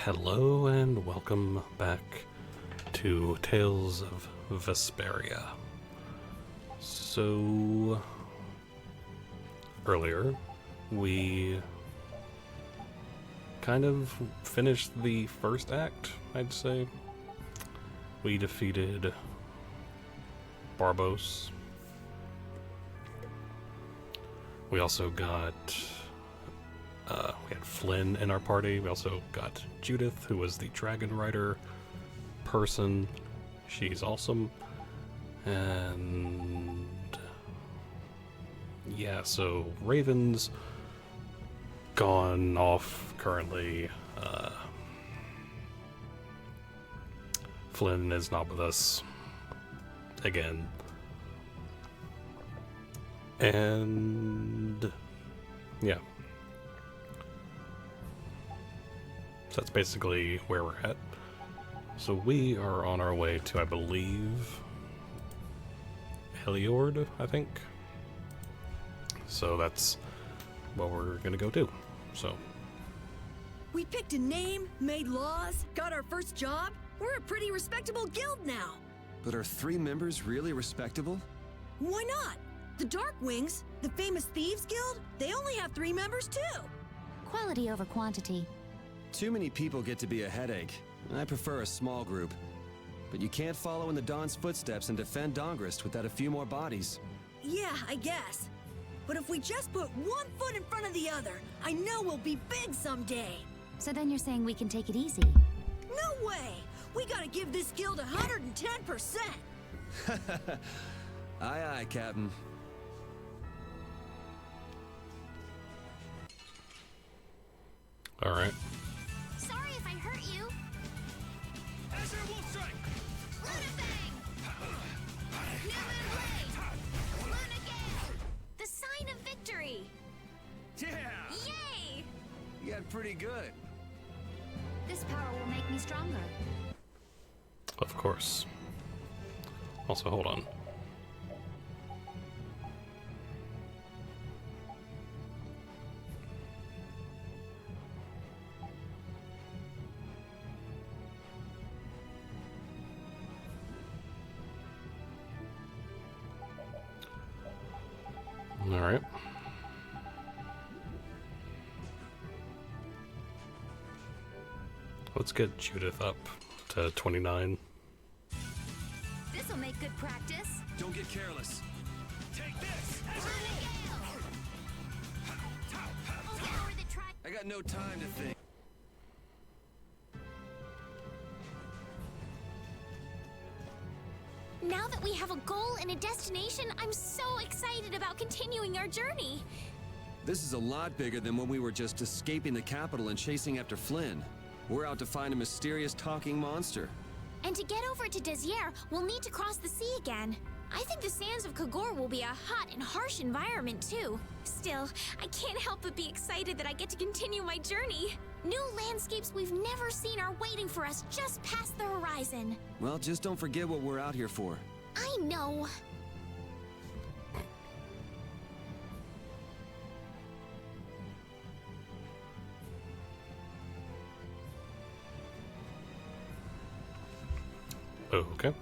Hello and welcome back to Tales of Vesperia. So, earlier we kind of finished the first act, I'd say. We defeated Barbos. We also got we had Flynn in our party. We also got Judith, who was the Dragon Rider person. She's awesome. And yeah, so Raven's gone off currently. Flynn is not with us again. And yeah. So that's basically where we're at. So we are on our way to, I believe, Heliord, I think. So that's what we're gonna go do. So we picked a name, made laws, got our first job. We're a pretty respectable guild now. But are 3 members really respectable? Why not? The Darkwings, the famous thieves guild, they only have 3 members too. Quality over quantity. Too many people get to be a headache. I prefer a small group. But you can't follow in the Dawn's footsteps and defend Dongrist without a few more bodies. Yeah, I guess. But if we just put one foot in front of the other, I know we'll be big someday. So then you're saying we can take it easy? No way! We gotta give this guild 110%! Aye, aye, Captain. alright. Sorry if I hurt you. Azure Wolf Strike! Lunafang! Newman Blade! Luna Gale! The sign of victory! Yeah! Yay! You got pretty good. This power will make me stronger. Of course. Also, hold on. All right. Let's get Judith up to 29. This'll make good practice. Don't get careless. Take this! I got no time to think. Now that we have a goal and a destination, I'm so excited about continuing our journey. This is a lot bigger than when we were just escaping the capital and chasing after Flynn. We're out to find a mysterious talking monster. And to get over to Desier, we'll need to cross the sea again. I think the sands of Kagor will be a hot and harsh environment, too. Still, I can't help but be excited that I get to continue my journey. New landscapes we've never seen are waiting for us just past the horizon. Well, just don't forget what we're out here for. I know. Okay.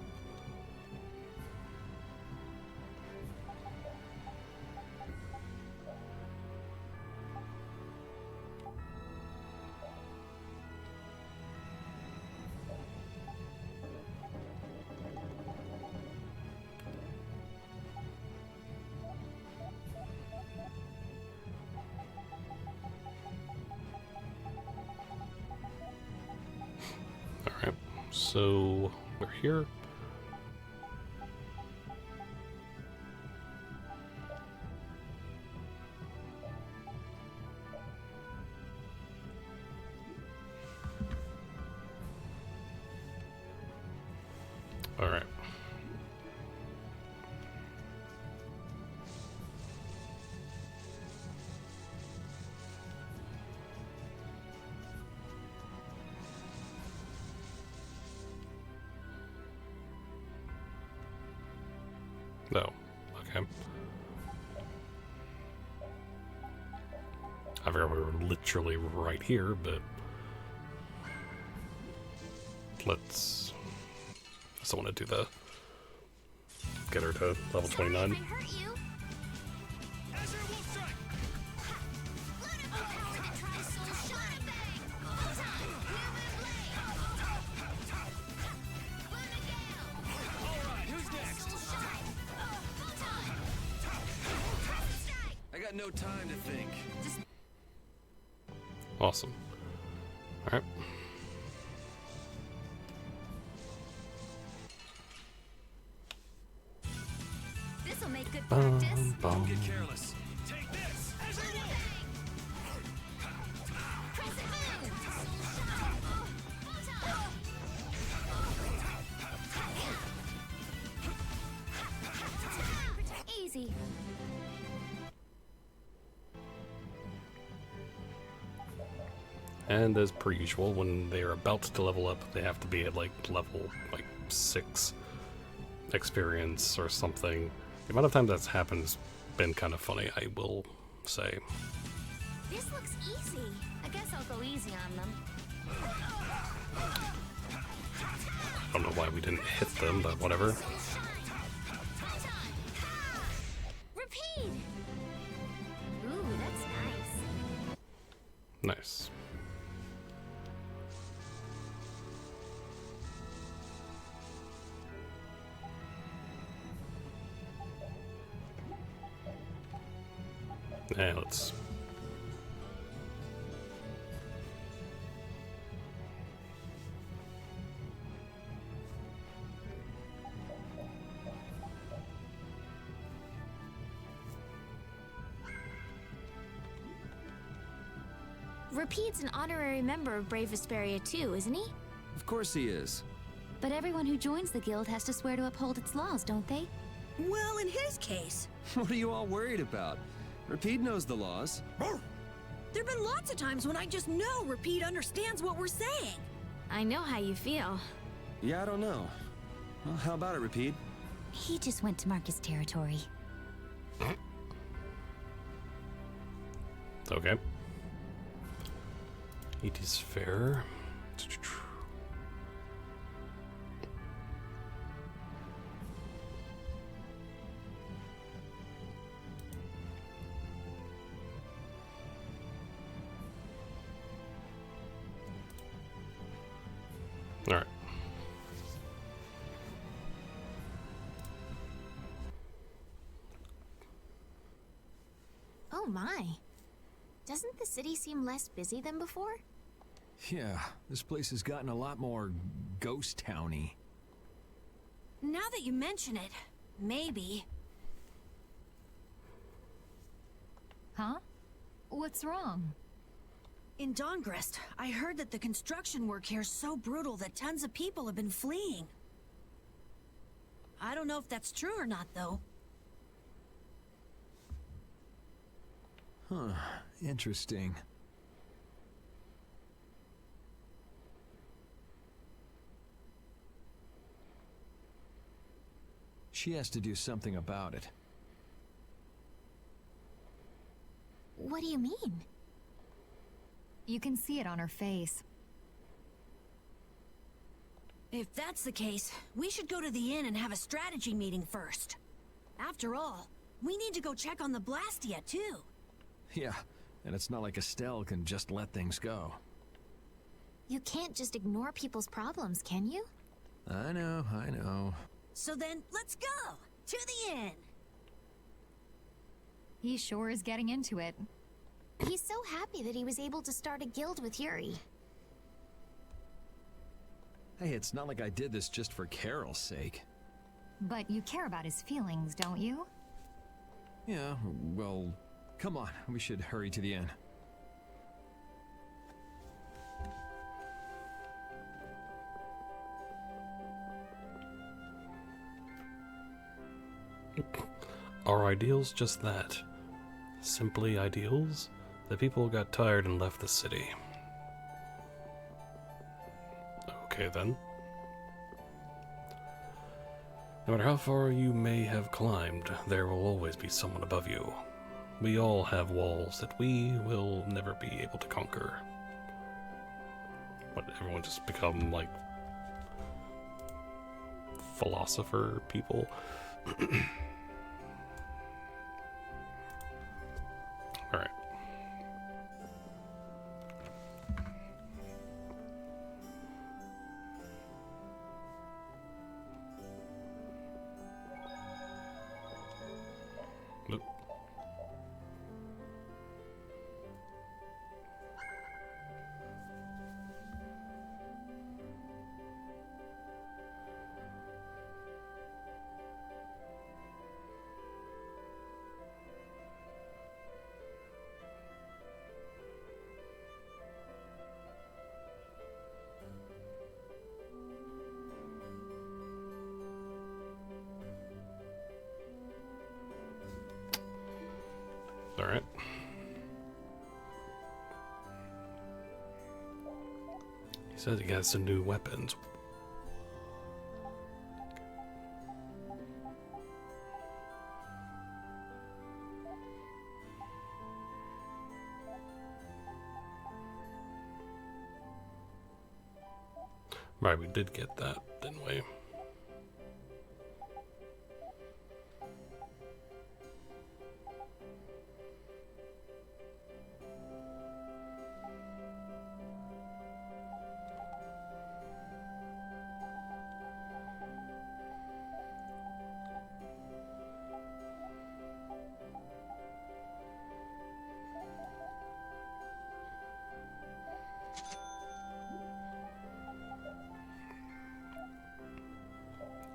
All right. So we're here. All right. No. Okay. I forgot we were literally right here, but... let's... I still want to do the... Get her to level 29. I hurt you. Azure will strike. Alright, who's next? I got no time to think. Awesome. Alright. This'll make good practice. Don't get careless. Take this. Azure will. Easy. And as per usual, when they are about to level up, they have to be at like level 6 experience or something. The amount of times that's happened has been kind of funny, I will say. This looks easy. I guess I'll go easy on them. I don't know why we didn't hit them, but whatever. Repeat. Ooh, that's nice. Nice. And let's... Repeat's an honorary member of Brave Vesperia too, isn't he? Of course he is. But everyone who joins the guild has to swear to uphold its laws, don't they? Well, in his case, What are you all worried about? Repeat knows the laws. there've been lots of times when I just know Repeat understands what we're saying. I know how you feel. Yeah, I don't know. Well, how about it, Repeat? He just went to mark his territory. Okay. It is fair. All right. Oh my. Doesn't the city seem less busy than before? Yeah, this place has gotten a lot more ghost towny. Now that you mention it, maybe. Huh? What's wrong? In Dongrest, I heard that the construction work here is so brutal that tons of people have been fleeing. I don't know if that's true or not, though. Huh, interesting. She has to do something about it. What do you mean? You can see it on her face. If that's the case, we should go to the inn and have a strategy meeting first. After all, we need to go check on the Blastia, too. Yeah, and it's not like Estelle can just let things go. You can't just ignore people's problems, can you? I know, I know. So then, let's go! To the inn! He sure is getting into it. He's so happy that he was able to start a guild with Yuri. Hey, it's not like I did this just for Carol's sake. But you care about his feelings, don't you? Yeah, well, come on, we should hurry to the inn. Are ideals just that? Simply ideals? The people got tired and left the city. Okay then. No matter how far you may have climbed, there will always be someone above you. We all have walls that we will never be able to conquer. What, everyone just become, like, philosopher people. All right. Oop. All right. He says he got some new weapons. Right, we did get that, didn't we?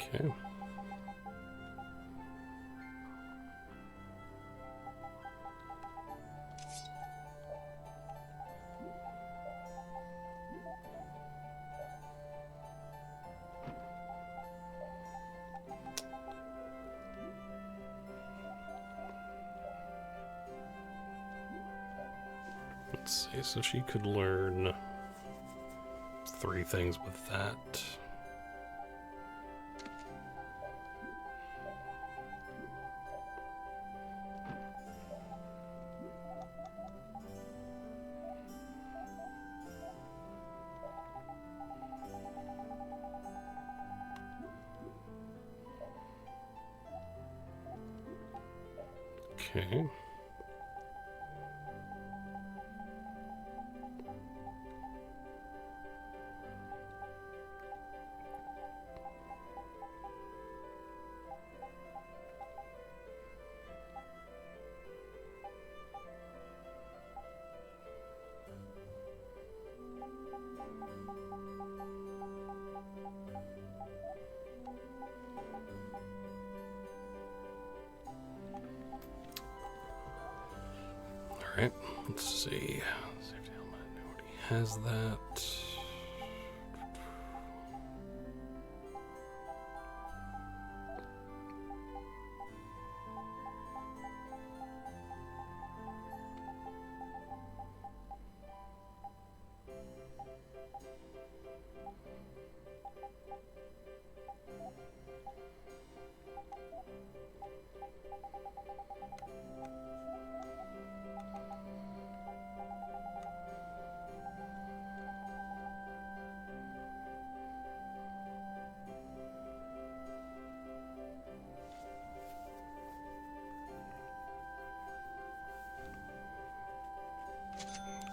Okay. Let's see, so she could learn 3 things with that. Okay. Alright, let's see. Safety helmet, nobody has that.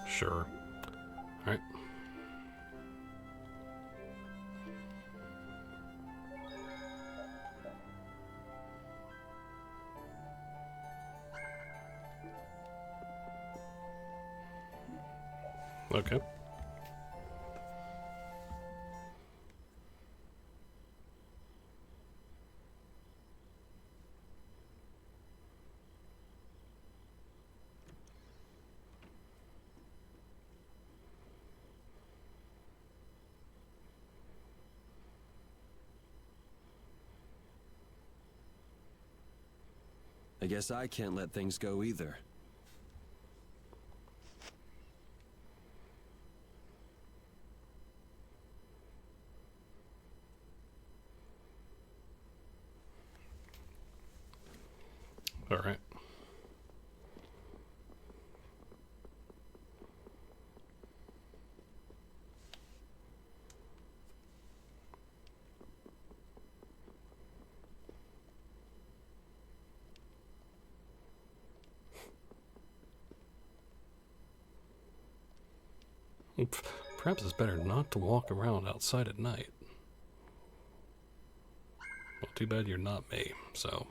Sure. Alright. Okay. I guess I can't let things go either. All right. Perhaps it's better not to walk around outside at night. Well, too bad you're not me, so...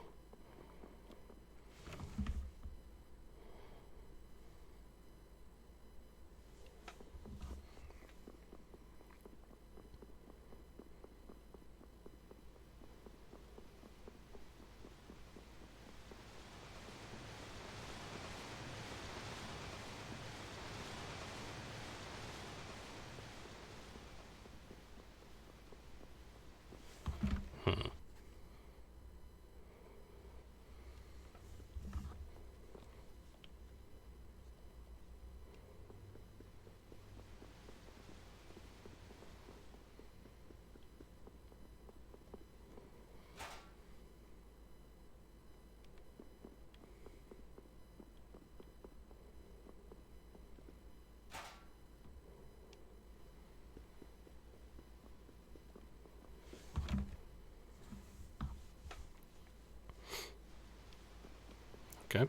Okay.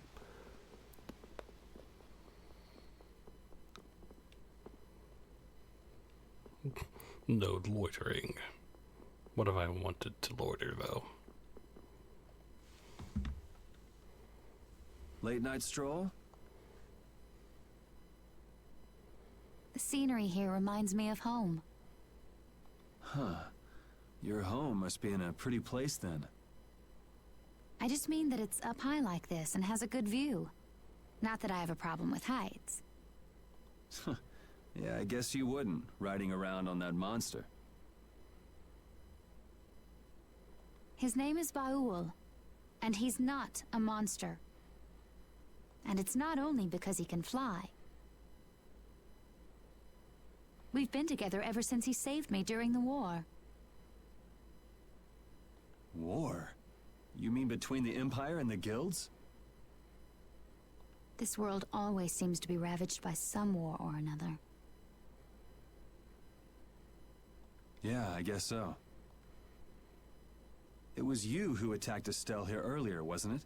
No loitering. What if I wanted to loiter, though? Late night stroll? The scenery here reminds me of home. Huh. Your home must be in a pretty place then. I just mean that it's up high like this and has a good view. Not that I have a problem with heights. Yeah, I guess you wouldn't, riding around on that monster. His name is Baul, and he's not a monster. And it's not only because he can fly. We've been together ever since he saved me during the war. War? You mean between the Empire and the guilds? This world always seems to be ravaged by some war or another. Yeah, I guess so. It was you who attacked Estelle here earlier, wasn't it?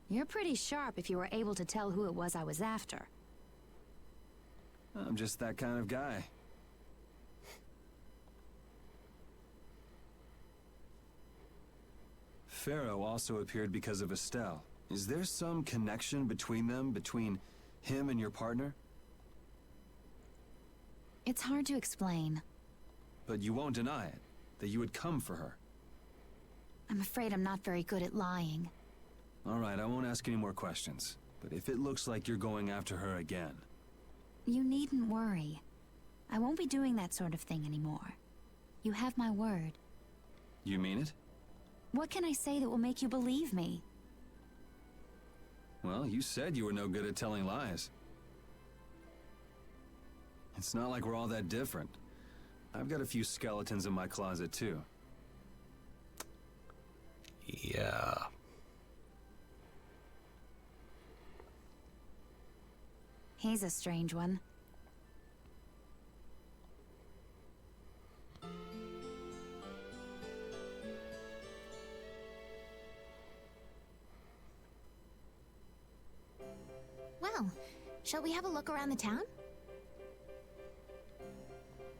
You're pretty sharp if you were able to tell who it was I was after. I'm just that kind of guy. Pharaoh also appeared because of Estelle. Is there some connection between them, between him and your partner? It's hard to explain. But you won't deny it, that you would come for her. I'm afraid I'm not very good at lying. All right, I won't ask any more questions. But if it looks like you're going after her again... You needn't worry. I won't be doing that sort of thing anymore. You have my word. You mean it? What can I say that will make you believe me? Well, you said you were no good at telling lies. It's not like we're all that different. I've got a few skeletons in my closet, too. Yeah. He's a strange one. Well, shall we have a look around the town?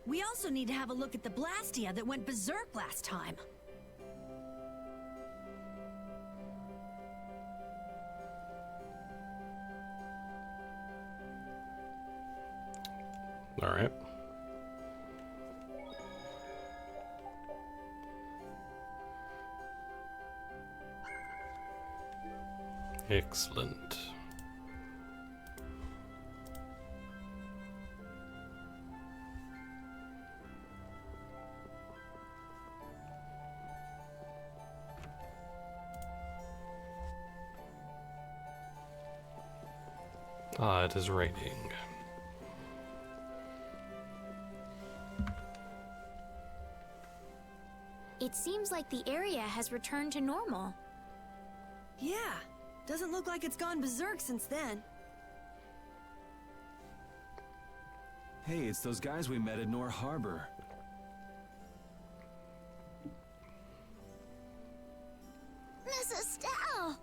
We also need to have a look at the Blastia that went berserk last time. All right. Excellent. Ah, it is raining. It seems like the area has returned to normal. Yeah, doesn't look like it's gone berserk since then. Hey, it's those guys we met at Nor Harbor. Miss Estelle!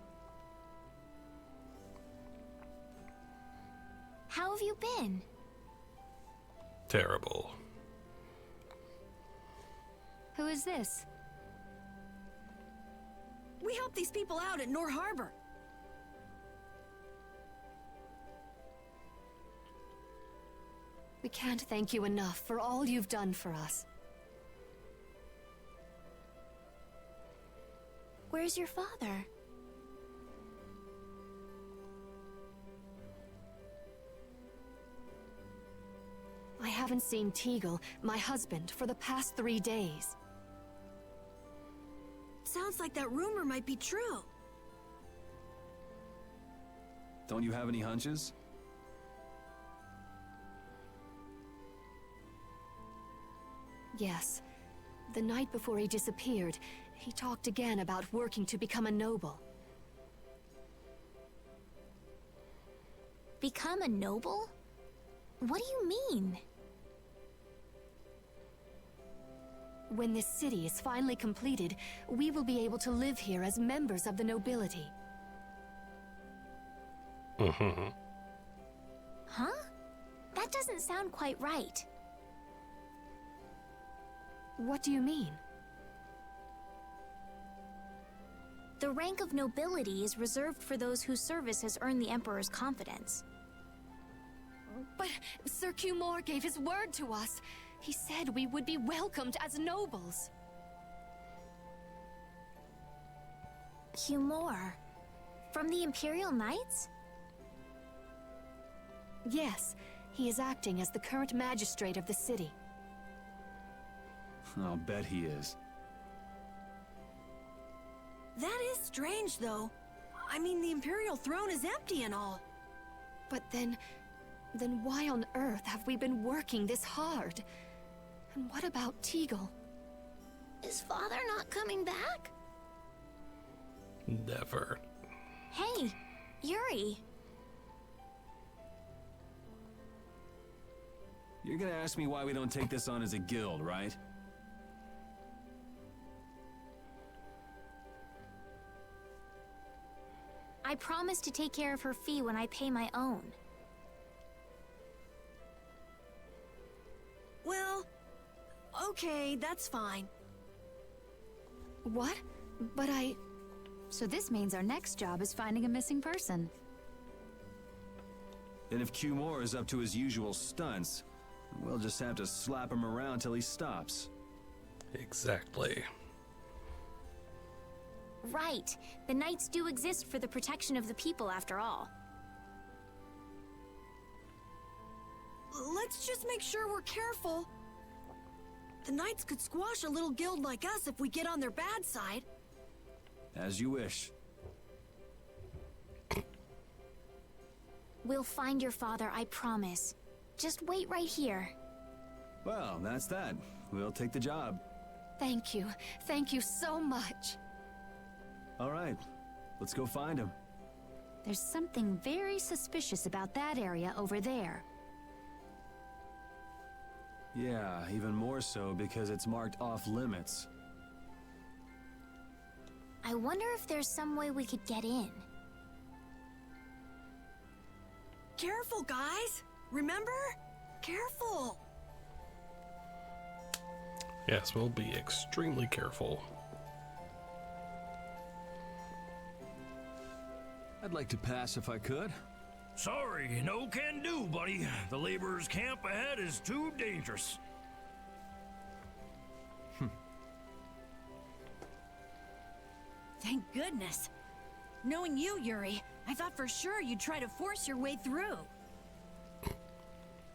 How have you been? Terrible. Who is this? We helped these people out at Nor Harbor. We can't thank you enough for all you've done for us. Where's your father? I haven't seen Teagle, my husband, for the past 3 days. Sounds like that rumor might be true. Don't you have any hunches? Yes. The night before he disappeared, he talked again about working to become a noble. Become a noble? What do you mean? When this city is finally completed, we will be able to live here as members of the nobility. Mm-hmm. Huh? That doesn't sound quite right. What do you mean? The rank of nobility is reserved for those whose service has earned the Emperor's confidence. But Sir Cumore gave his word to us. He said we would be welcomed as nobles. Cumore? From the Imperial Knights? Yes, he is acting as the current magistrate of the city. I'll bet he is. That is strange, though. I mean, the Imperial throne is empty and all. But then why on earth have we been working this hard? And what about Teagle? Is father not coming back? Never. Hey, Yuri. You're gonna ask me why we don't take this on as a guild, right? I promise to take care of her fee when I pay my own. Well, okay, that's fine. What? But So this means our next job is finding a missing person. And if Cumore is up to his usual stunts, we'll just have to slap him around till he stops. Exactly. Right. The Knights do exist for the protection of the people, after all. Let's just make sure we're careful. The Knights could squash a little guild like us if we get on their bad side. As you wish. We'll find your father, I promise. Just wait right here. Well, that's that. We'll take the job. thank you. Thank you so much. All right, let's go find him. There's something very suspicious about that area over there. Yeah, even more so because it's marked off limits. I wonder if there's some way we could get in. Careful, guys! Remember? Careful! Yes, we'll be extremely careful. I'd like to pass if I could. Sorry, no can do, buddy. The laborers' camp ahead is too dangerous. Thank goodness. Knowing you, Yuri, I thought for sure you'd try to force your way through.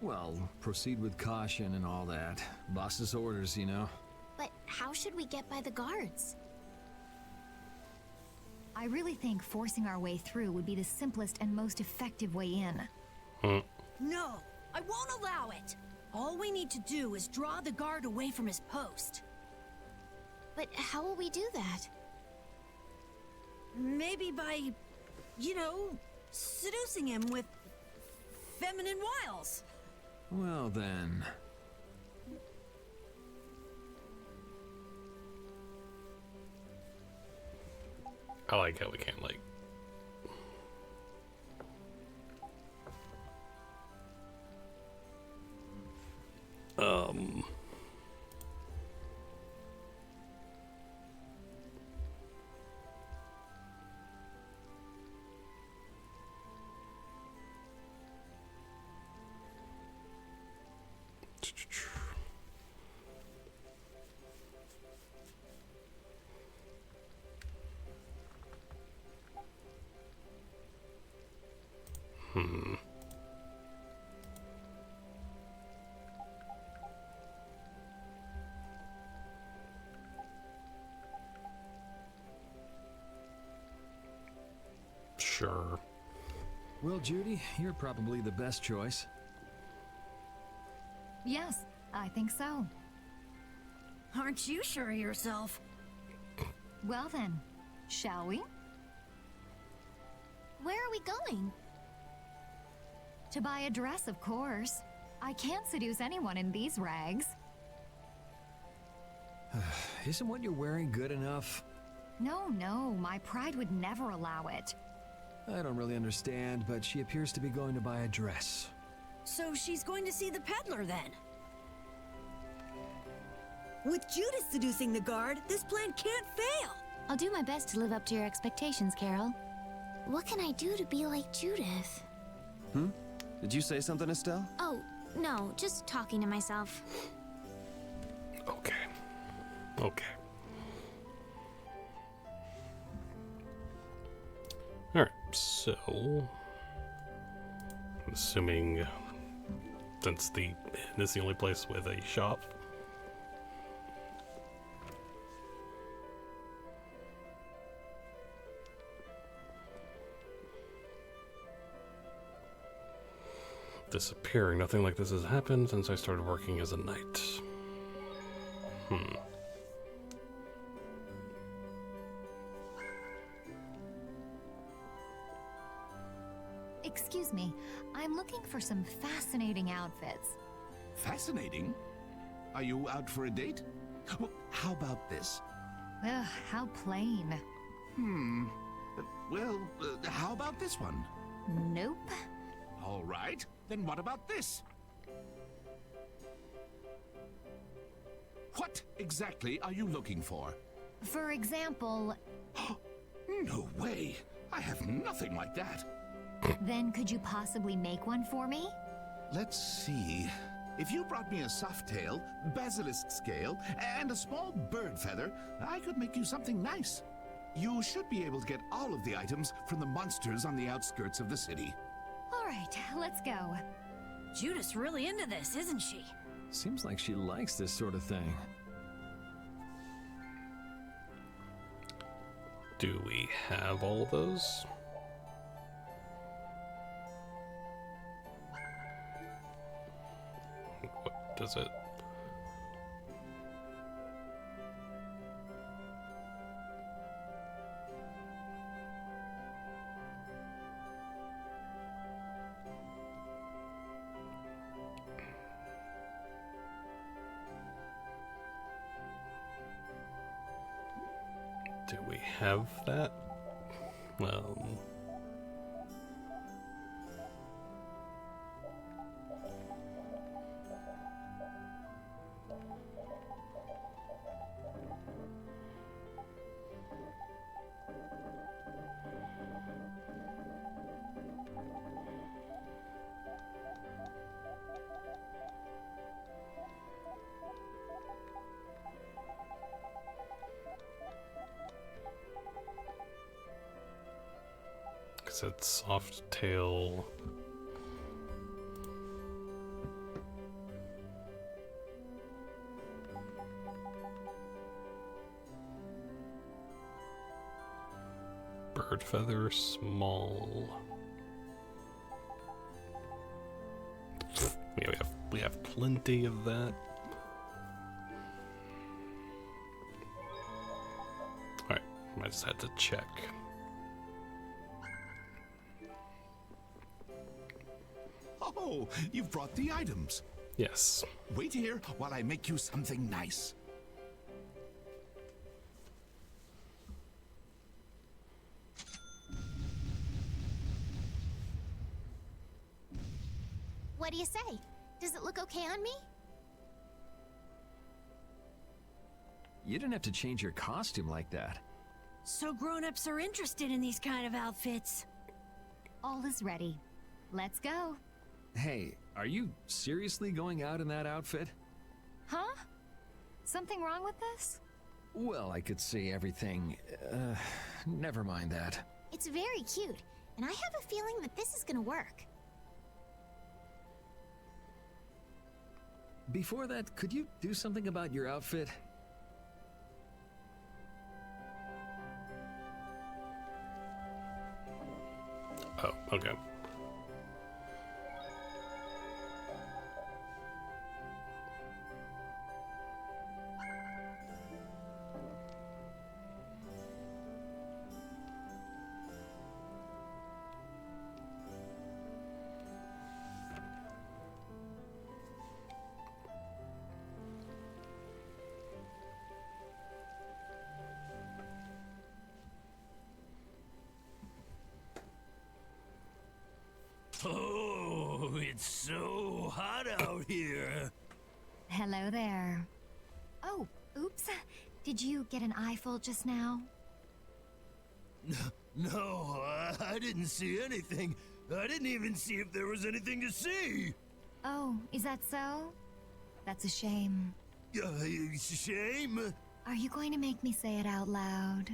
Well, proceed with caution and all that. Boss's orders, you know. But how should we get by the guards? I really think forcing our way through would be the simplest and most effective way in. No, I won't allow it. All we need to do is draw the guard away from his post. But how will we do that? Maybe by, seducing him with feminine wiles. Well then. I like how we can't, like... Um. Sure. Well, Judy, you're probably the best choice. Yes, I think so. Aren't you sure of yourself? Well then, shall we? Where are we going? To buy a dress, of course. I can't seduce anyone in these rags. Isn't what you're wearing good enough? No, my pride would never allow it. I don't really understand, but she appears to be going to buy a dress. So she's going to see the peddler then? With Judas seducing the guard, this plan can't fail! I'll do my best to live up to your expectations, Carol. What can I do to be like Judith? Did you say something, Estelle? Oh, no, just talking to myself. Okay. Okay. Alright, so... I'm assuming... Since the inn is the only place with a shop... Disappearing. Nothing like this has happened since I started working as a knight. Excuse me, I'm looking for some fascinating outfits. Fascinating? Are you out for a date? Well, how about this? Ugh, how plain. Well, how about this one? Nope. All right, then what about this? What exactly are you looking for? For example, No way! I have nothing like that. then could you possibly make one for me? Let's see. If you brought me a soft tail, basilisk scale, and a small bird feather, I could make you something nice. You should be able to get all of the items from the monsters on the outskirts of the city. All right, let's go. Judith's really into this, isn't she? Seems like she likes this sort of thing. Do we have all of those? What does it? Do we have that? Said soft tail. Bird feather, small. Yeah, we have plenty of that. Alright, I just had to check. Oh, you've brought the items. Yes. Wait here while I make you something nice. What do you say? Does it look okay on me? You didn't have to change your costume like that. So grown-ups are interested in these kind of outfits. All is ready. Let's go. Hey, are you seriously going out in that outfit? Huh? Something wrong with this? Well, I could see everything. Never mind that. It's very cute, and I have a feeling that this is gonna work. Before that, could you do something about your outfit? Oh, okay. Oh, it's so hot out here. Hello there. Oh, oops. Did you get an eyeful just now? No, I didn't see anything. I didn't even see if there was anything to see. Oh, is that so? That's a shame. Shame? Are you going to make me say it out loud?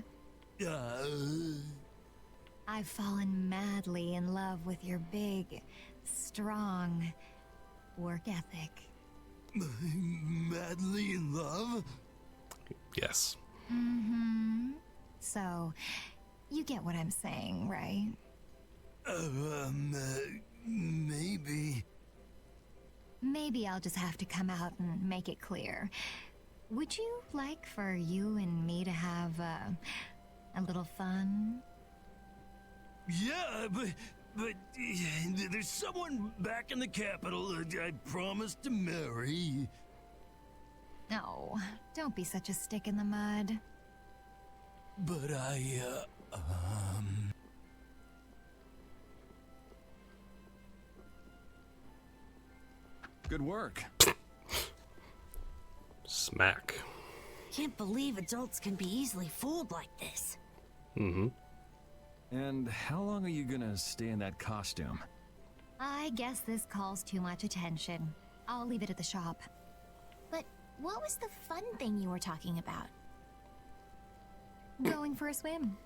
I've fallen madly in love with your big, strong work ethic. Madly in love? Yes. Mm-hmm. So, you get what I'm saying, right? Maybe. Maybe I'll just have to come out and make it clear. Would you like for you and me to have, a little fun? Yeah, but there's someone back in the capital I promised to marry. No, don't be such a stick in the mud. But Good work. Smack. Can't believe adults can be easily fooled like this. Mm-hmm. And how long are you gonna stay in that costume? I guess this calls too much attention. I'll leave it at the shop. But what was the fun thing you were talking about? Going for a swim.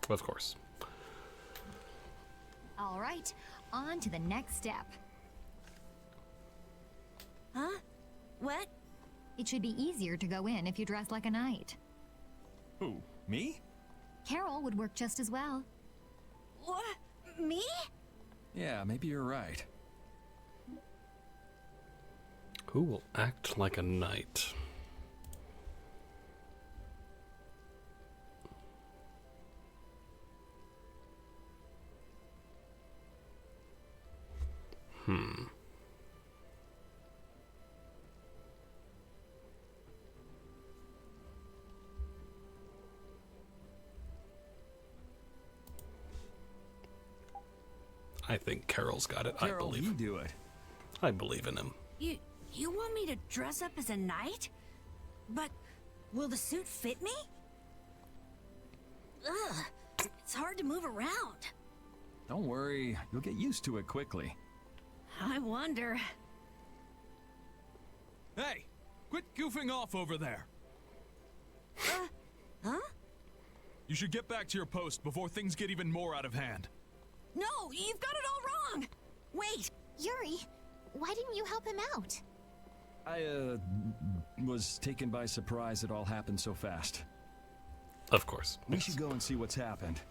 Of course. All right, on to the next step. Huh? What? It should be easier to go in if you dress like a knight. Who, me? Carol would work just as well. What? Me? Yeah, maybe you're right. Who will act like a knight? I think Carol's got it. Carol, I believe. you do it. I believe in him. You want me to dress up as a knight? But will the suit fit me? Ugh, it's hard to move around. Don't worry, you'll get used to it quickly. I wonder. Hey, quit goofing off over there. Huh? You should get back to your post before things get even more out of hand. No, you've got it all wrong. Wait. Yuri, why didn't you help him out? I, was taken by surprise it all happened so fast. Of course. We Yes. should go and see what's happened.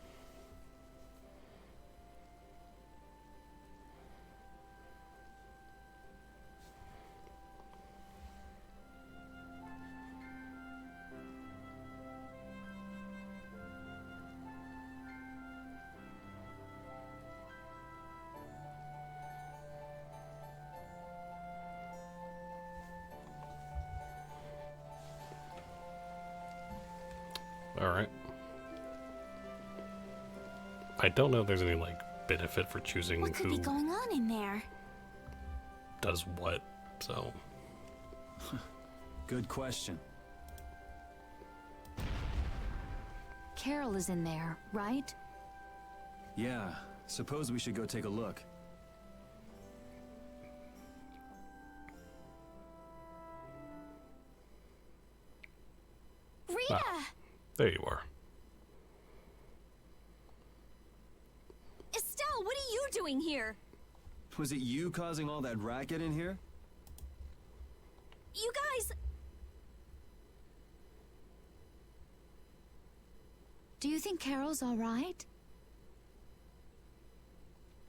All right. I don't know if there's any like benefit for choosing What could who be going on in there? does what. So Good question. Carol is in there, right? Yeah, suppose we should go take a look. Rita! Ah, there you are. Estelle, what are you doing here? Was it you causing all that racket in here? You guys... Do you think Carol's all right?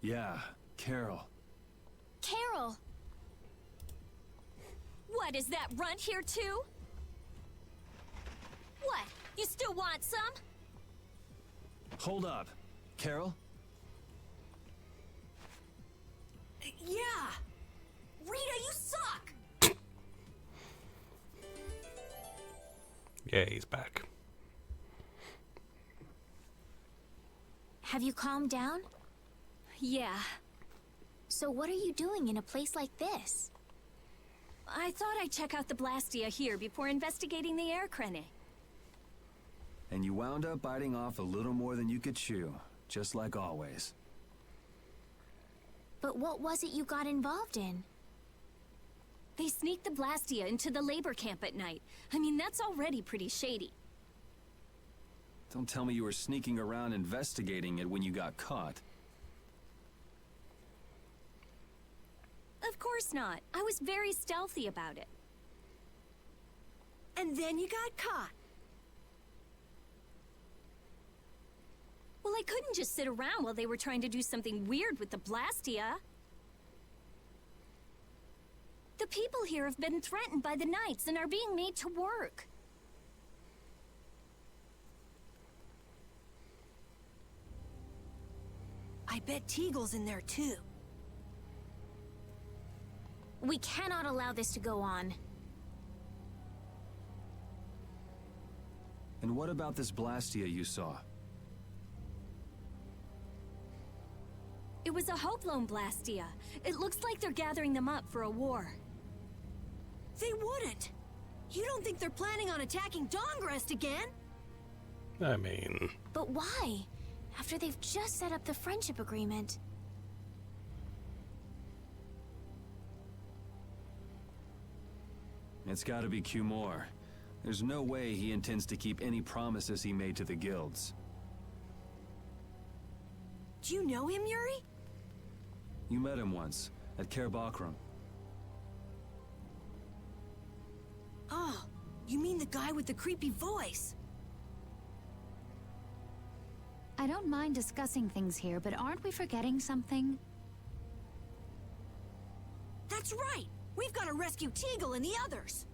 Yeah, Carol. Carol! What, is that runt here too? What, you still want some? Hold up. Carol? Yeah! Rita, you suck! Yeah, he's back. Have you calmed down? Yeah. So what are you doing in a place like this? I thought I'd check out the Blastia here before investigating the air crane. And you wound up biting off a little more than you could chew, just like always. But what was it you got involved in? They sneaked the Blastia into the labor camp at night. I mean, that's already pretty shady. Don't tell me you were sneaking around investigating it when you got caught. Of course not. I was very stealthy about it. And then you got caught. Well, I couldn't just sit around while they were trying to do something weird with the Blastia. The people here have been threatened by the Knights and are being made to work. I bet Teagle's in there too. We cannot allow this to go on. And what about this Blastia you saw? It was a Hoplone Blastia. It looks like they're gathering them up for a war. They wouldn't! You don't think they're planning on attacking Dongrest again? I mean... But why? After they've just set up the friendship agreement. It's gotta be Cumore. There's no way he intends to keep any promises he made to the guilds. Do you know him, Yuri? You met him once, at Caer Bakram. Oh, you mean the guy with the creepy voice? I don't mind discussing things here, but aren't we forgetting something? That's right! We've got to rescue Teagle and the others!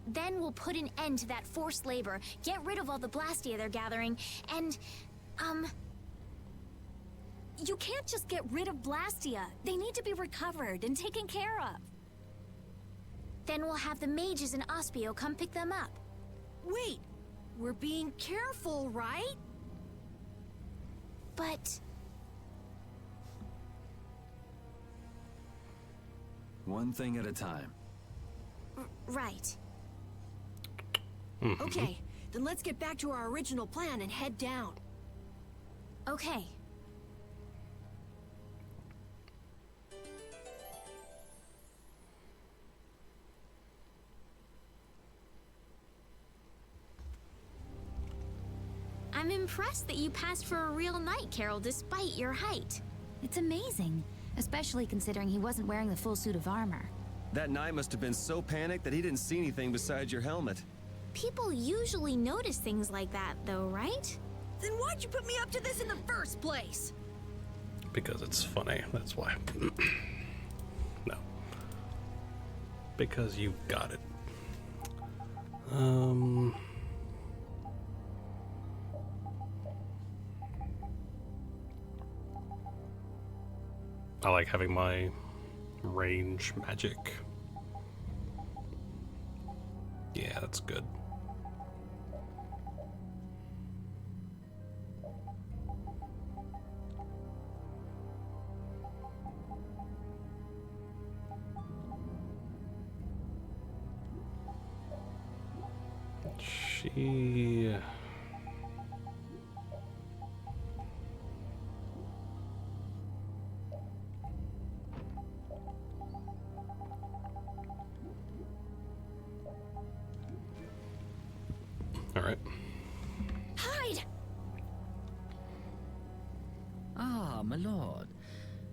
Then we'll put an end to that forced labor, get rid of all the Blastia they're gathering, and, You can't just get rid of Blastia. They need to be recovered and taken care of. Then we'll have the mages and Ospio come pick them up. Wait! We're being careful, right? But... One thing at a time. Right. Okay, then let's get back to our original plan and head down. Okay. I'm impressed that you passed for a real knight, Carol, despite your height. It's amazing, especially considering he wasn't wearing the full suit of armor. That knight must have been so panicked that he didn't see anything besides your helmet. People usually notice things like that, though, right? Then why'd you put me up to this in the first place? Because it's funny, that's why. No. Because you got it. I like having my range magic. Yeah, that's good. She... Alright. Hide! Ah, my lord.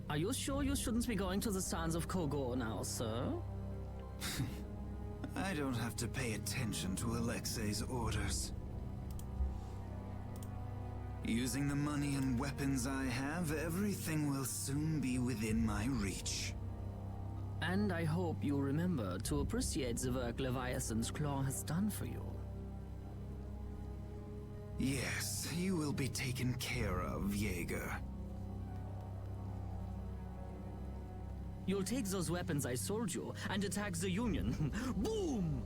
Are you sure you shouldn't be going to the sands of Kogor now, sir? I don't have to pay attention to Alexei's orders. Using the money and weapons I have, everything will soon be within my reach. And I hope you remember to appreciate the work Leviathan's Claw has done for you. Yes, you will be taken care of, Jaeger. You'll take those weapons I sold you and attack the Union. Boom!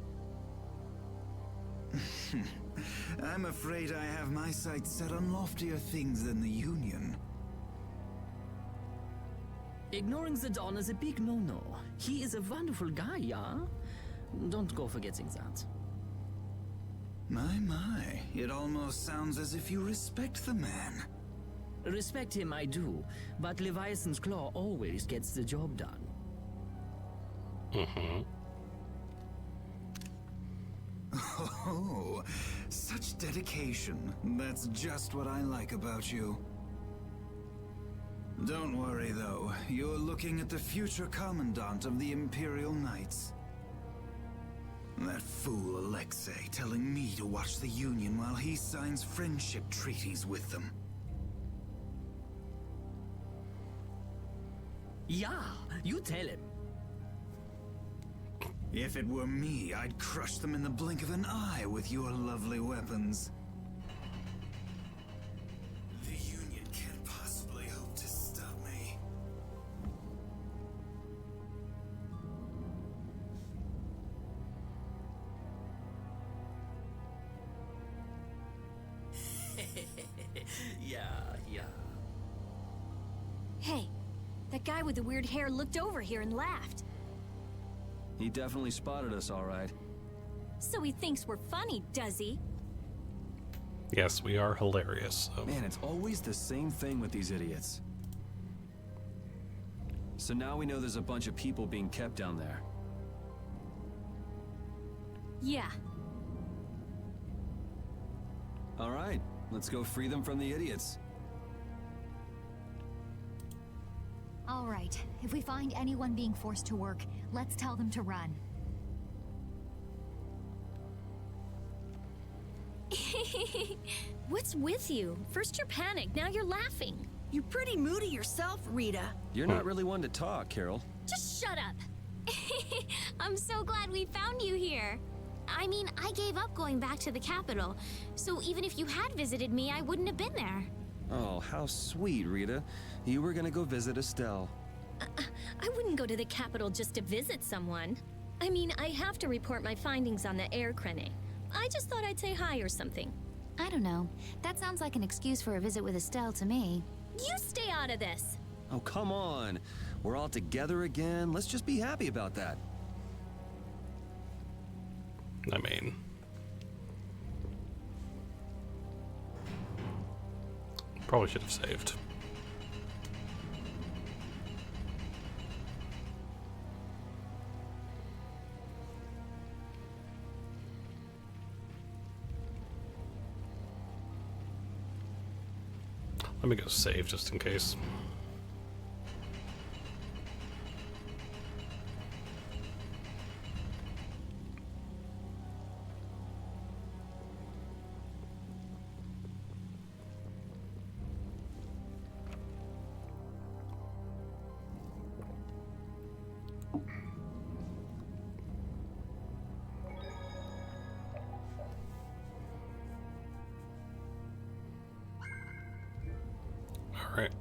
I'm afraid I have my sights set on loftier things than the Union. Ignoring the Don is a big no-no. He is a wonderful guy, yeah? Don't go forgetting that. My, it almost sounds as if you respect the man. Respect him I do, but Leviathan's Claw always gets the job done. Mm-hmm. Oh, such dedication. That's just what I like about you. Don't worry though, you're looking at the future Commandant of the Imperial Knights. That fool Alexei telling me to watch the Union while he signs friendship treaties with them. Yeah, you tell him. If it were me, I'd crush them in the blink of an eye with your lovely weapons. The Union can't possibly hope to stop me. Yeah. Hey, that guy with the weird hair looked over here and laughed. He definitely spotted us, all right. So he thinks we're funny, does he? Yes, we are hilarious. So. Man, it's always the same thing with these idiots. So now we know there's a bunch of people being kept down there. Yeah. All right, let's go free them from the idiots. All right, if we find anyone being forced to work, let's tell them to run. What's with you? First you're panicked, now you're laughing. You're pretty moody yourself, Rita. You're not really one to talk, Carol. Just shut up. I'm so glad we found you here. I mean, I gave up going back to the capital, so even if you had visited me, I wouldn't have been there. Oh, how sweet, Rita. You were gonna go visit Estelle. I wouldn't go to the capital just to visit someone. I mean, I have to report my findings on the air crane. I just thought I'd say hi or something. I don't know. That sounds like an excuse for a visit with Estelle to me. You stay out of this. Oh, come on. We're all together again. Let's just be happy about that. I mean... Probably should have saved. Let me go save just in case. All right.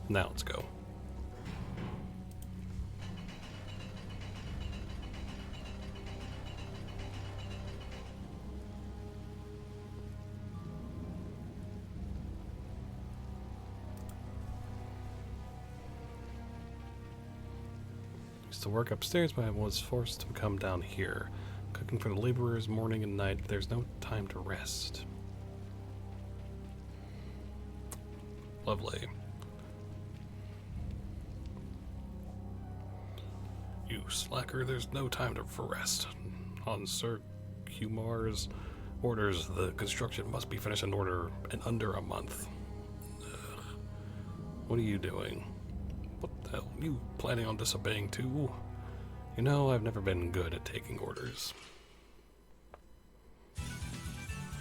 Now let's go. to work upstairs, but I was forced to come down here. Cooking for the laborers morning and night. There's no time to rest. Lovely. You slacker, there's no time for rest. On Sir Kumar's orders, the construction must be finished in under a month. Ugh. What are you doing? What the hell? Are you planning on disobeying too? You know, I've never been good at taking orders.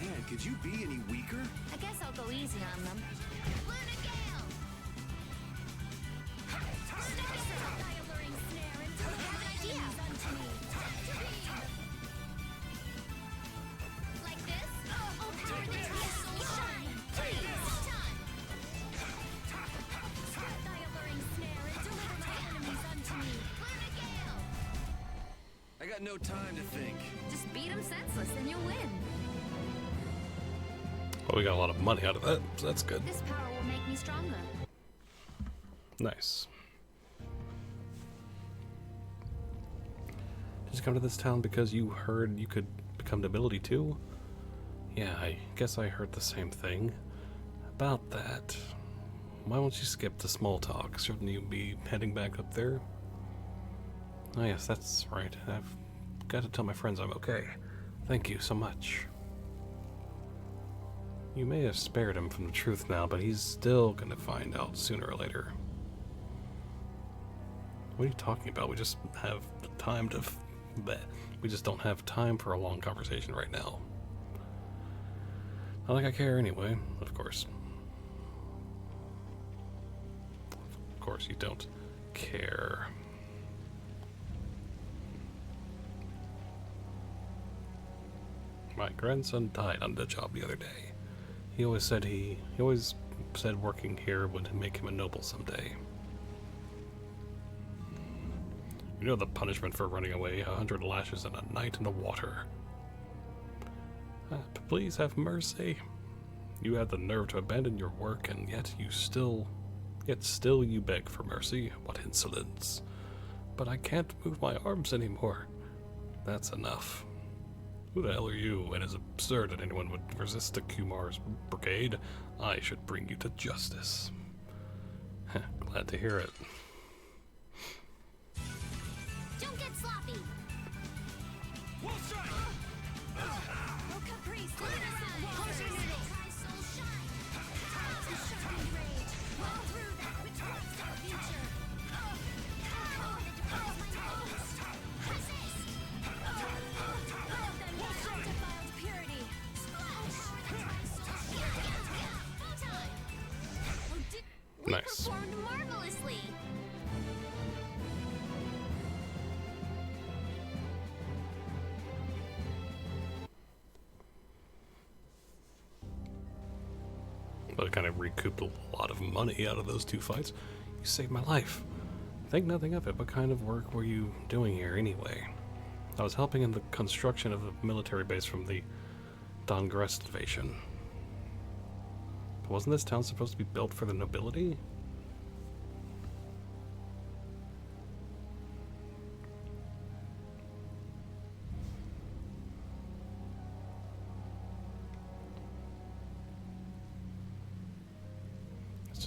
Man, could you be any weaker? I guess I'll go easy on them. I got no time to think. Just beat them senseless and you'll win. Well, we got a lot of money out of that, so that's good. This power will make me stronger. Nice. Did you come to this town because you heard you could become nobility too? Yeah, I guess I heard the same thing. About that, why won't you skip the small talk? Shouldn't you be heading back up there? Oh yes, that's right. I've got to tell my friends I'm okay. Thank you so much. You may have spared him from the truth now, but he's still gonna find out sooner or later. What are you talking about? We just have time to... We just don't have time for a long conversation right now. Not like I care anyway, of course. Of course you don't care. My grandson died on the job the other day. He always said working here would make him a noble someday. You know the punishment for running away, 100 lashes and a night in the water. Please have mercy. You had the nerve to abandon your work, and yet still you beg for mercy. What insolence. But I can't move my arms anymore. That's enough. Who the hell are you? It is absurd that anyone would resist the Kumar's brigade. I should bring you to justice. Glad to hear it. Don't get sloppy. Wolf strike! Oh, Caprice, look at that! Nice. Performed marvelously. But I kind of recouped a lot of money out of those two fights. You saved my life. Think nothing of it. What kind of work were you doing here anyway? I was helping in the construction of a military base from the Dongrest invasion. But wasn't this town supposed to be built for the nobility?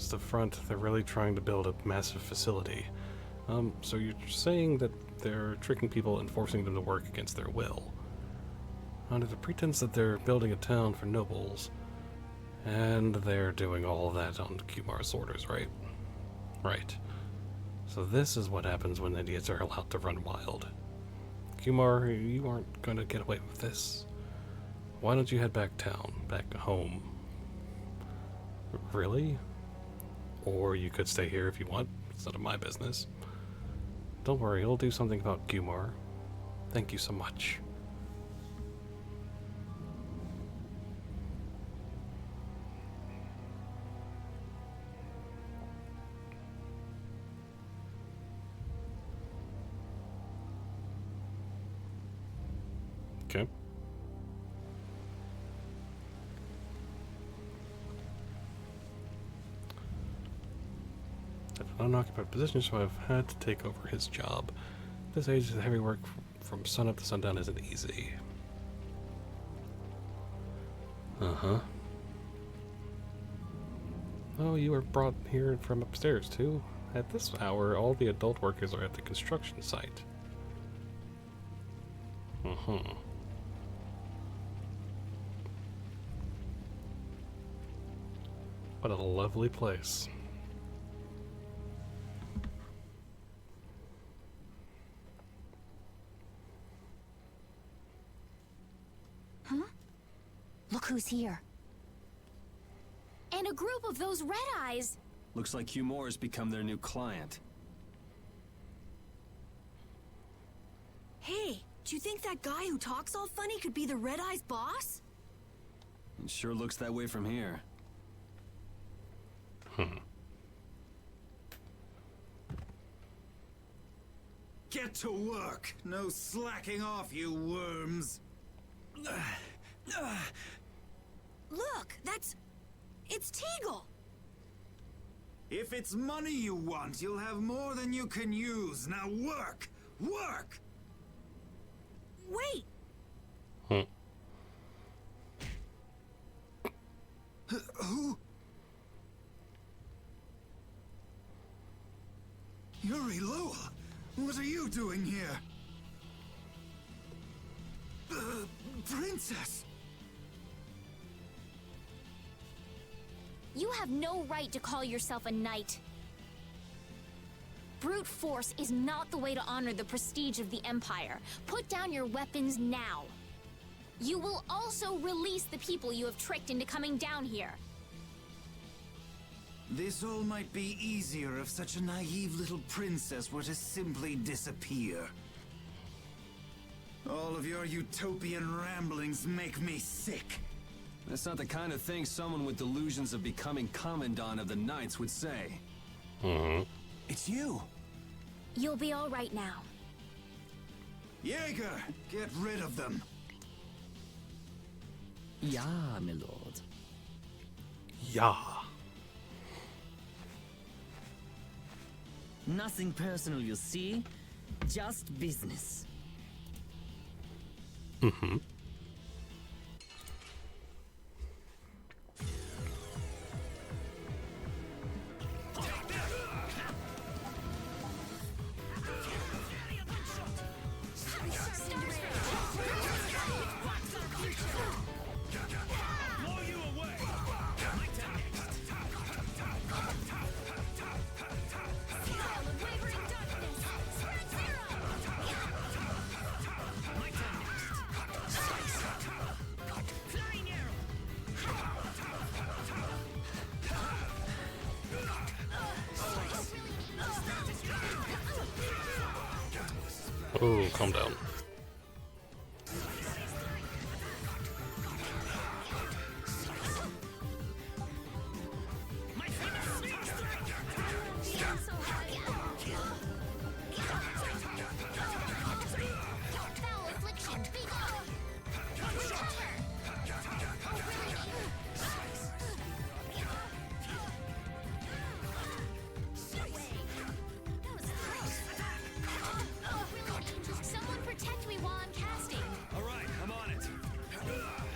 The front, they're really trying to build a massive facility. So you're saying that they're tricking people and forcing them to work against their will. Under the pretense that they're building a town for nobles. And they're doing all of that on Kumar's orders, right? Right. So this is what happens when idiots are allowed to run wild. Kumar, you aren't going to get away with this. Why don't you head back home? Really? Or you could stay here if you want. It's none of my business. Don't worry, I'll do something about Kumar. Thank you so much. Okay. I've an unoccupied position, so I've had to take over his job. this age, the heavy work from sunup to sundown isn't easy. Uh-huh. Oh, you were brought here from upstairs, too? At this hour, all the adult workers are at the construction site. Uh-huh. What a lovely place. Huh? Look who's here. And a group of those red eyes. Looks like Hugh Moore has become their new client. Hey, do you think that guy who talks all funny could be the Red Eye's boss? It sure looks that way from here. Get to work! No slacking off, you worms! Look, it's Teagle! If it's money you want, you'll have more than you can use. Now work! Work! Wait! Who? Yuri Lowell! What are you doing here? Princess! You have no right to call yourself a knight. Brute force is not the way to honor the prestige of the Empire. Put down your weapons now. You will also release the people you have tricked into coming down here. This all might be easier if such a naive little princess were to simply disappear. All of your utopian ramblings make me sick. That's not the kind of thing someone with delusions of becoming Commandant of the Knights would say. It's you! You'll be all right now. Jaeger, get rid of them! Ja, my lord. Yeah. Nothing personal, you see? Just business. Mm-hmm. Oh, calm down.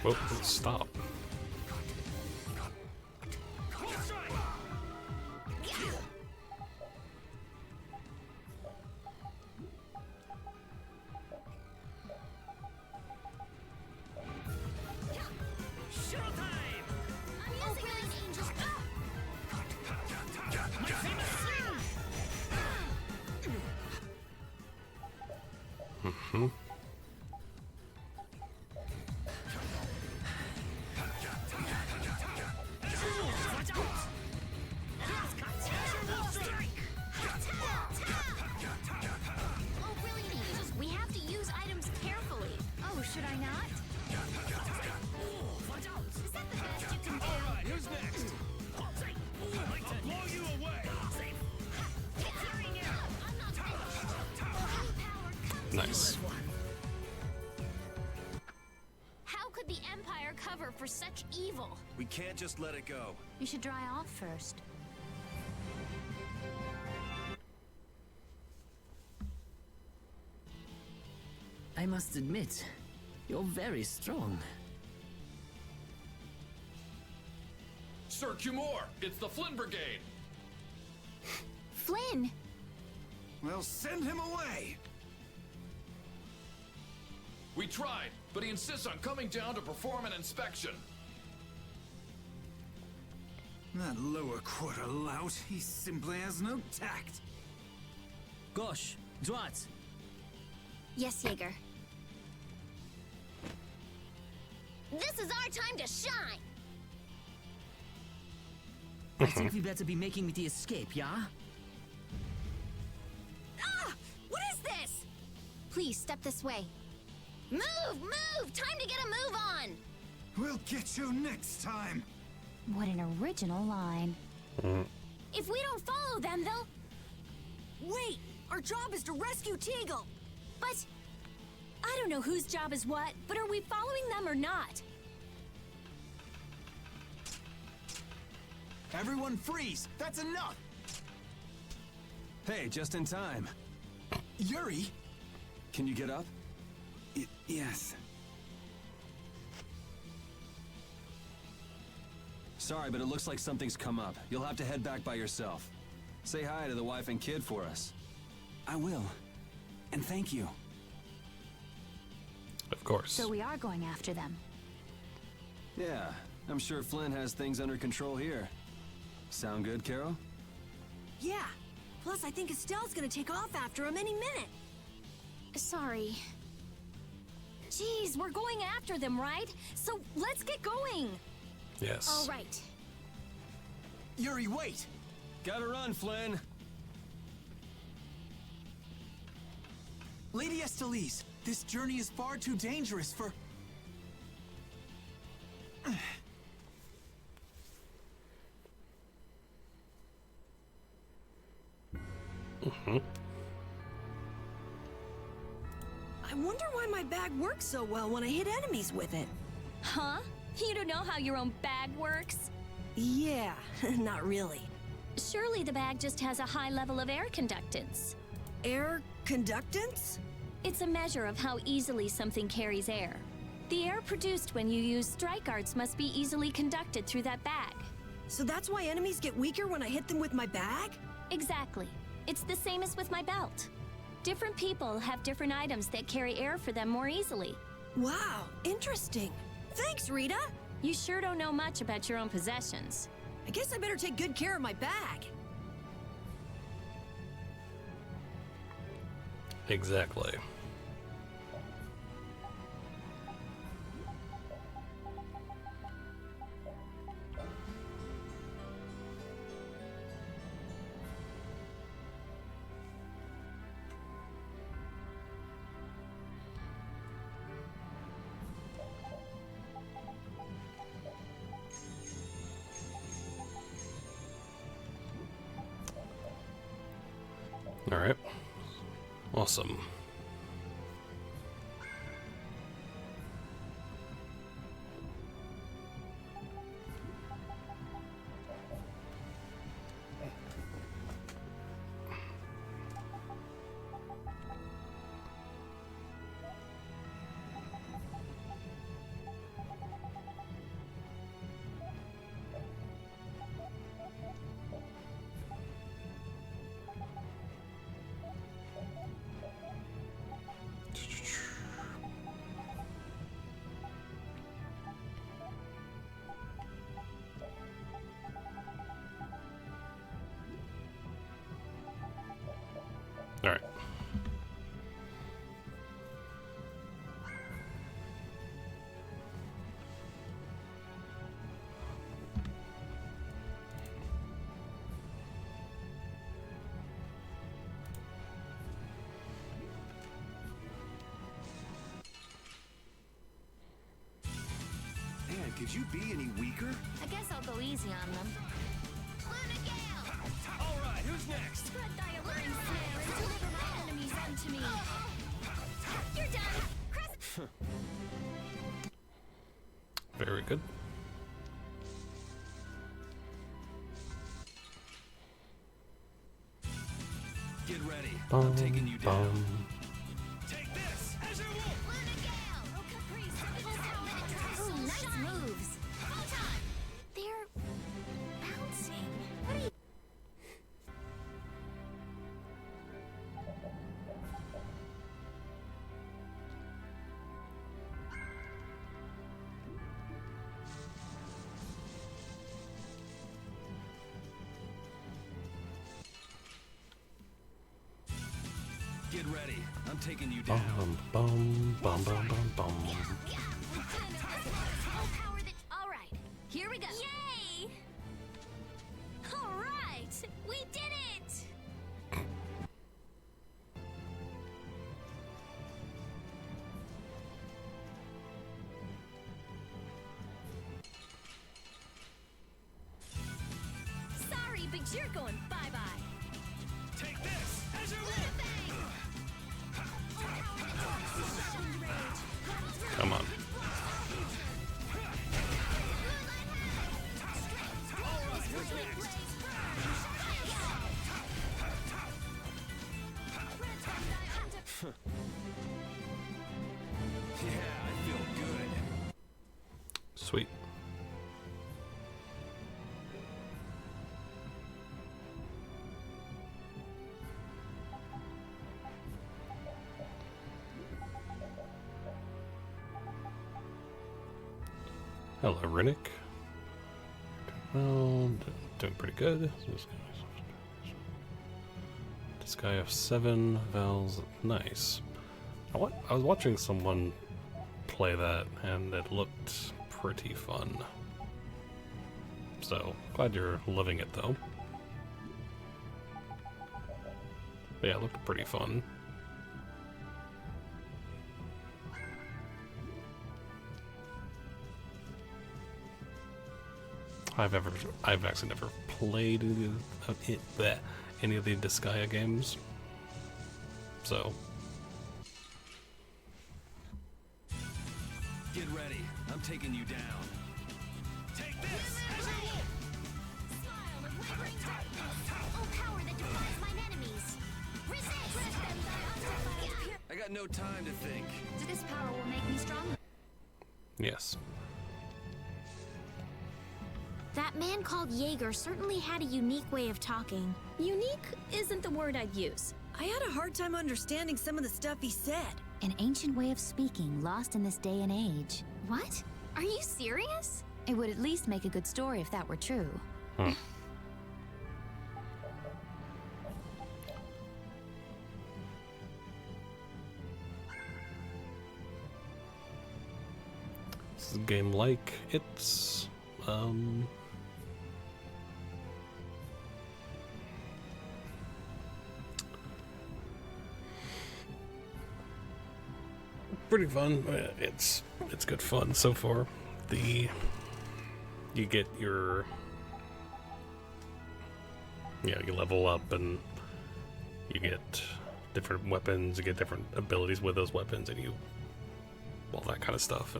Whoa, stop. Mm-hmm. Should I not? Is that the best you can do? Alright, who's next? I'll blow you away! Nice. How could the Empire cover for such evil? We can't just let it go. You should dry off first. I must admit, you're very strong. Sir Cumore, it's the Flynn Brigade. Flynn! Well, send him away! We tried, but he insists on coming down to perform an inspection. That lower quarter lout, he simply has no tact. Gosh, Drat, Yes, Jaeger. This is our time to shine! I think we better be making the escape, yeah? Ah! What is this? Please, step this way. Move! Move! Time to get a move on! We'll get you next time! What an original line. If we don't follow them, they'll... Wait! Our job is to rescue Teagle! But... I don't know whose job is what, but are we following them or not? Everyone freeze! That's enough! Hey, just in time. Yuri! Can you get up? Yes. Sorry, but it looks like something's come up. You'll have to head back by yourself. Say hi to the wife and kid for us. I will. And thank you. Of course. So we are going after them. Yeah, I'm sure Flynn has things under control here. Sound good, Carol? Yeah. Plus, I think Estelle's gonna take off after him any minute. Sorry. Jeez, we're going after them, right? So let's get going. Yes. All right. Yuri, wait! Gotta run, Flynn! Lady Estellise, this journey is far too dangerous for... I wonder why my bag works so well when I hit enemies with it. Huh? You don't know how your own bag works? Yeah, not really. Surely the bag just has a high level of air conductance. Air conductance? It's a measure of how easily something carries air. The air produced when you use strike arts must be easily conducted through that bag. So that's why enemies get weaker when I hit them with my bag? Exactly. It's the same as with my belt. Different people have different items that carry air for them more easily. Wow, interesting. Thanks, Rita. You sure don't know much about your own possessions. I guess I better take good care of my bag. Exactly. All right. Awesome. All right. Man, could you be any weaker? I guess I'll go easy on them. All right, who's next? Spread thy alluring snare and deliver my enemies unto me. You're done. Very good. Get ready. I'm taking you down. Take this, as you will! Get ready. I'm taking you down. Bum, bum, bum, bum, bum, bum. All right, here we go. Yay! All right, we did it! Sorry, but you're going bye-bye. Take this as your Come on. Yeah, I feel good. Sweet. Hello, Rinnick. Well, doing pretty good. This guy of 7 vowels, nice. I was watching someone play that, and it looked pretty fun. So, glad you're loving it, though. But yeah, it looked pretty fun. I've actually never played any of the Disgaea games, so. Get ready. I'm taking you down. Take this. Smile with wavering darkness. Oh, power that defies mine enemies. Resist! I got no time to think. This power will make me stronger. Yes. That man called Jaeger certainly had a unique way of talking. Unique isn't the word I'd use. I had a hard time understanding some of the stuff he said. An ancient way of speaking lost in this day and age. What? Are you serious? It would at least make a good story if that were true. Huh. This is a game like it's pretty fun. It's good fun so far. You get your you level up and you get different weapons, you get different abilities with those weapons, and all that kind of stuff,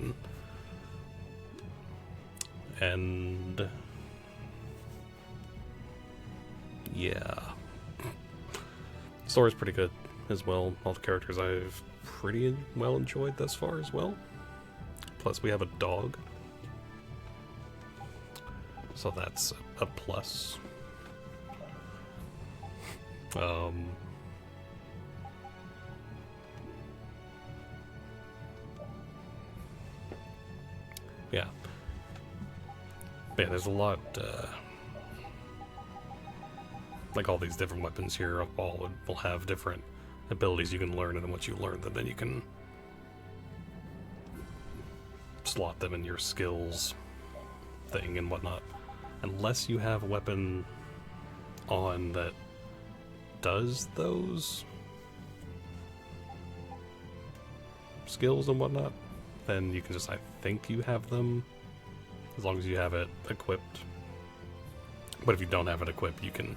and yeah, story's pretty good as well. All the characters I've pretty well enjoyed thus far as well. Plus we have a dog, so that's a plus. Yeah. Yeah, there's a lot, like all these different weapons here all will have different abilities you can learn, and then once you learn them, then you can slot them in your skills thing and whatnot. Unless you have a weapon on that does those skills and whatnot, then you can just, I think you have them, as long as you have it equipped. But if you don't have it equipped, you can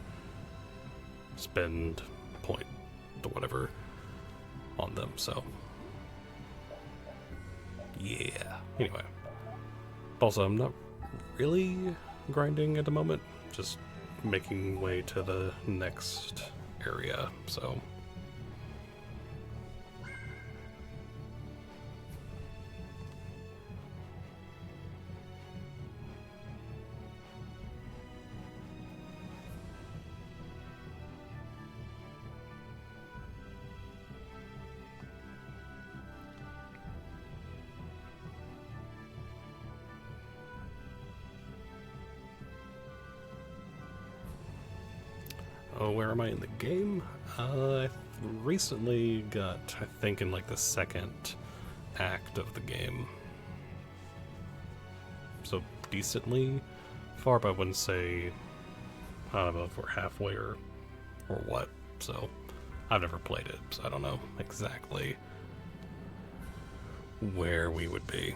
spend point or whatever on them, so yeah. Anyway, also I'm not really grinding at the moment, just making way to the next area, so where am I in the game? I recently got, I think, in like the second act of the game. So decently far, but I wouldn't say, I don't know if we're halfway or what. So I've never played it, so I don't know exactly where we would be.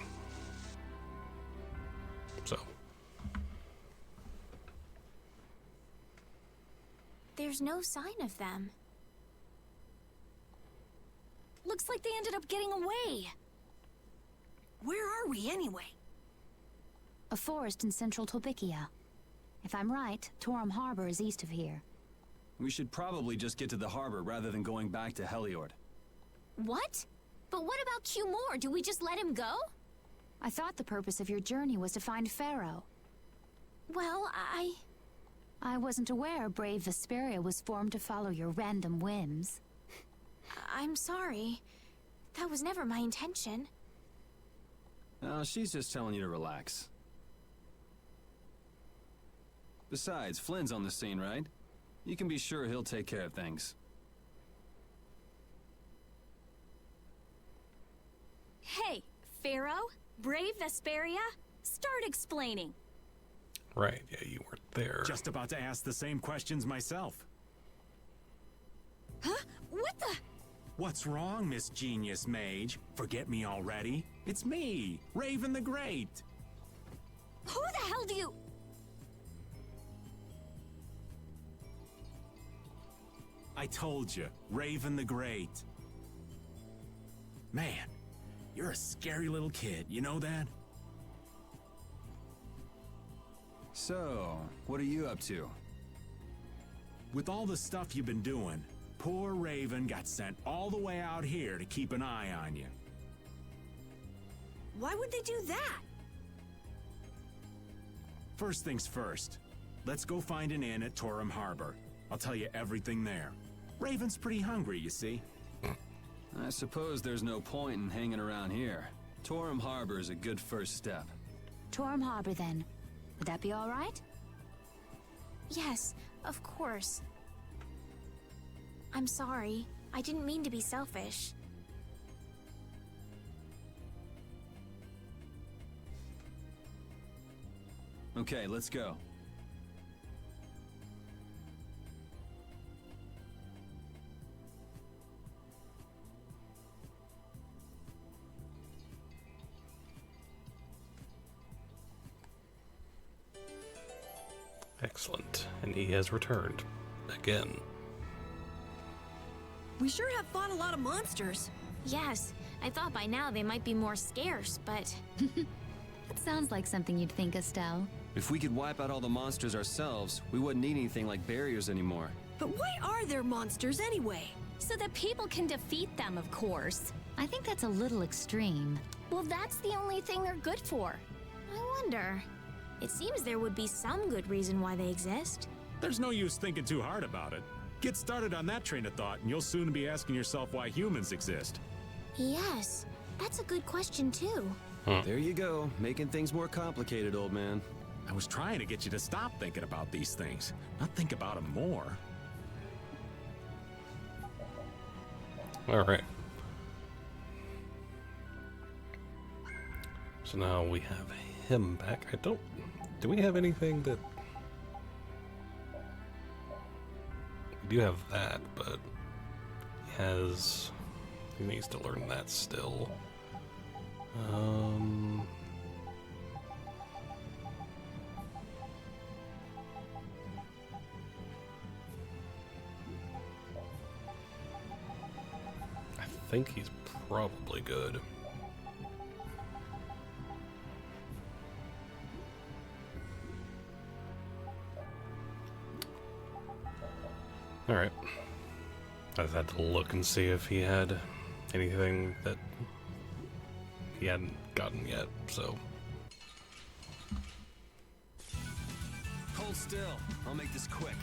So There's no sign of them. Looks like they ended up getting away. Where are we anyway? A forest in central Tolbikia. If I'm right, Torum Harbor is east of here. We should probably just get to the harbor rather than going back to Heliord. What? But what about Q-More? Do we just let him go? I thought the purpose of your journey was to find Pharaoh. Well, I wasn't aware brave Vesperia was formed to follow your random whims. I'm sorry. That was never my intention. No, she's just telling you to relax. Besides, Flynn's on the scene, right? You can be sure he'll take care of things. Hey, Pharaoh? Brave Vesperia? Start explaining. right, yeah, you weren't there. Just about to ask the same questions myself. Huh? What the? What's wrong, Miss Genius Mage? Forget me already? It's me, Raven the Great. Who the hell do you... I told you, Raven the Great. Man, you're a scary little kid, you know that? So, what are you up to? With all the stuff you've been doing, poor Raven got sent all the way out here to keep an eye on you. Why would they do that? First things first, let's go find an inn at Torum Harbor. I'll tell you everything there. Raven's pretty hungry, you see. I suppose there's no point in hanging around here. Torum Harbor is a good first step. Torum Harbor, then. Would that be all right? Yes, of course. I'm sorry. I didn't mean to be selfish. Okay, let's go. Excellent. And he has returned. Again. We sure have fought a lot of monsters. Yes, I thought by now they might be more scarce, but... That sounds like something you'd think, Estelle. If we could wipe out all the monsters ourselves, we wouldn't need anything like barriers anymore. But why are there monsters anyway? So that people can defeat them, of course. I think that's a little extreme. Well, that's the only thing they're good for. I wonder. It seems there would be some good reason why they exist. There's no use thinking too hard about it. Get started on that train of thought, and you'll soon be asking yourself why humans exist. Yes, that's a good question, too. There you go, making things more complicated, old man. I was trying to get you to stop thinking about these things, not think about them more. All right. So now we have him back. Do we have anything that... We do have that, but he needs to learn that still. I think he's probably good. Alright. I just had to look and see if he had anything that he hadn't gotten yet, so. Hold still. I'll make this quick.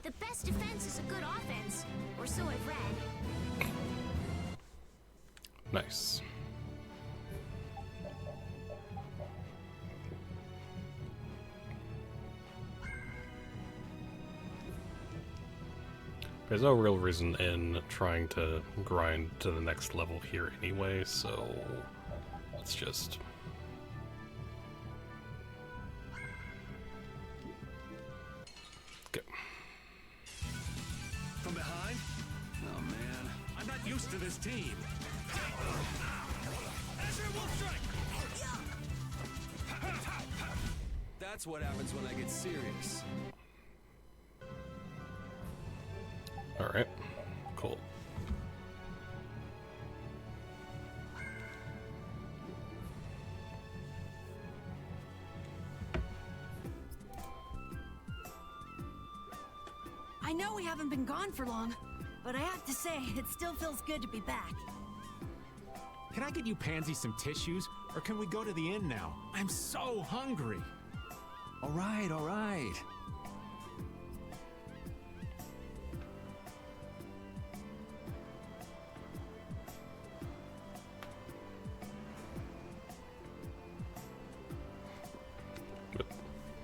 The best defense is a good offense, or Nice. There's no real reason in trying to grind to the next level here anyway, so let's just... go. From behind? Oh man, I'm not used to this team. That's what happens when I get serious. Alright, cool. I know we haven't been gone for long, but I have to say, it still feels good to be back. Can I get you Pansy some tissues, or can we go to the inn now? I'm so hungry. All right, all right.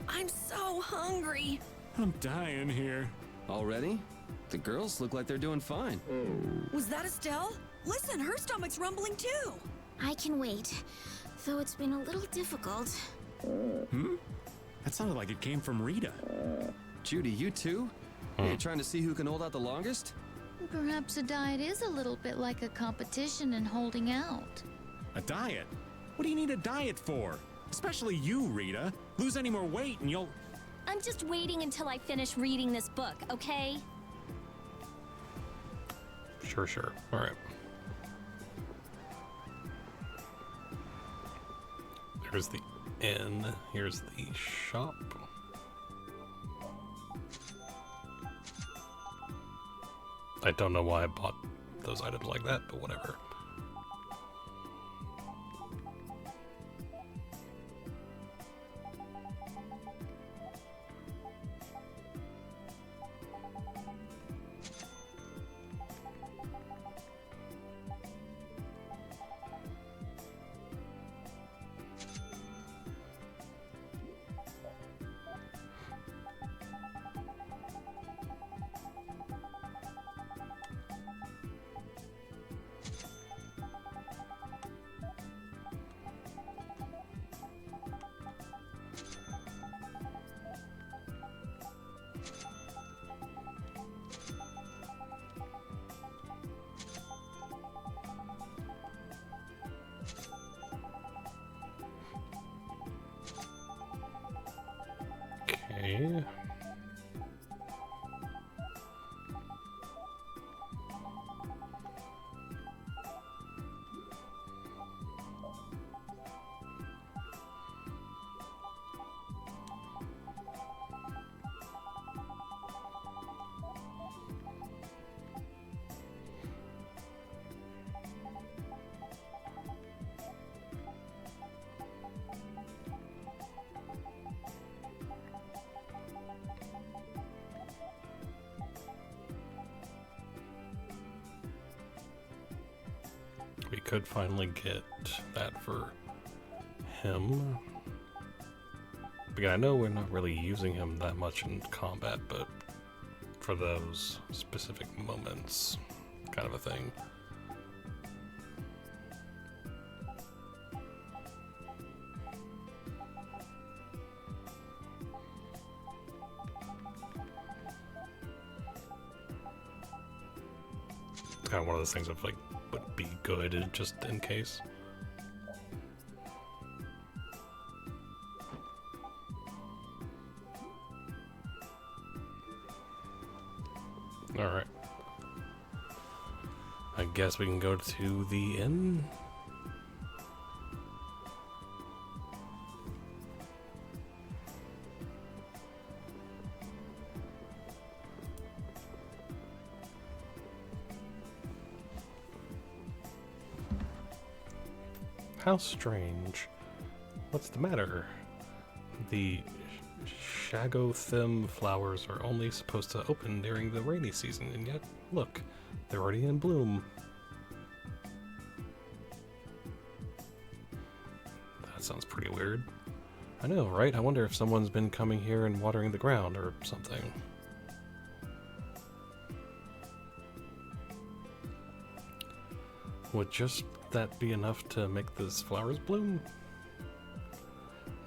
I'm so hungry. I'm dying here. Already? The girls look like they're doing fine. Was that Estelle? Listen, her stomach's rumbling too. I can wait, though it's been a little difficult. Hmm? That sounded like it came from Rita. Judy, you too? Are you trying to see who can hold out the longest? Perhaps a diet is a little bit like a competition in holding out. A diet? What do you need a diet for? Especially you, Rita. Lose any more weight and you'll... I'm just waiting until I finish reading this book, okay? Sure. Alright. There's the inn. Here's the shop. I don't know why I bought those items like that, but whatever. Okay. We could finally get that for him. Again, I know we're not really using him that much in combat, but for those specific moments, kind of a thing. It's kind of one of those things of like, would be good just in case. Alright. I guess we can go to the inn. How strange. What's the matter? The Shagothim flowers are only supposed to open during the rainy season, and yet, look, they're already in bloom. That sounds pretty weird. I know, right? I wonder if someone's been coming here and watering the ground or something. Would just that be enough to make those flowers bloom?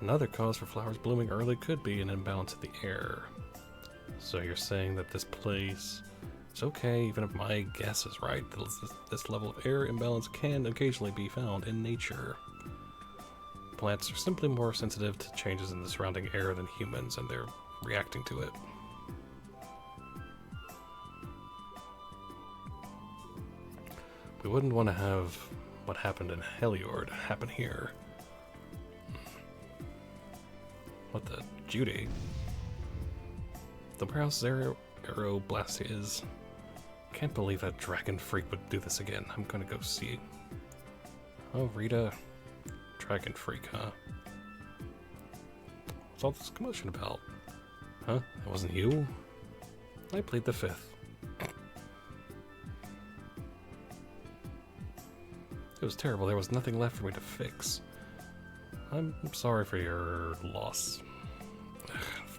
Another cause for flowers blooming early could be an imbalance of the air. So you're saying that this place is okay, even if my guess is right, this level of air imbalance can occasionally be found in nature. Plants are simply more sensitive to changes in the surrounding air than humans, and they're reacting to it. We wouldn't want to have what happened in Heliord happen here. What the Judy? The warehouse Aeroblast is. Can't believe that dragon freak would do this again. I'm gonna go see. Oh, Rita. Dragon freak, huh? What's all this commotion about? Huh? It wasn't you? I played the 5th. It was terrible. There was nothing left for me to fix. I'm sorry for your loss.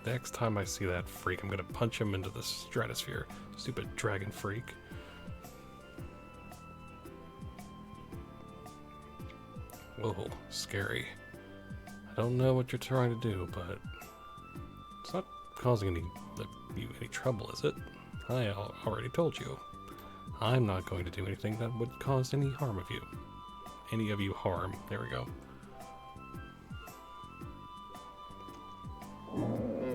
The next time I see that freak, I'm gonna punch him into the stratosphere. Stupid dragon freak. Whoa, scary. I don't know what you're trying to do, but it's not causing any trouble, is it? I already told you. I'm not going to do anything that would cause any harm of you. Any of you harm. There we go.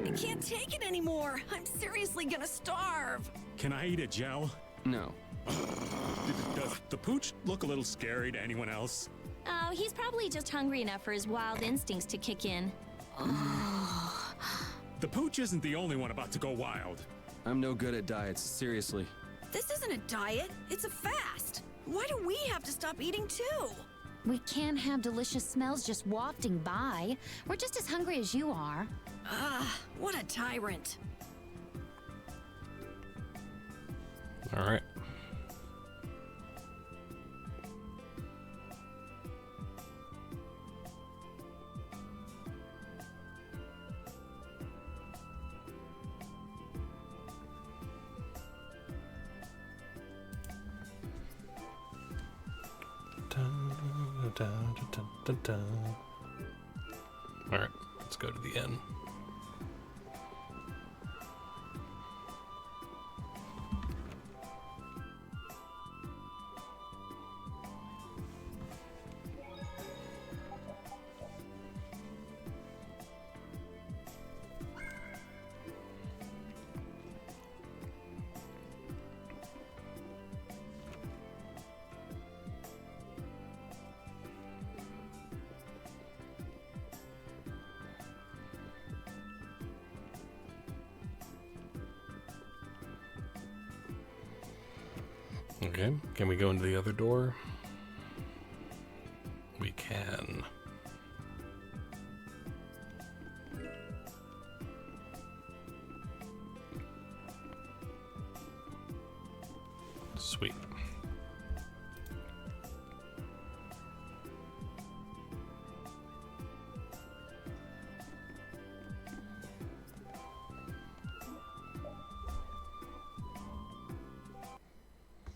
I can't take it anymore. I'm seriously gonna starve. Can I eat a gel? No. Does the pooch look a little scary to anyone else? Oh, he's probably just hungry enough for his wild instincts to kick in. The pooch isn't the only one about to go wild. I'm no good at diets, seriously. This isn't a diet, it's a fast. Why do we have to stop eating too? We can't have delicious smells just wafting by. We're just as hungry as you are. Ah, what a tyrant. All right. Alright, let's go to the inn. Okay, can we go into the other door? We can. Sweet.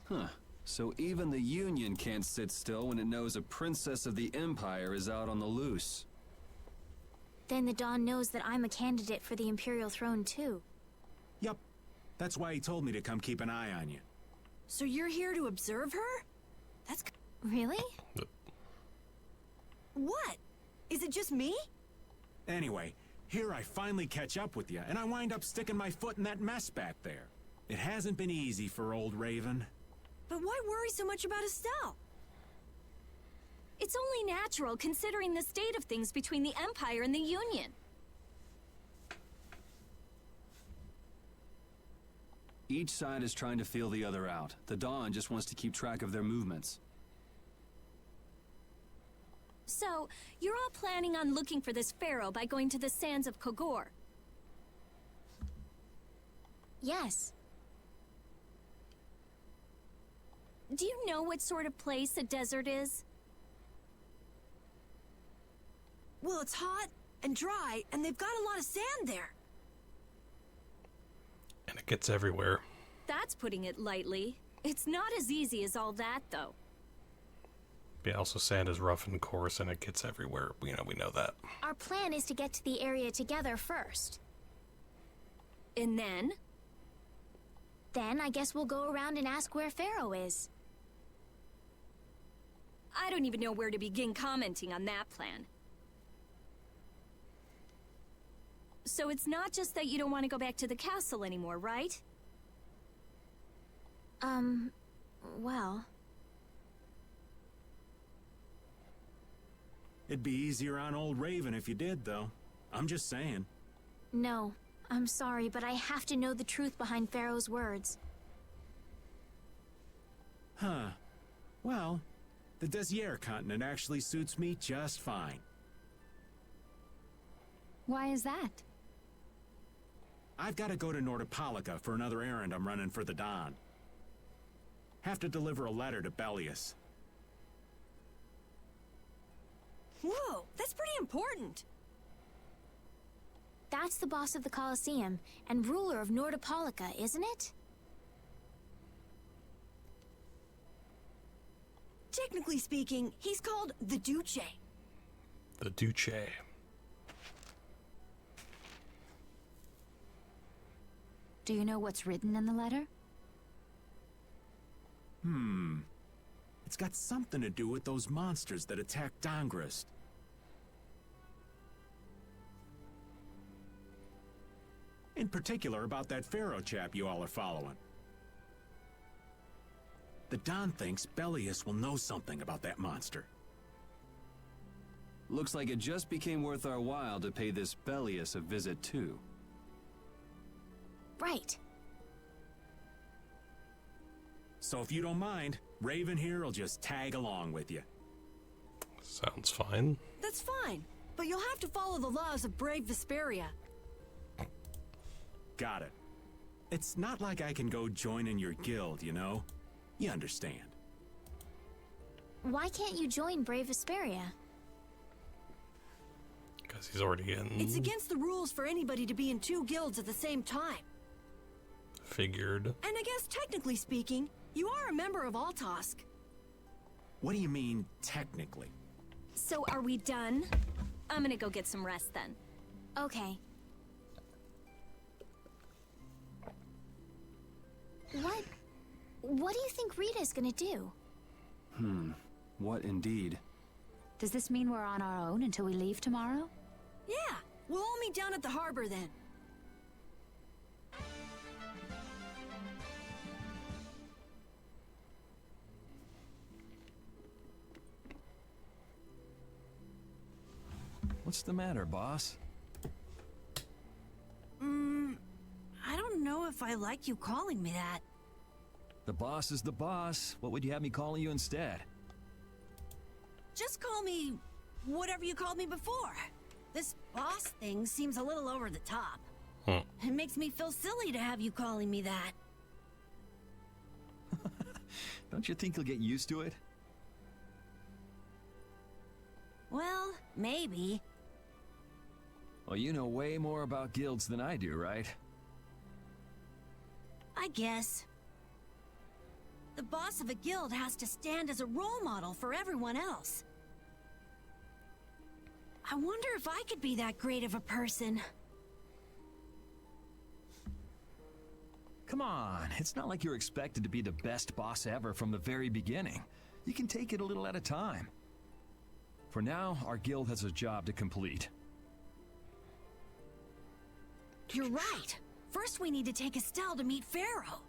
Huh. So even the Union can't sit still when it knows a princess of the Empire is out on the loose. Then the Dawn knows that I'm a candidate for the Imperial throne too. Yup. That's why he told me to come keep an eye on you. So you're here to observe her? That's... Really? What? Is it just me? Anyway, here I finally catch up with you, and I wind up sticking my foot in that mess back there. It hasn't been easy for old Raven. But why worry so much about Estelle? It's only natural considering the state of things between the Empire and the Union. Each side is trying to feel the other out. The Dawn just wants to keep track of their movements. So, you're all planning on looking for this pharaoh by going to the sands of Kogor? Yes. Do you know what sort of place a desert is? Well, it's hot and dry, and they've got a lot of sand there. And it gets everywhere. That's putting it lightly. It's not as easy as all that, though. Yeah, also sand is rough and coarse, and it gets everywhere. We know that. Our plan is to get to the area together first. And then? Then I guess we'll go around and ask where Pharaoh is. I don't even know where to begin commenting on that plan. So it's not just that you don't want to go back to the castle anymore, right? Well... It'd be easier on old Raven if you did, though. I'm just saying. No, I'm sorry, but I have to know the truth behind Pharaoh's words. Huh. Well, the Desier continent actually suits me just fine. Why is that? I've got to go to Nordopolica for another errand I'm running for the Don. Have to deliver a letter to Bellius. Whoa, that's pretty important. That's the boss of the Colosseum and ruler of Nordopolica, isn't it? Technically speaking, he's called the Duce. The Duce. Do you know what's written in the letter? It's got something to do with those monsters that attacked Dongrist. In particular about that Pharaoh chap you all are following. The Don thinks Bellius will know something about that monster. Looks like it just became worth our while to pay this Bellius a visit too. Right. So if you don't mind, Raven here will just tag along with you. Sounds fine. That's fine, but you'll have to follow the laws of brave Vesperia. Got it. It's not like I can go join in your guild, you know? You understand. Why can't you join Brave Vesperia? Because he's already in. It's against the rules for anybody to be in two guilds at the same time. Figured. And I guess technically speaking, you are a member of Altosk. What do you mean, technically? So are we done? I'm gonna go get some rest then. Okay. What do you think Rita's gonna do? What indeed? Does this mean we're on our own until we leave tomorrow? Yeah, we'll all meet down at the harbor then. What's the matter, boss? I don't know if I like you calling me that. The boss is the boss. What would you have me calling you instead? Just call me whatever you called me before. This boss thing seems a little over the top. It makes me feel silly to have you calling me that. Don't you think you'll get used to it? Well, maybe. Well, you know way more about guilds than I do, right? I guess. The boss of a guild has to stand as a role model for everyone else. I wonder if I could be that great of a person. Come on, it's not like you're expected to be the best boss ever from the very beginning. You can take it a little at a time. For now, our guild has a job to complete. You're right. First we need to take Estelle to meet Pharaoh.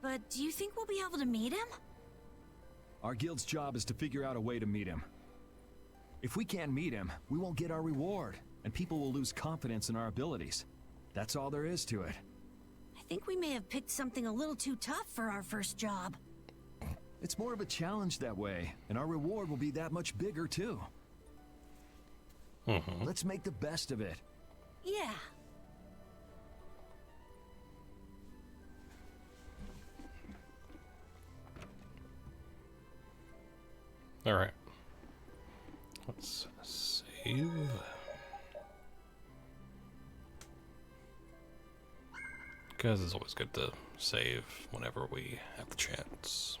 But do you think we'll be able to meet him? Our guild's job is to figure out a way to meet him. If we can't meet him, we won't get our reward, and people will lose confidence in our abilities. That's all there is to it. I think we may have picked something a little too tough for our first job. It's more of a challenge that way, and our reward will be that much bigger, too. Let's make the best of it. Yeah. Alright. Let's save. Because it's always good to save whenever we have the chance.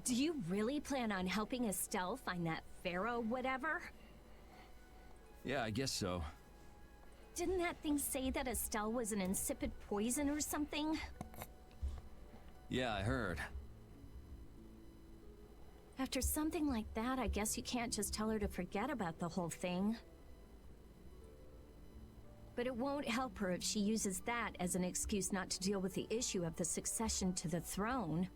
Do you really plan on helping Estelle find that pharaoh whatever? Yeah, I guess so. Didn't that thing say that Estelle was an insipid poison or something? Yeah, I heard. After something like that, I guess you can't just tell her to forget about the whole thing. But it won't help her if she uses that as an excuse not to deal with the issue of the succession to the throne.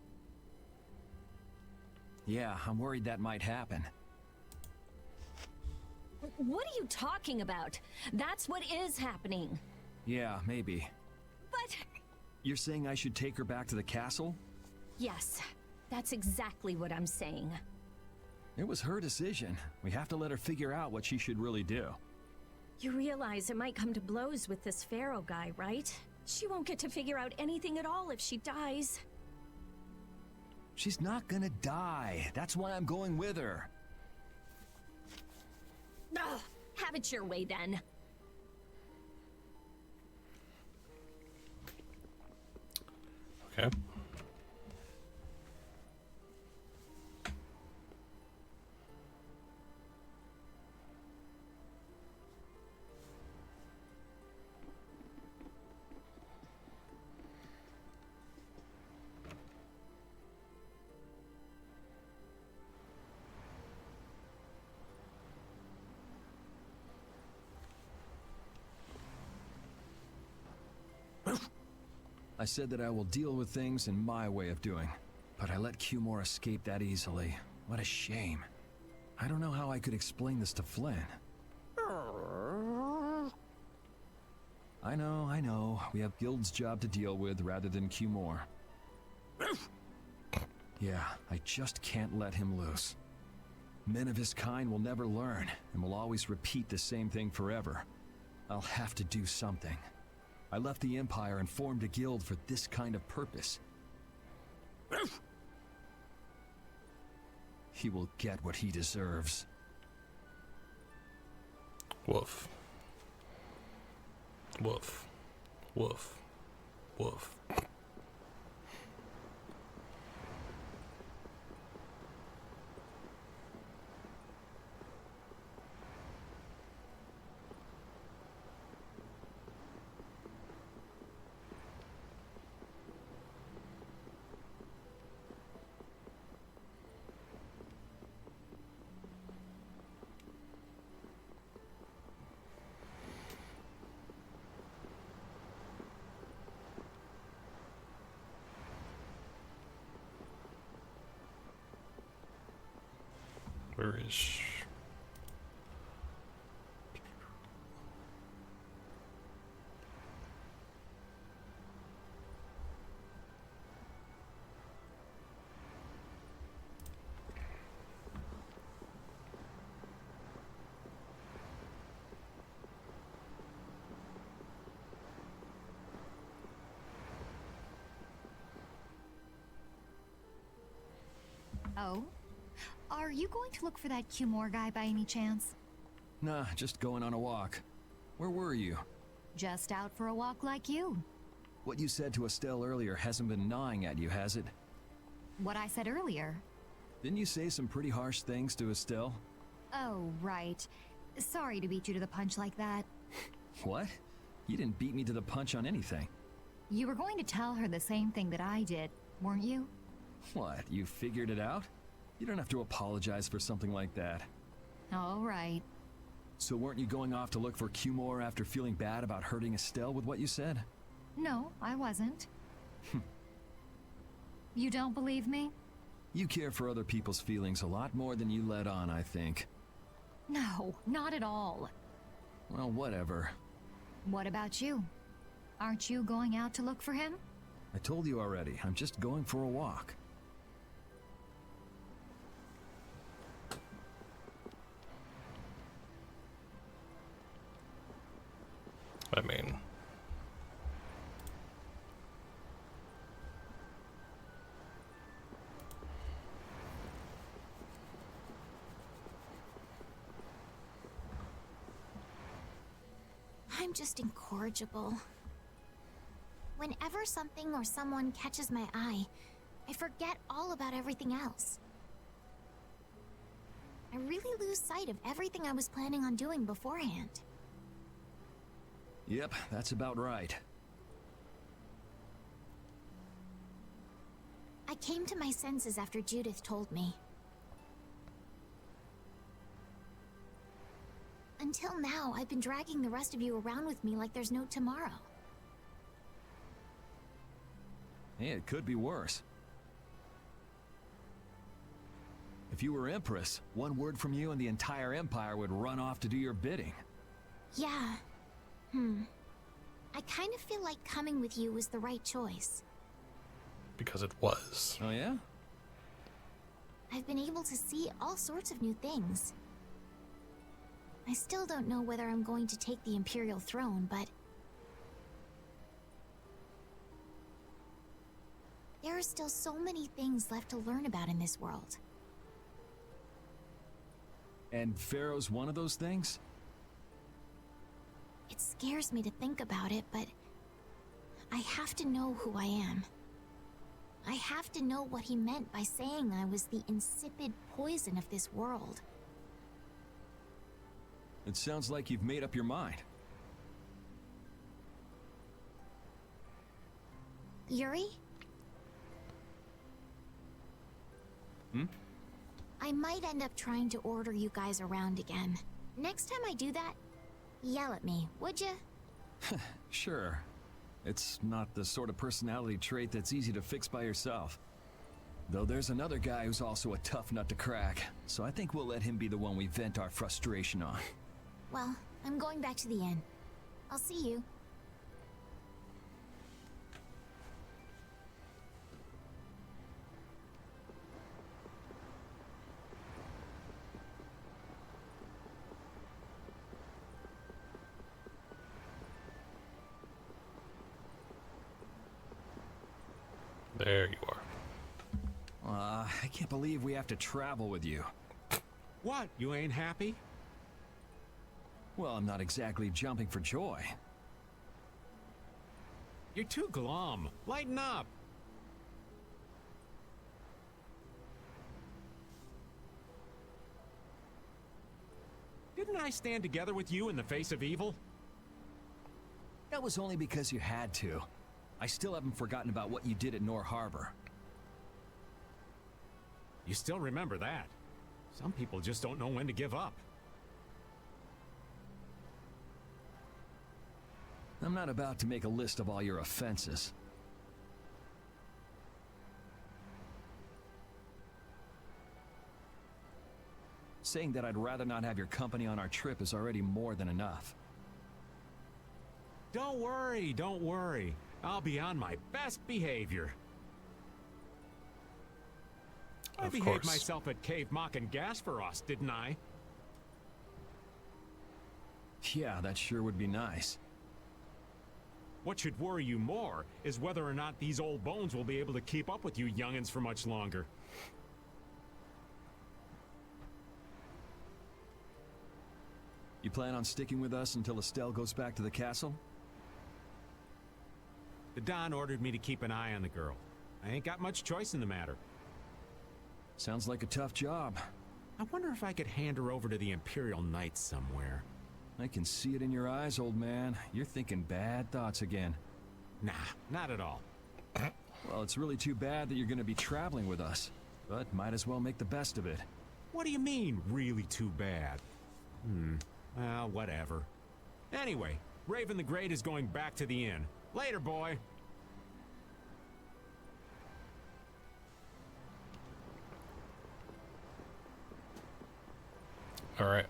Yeah, I'm worried that might happen. What are you talking about? That's what is happening. Yeah, maybe. But... You're saying I should take her back to the castle? Yes, that's exactly what I'm saying. It was her decision. We have to let her figure out what she should really do. You realize it might come to blows with this pharaoh guy, right? She won't get to figure out anything at all if she dies. She's not gonna die. That's why I'm going with her. Ugh, have it your way then. Okay. I said that I will deal with things in my way of doing, but I let Cumore escape that easily. What a shame. I don't know how I could explain this to Flynn. I know. We have Guild's job to deal with rather than Cumore. Yeah, I just can't let him loose. Men of his kind will never learn, and will always repeat the same thing forever. I'll have to do something. I left the Empire and formed a guild for this kind of purpose. He will get what he deserves. Woof. Woof. Woof. Woof. Where is... Oh? Are you going to look for that Cumore guy by any chance? Nah, just going on a walk. Where were you? Just out for a walk like you. What you said to Estelle earlier hasn't been gnawing at you, has it? What I said earlier. Didn't you say some pretty harsh things to Estelle? Oh, right. Sorry to beat you to the punch like that. What? You didn't beat me to the punch on anything. You were going to tell her the same thing that I did, weren't you? What, you figured it out? You don't have to apologize for something like that. All right. So weren't you going off to look for Cumore after feeling bad about hurting Estelle with what you said? No, I wasn't. You don't believe me? You care for other people's feelings a lot more than you let on, I think. No, not at all. Well, whatever. What about you? Aren't you going out to look for him? I told you already, I'm just going for a walk. I mean... I'm just incorrigible. Whenever something or someone catches my eye, I forget all about everything else. I really lose sight of everything I was planning on doing beforehand. Yep, that's about right. I came to my senses after Judith told me. Until now, I've been dragging the rest of you around with me like there's no tomorrow. Hey, it could be worse. If you were Empress, one word from you and the entire Empire would run off to do your bidding. Yeah. I kind of feel like coming with you was the right choice. Because it was. Oh yeah? I've been able to see all sorts of new things. I still don't know whether I'm going to take the Imperial throne, but there are still so many things left to learn about in this world. And Pharaoh's one of those things? It scares me to think about it, but I have to know who I am. I have to know what he meant by saying I was the insipid poison of this world. It sounds like you've made up your mind. Yuri? I might end up trying to order you guys around again. Next time I do that, yell at me, would you? Sure. It's not the sort of personality trait that's easy to fix by yourself. Though there's another guy who's also a tough nut to crack, so I think we'll let him be the one we vent our frustration on. Well, I'm going back to the inn. I'll see you. There you are. I can't believe we have to travel with you. What? You ain't happy? Well, I'm not exactly jumping for joy. You're too glum. Lighten up. Didn't I stand together with you in the face of evil? That was only because you had to. I still haven't forgotten about what you did at Nor Harbor. You still remember that. Some people just don't know when to give up. I'm not about to make a list of all your offenses. Saying that I'd rather not have your company on our trip is already more than enough. Don't worry, don't worry. I'll be on my best behavior. I behaved myself at Cave Mock and Gasperos, didn't I? Yeah, that sure would be nice. What should worry you more is whether or not these old bones will be able to keep up with you youngins for much longer. You plan on sticking with us until Estelle goes back to the castle? The Don ordered me to keep an eye on the girl. I ain't got much choice in the matter. Sounds like a tough job. I wonder if I could hand her over to the Imperial Knights somewhere. I can see it in your eyes, old man. You're thinking bad thoughts again. Nah, not at all. Well, it's really too bad that you're going to be traveling with us. But might as well make the best of it. What do you mean, really too bad? Well, whatever. Anyway, Raven the Great is going back to the inn. Later, boy. All right.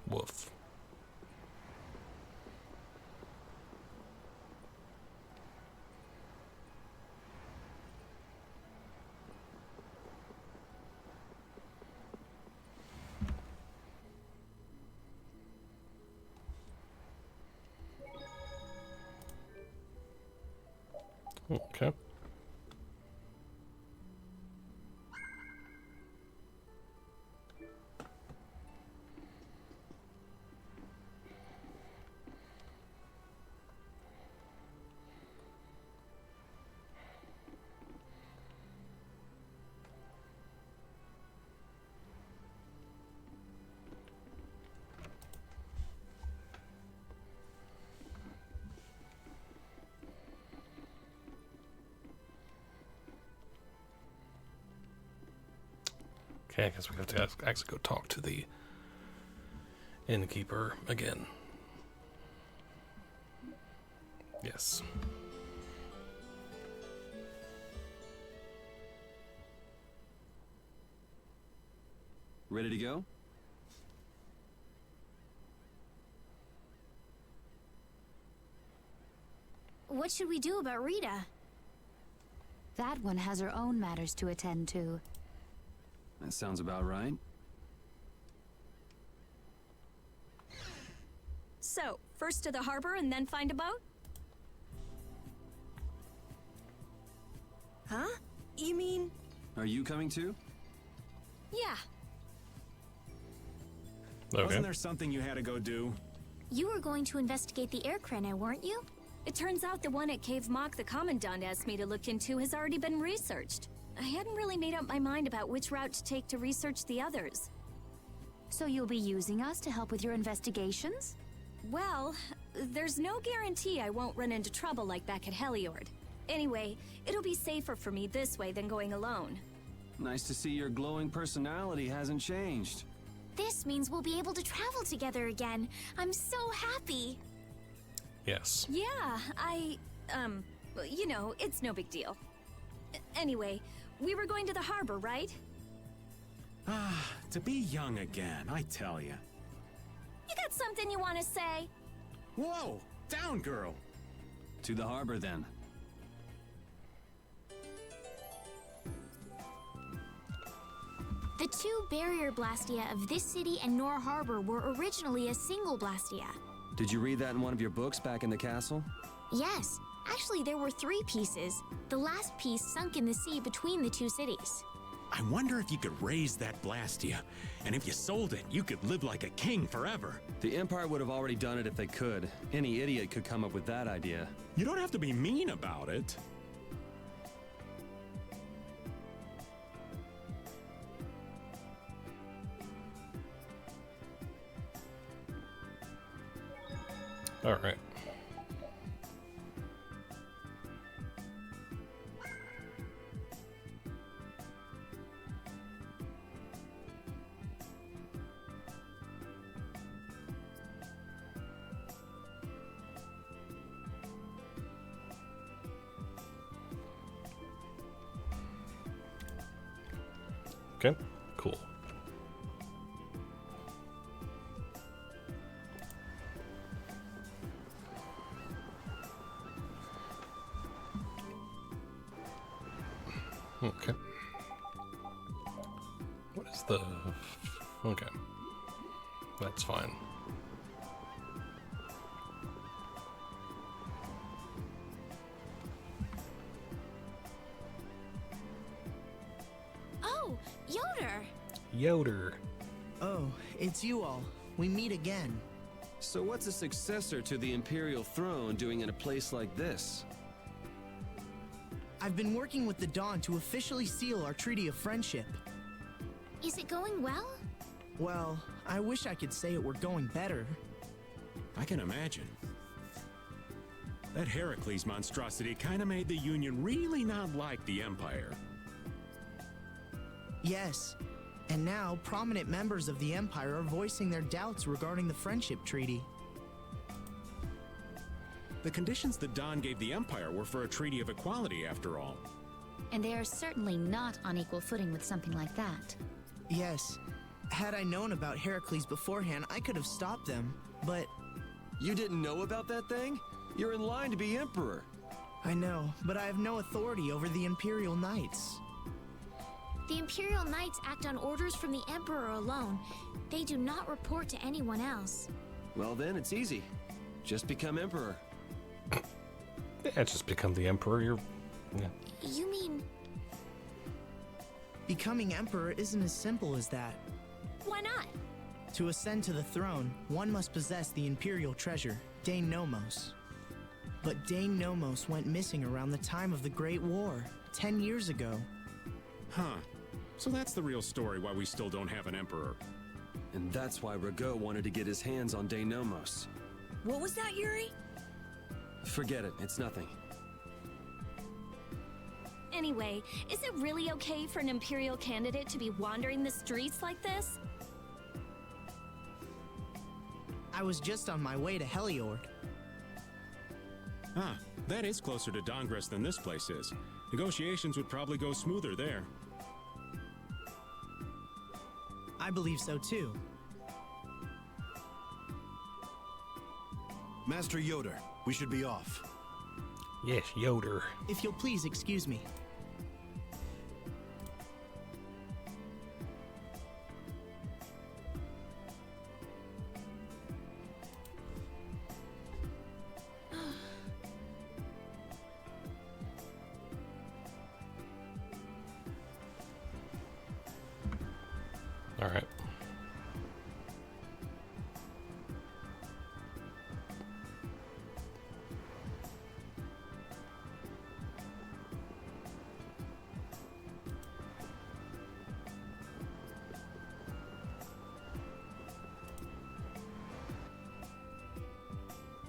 Woof. Okay. Okay, I guess we have to actually go talk to the innkeeper again. Yes. Ready to go? What should we do about Rita? That one has her own matters to attend to. That sounds about right. So, first to the harbor and then find a boat? Huh? You mean... Are you coming too? Yeah. Okay. Wasn't there something you had to go do? You were going to investigate the air crenna, weren't you? It turns out the one at Cave Mock the Commandant asked me to look into has already been researched. I hadn't really made up my mind about which route to take to research the others. So you'll be using us to help with your investigations? Well, there's no guarantee I won't run into trouble like back at Heliord. Anyway, it'll be safer for me this way than going alone. Nice to see your glowing personality hasn't changed. This means we'll be able to travel together again. I'm so happy. Yes. Yeah, you know, it's no big deal. Anyway, we were going to the harbor, right? Ah, to be young again, I tell you. You got something you want to say? Whoa! Down, girl! To the harbor, then. The two barrier blastia of this city and Nor Harbor were originally a single blastia. Did you read that in one of your books back in the castle? Yes. Actually, there were 3 pieces. The last piece sunk in the sea between the 2 cities. I wonder if you could raise that blastia, and if you sold it, you could live like a king forever. The Empire would have already done it if they could. Any idiot could come up with that idea. You don't have to be mean about it. All right. Okay, cool. Okay. What is the... Okay. That's fine. Oh, Yoder! Yoder. Oh, it's you all. We meet again. So what's a successor to the Imperial throne doing in a place like this? I've been working with the Dawn to officially seal our Treaty of Friendship. Is it going well? Well, I wish I could say it were going better. I can imagine. That Heracles monstrosity kinda made the Union really not like the Empire. Yes, and now prominent members of the Empire are voicing their doubts regarding the Friendship Treaty. The conditions that Dawn gave the Empire were for a treaty of equality, after all. And they are certainly not on equal footing with something like that. Yes. Had I known about Heracles beforehand, I could have stopped them, but... You didn't know about that thing? You're in line to be Emperor. I know, but I have no authority over the Imperial Knights. The Imperial Knights act on orders from the Emperor alone. They do not report to anyone else. Well then, it's easy. Just become Emperor. Yeah, just become the Emperor Yeah. You mean... Becoming emperor isn't as simple as that. Why not? To ascend to the throne, one must possess the imperial treasure, Dane Nomos. But Dane Nomos went missing around the time of the Great War, 10 years ago. Huh. So that's the real story why we still don't have an emperor. And that's why Rago wanted to get his hands on Dane Nomos. What was that, Yuri? Forget it, it's nothing. Anyway, is it really okay for an Imperial candidate to be wandering the streets like this? I was just on my way to Heliord. Ah, that is closer to Dongress than this place is. Negotiations would probably go smoother there. I believe so too. Master Yoder, we should be off. Yes, Yoder. If you'll please excuse me. All right.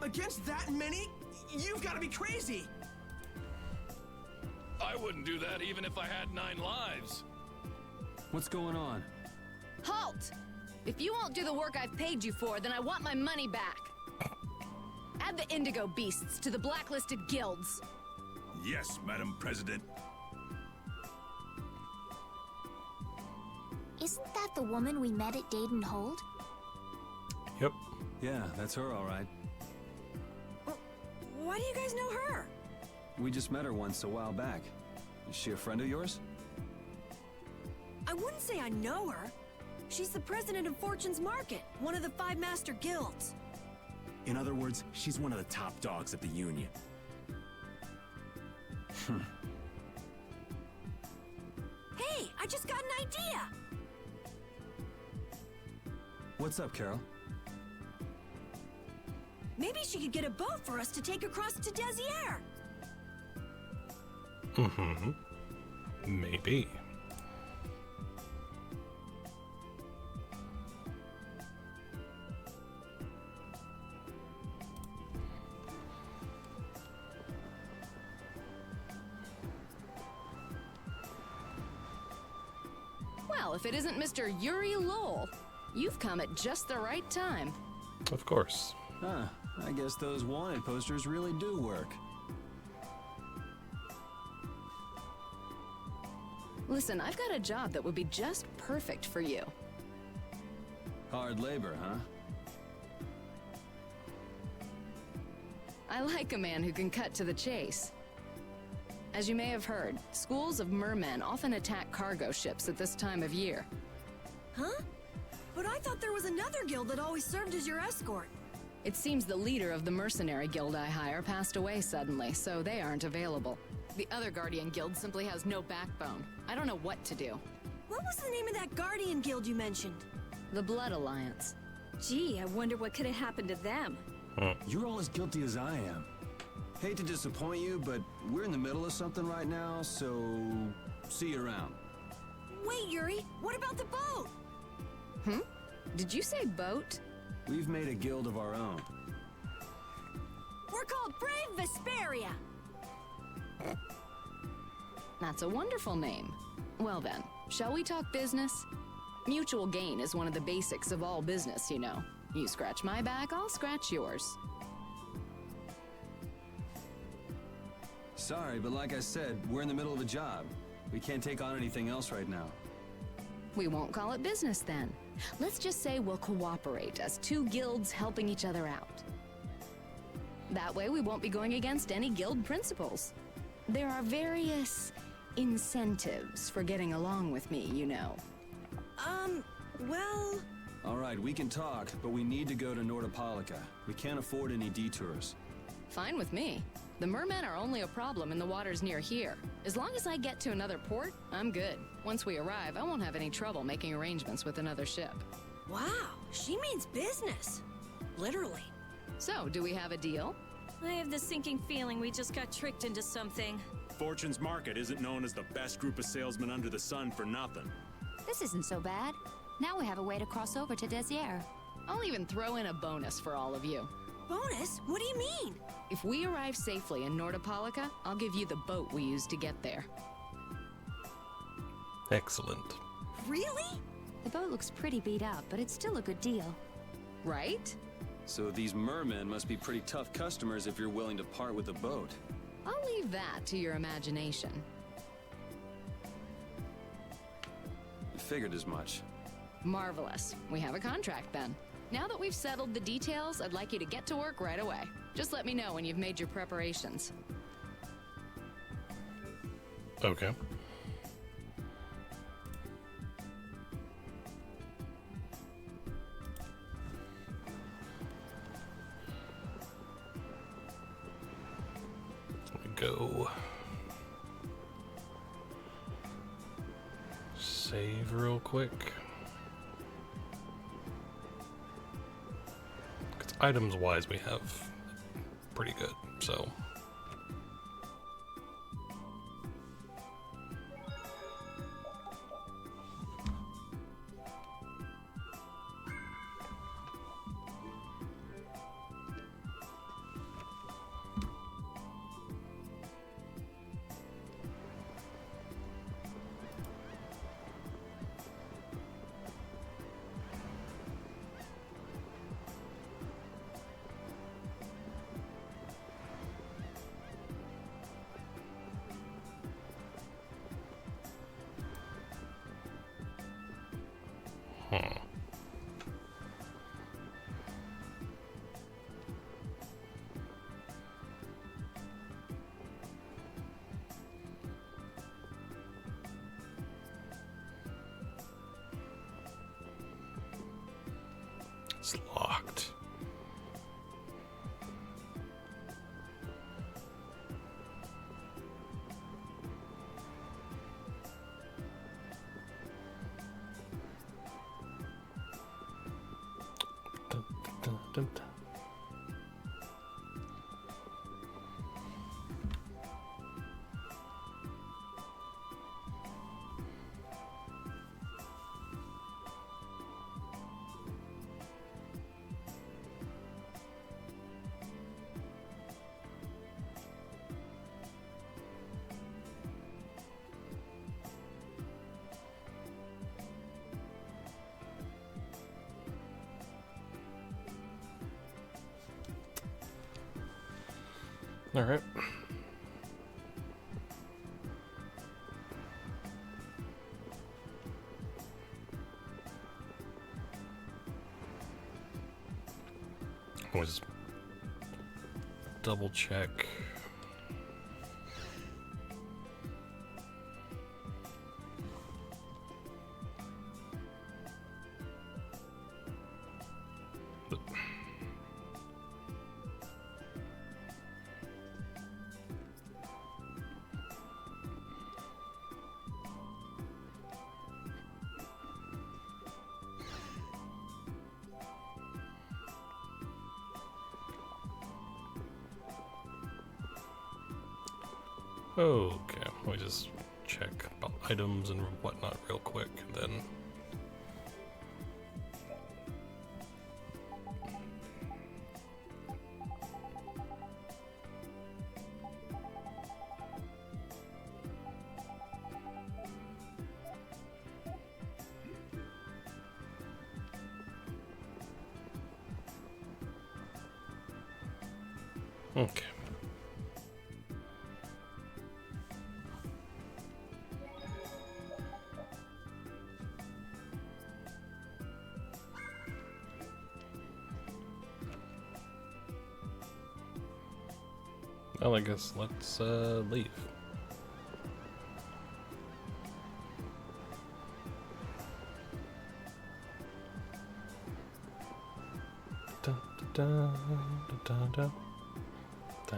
Against that many? You've got to be crazy! I wouldn't do that even if I had 9 lives. What's going on? Halt! If you won't do the work I've paid you for, then I want my money back. Add the Indigo Beasts to the blacklisted guilds. Yes, Madam President. Isn't that the woman we met at Dayton Hold? Yep. Yeah, that's her, all right. Why do you guys know her? We just met her once a while back. Is she a friend of yours? I wouldn't say I know her. She's the president of Fortune's Market, one of the 5 master guilds. In other words, she's one of the top dogs at the Union. Hey, I just got an idea! What's up, Carol? Maybe she could get a boat for us to take across to Desier. Mm-hmm. Maybe. Well, if it isn't Mr. Yuri Lowell, you've come at just the right time. Of course. Huh. I guess those wanted posters really do work. Listen, I've got a job that would be just perfect for you. Hard labor, huh? I like a man who can cut to the chase. As you may have heard, schools of mermen often attack cargo ships at this time of year. Huh? But I thought there was another guild that always served as your escort. It seems the leader of the mercenary guild I hire passed away suddenly, so they aren't available. The other Guardian guild simply has no backbone. I don't know what to do. What was the name of that Guardian guild you mentioned? The Blood Alliance. Gee, I wonder what could have happened to them. You're all as guilty as I am. Hate to disappoint you, but we're in the middle of something right now, so see you around. Wait, Yuri, what about the boat? Did you say boat? We've made a guild of our own. We're called Brave Vesperia. That's a wonderful name. Well then, shall we talk business? Mutual gain is one of the basics of all business, you know. You scratch my back, I'll scratch yours. Sorry, but like I said, we're in the middle of a job. We can't take on anything else right now. We won't call it business then. Let's just say we'll cooperate as 2 guilds helping each other out. That way we won't be going against any guild principles. There are various incentives for getting along with me, you know. Well... All right, we can talk, but we need to go to Nordopolica. We can't afford any detours. Fine with me. The mermen are only a problem in the waters near here. As long as I get to another port, I'm good. Once we arrive, I won't have any trouble making arrangements with another ship. Wow, she means business. Literally. So, do we have a deal? I have the sinking feeling we just got tricked into something. Fortune's Market isn't known as the best group of salesmen under the sun for nothing. This isn't so bad. Now we have a way to cross over to Desier. I'll even throw in a bonus for all of you. Bonus? What do you mean? If we arrive safely in Nordopolica, I'll give you the boat we used to get there. Excellent. Really? The boat looks pretty beat up, but it's still a good deal. Right? So these mermen must be pretty tough customers if you're willing to part with the boat. I'll leave that to your imagination. I figured as much. Marvelous. We have a contract then. Now that we've settled the details, I'd like you to get to work right away. Just let me know when you've made your preparations. Okay. Go. Save real quick. Because items wise we have pretty good, so. It's locked. Dun, dun, dun, dun. All right. I'll just double check. Okay, let me just check about items and whatnot real quick, and then okay. Well, I guess let's leave. Dun, dun, dun, dun, dun.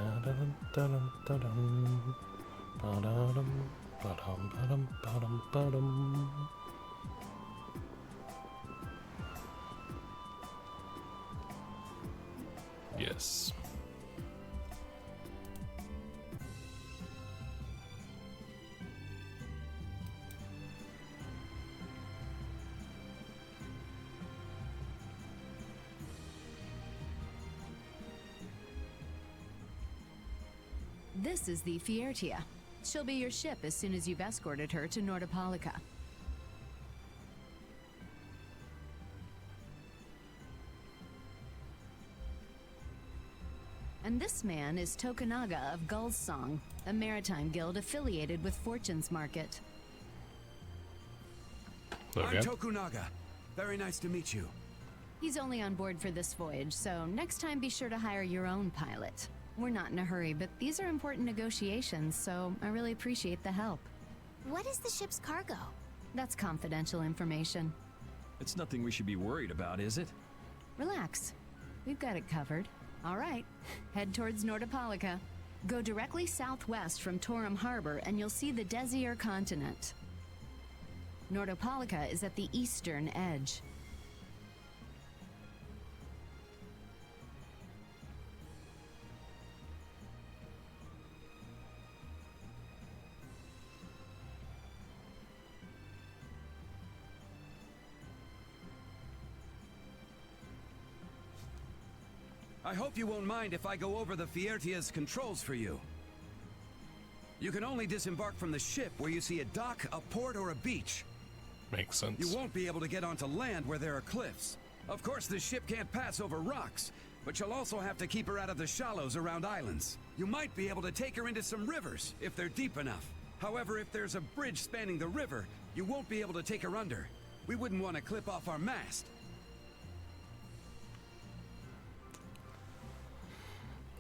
Yes. This is the Fiertia. She'll be your ship as soon as you've escorted her to Nordopolica. And this man is Tokunaga of Gull's Song, a maritime guild affiliated with Fortune's Market. Okay. I'm Tokunaga. Very nice to meet you. He's only on board for this voyage, so next time be sure to hire your own pilot. We're not in a hurry, but these are important negotiations, so I really appreciate the help. What is the ship's cargo? That's confidential information. It's nothing we should be worried about, is it? Relax. We've got it covered. All right, head towards Nordopolica. Go directly southwest from Torum Harbor and you'll see the Desier continent. Nordopolica is at the eastern edge. I hope you won't mind if I go over the Fiertia's controls for you. You can only disembark from the ship where you see a dock, a port, or a beach. Makes sense. You won't be able to get onto land where there are cliffs. Of course, the ship can't pass over rocks, but you'll also have to keep her out of the shallows around islands. You might be able to take her into some rivers, if they're deep enough. However, if there's a bridge spanning the river, you won't be able to take her under. We wouldn't want to clip off our mast.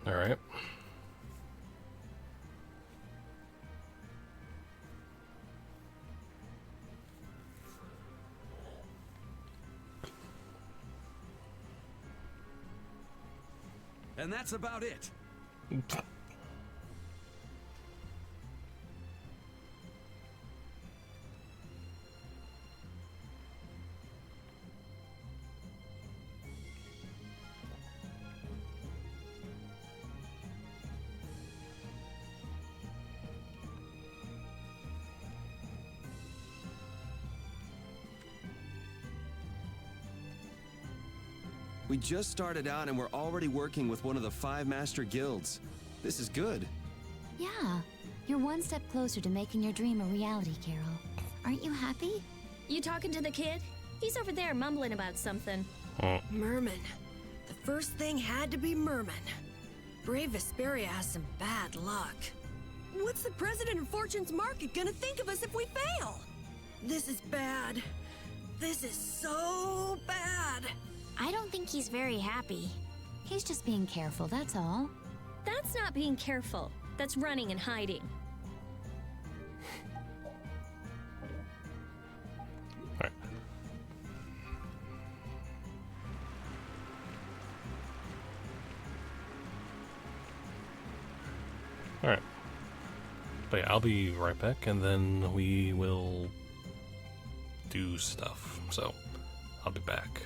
All right. And that's about it. We just started out and we're already working with one of the 5 master guilds. This is good. Yeah, you're one step closer to making your dream a reality, Carol. Aren't you happy? You talking to the kid? He's over there mumbling about something. Merman. The first thing had to be Merman. Brave Vesperia has some bad luck. What's the president of Fortune's Market gonna think of us if we fail? This is bad. This is so bad. I don't think he's very happy. He's just being careful, that's all. That's not being careful. That's running and hiding. All right. But yeah, I'll be right back, and then we will do stuff. So, I'll be back.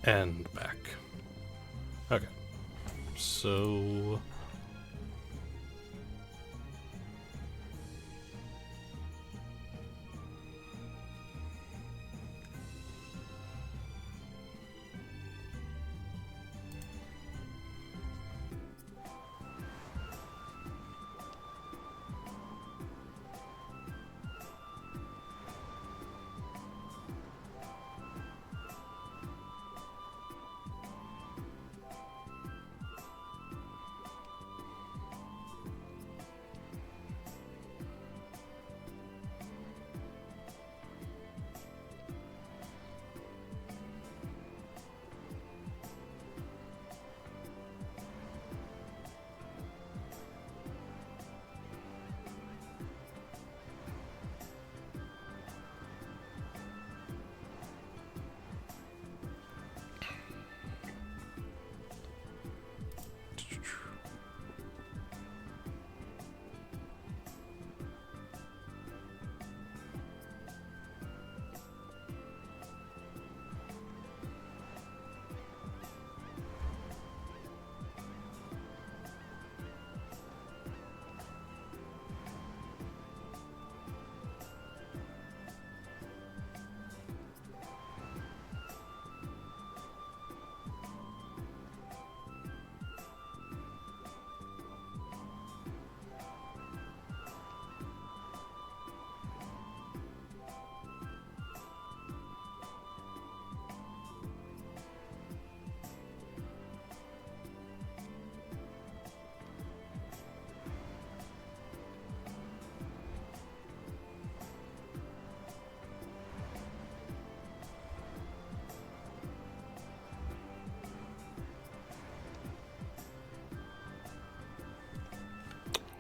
And back. Okay. So...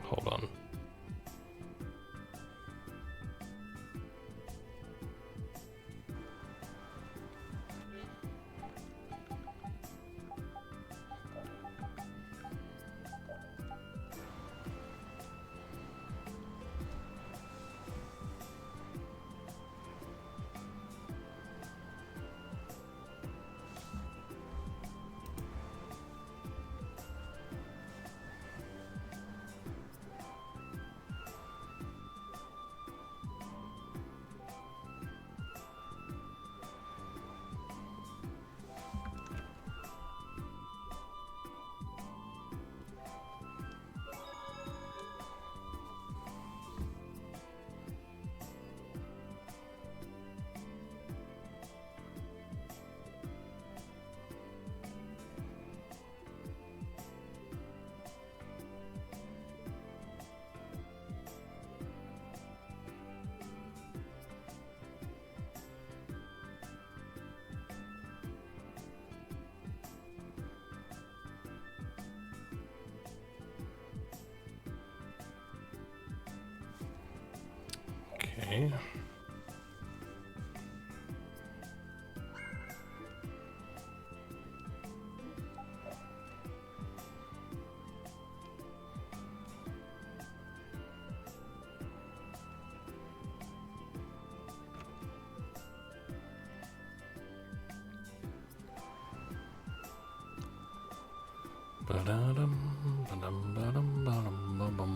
Hold on. Okay. Ba-da-dum, ba-dum, ba-dum, ba-dum, ba-bum.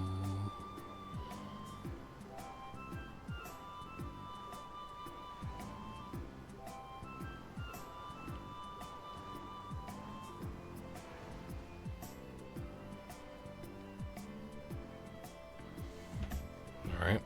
All right.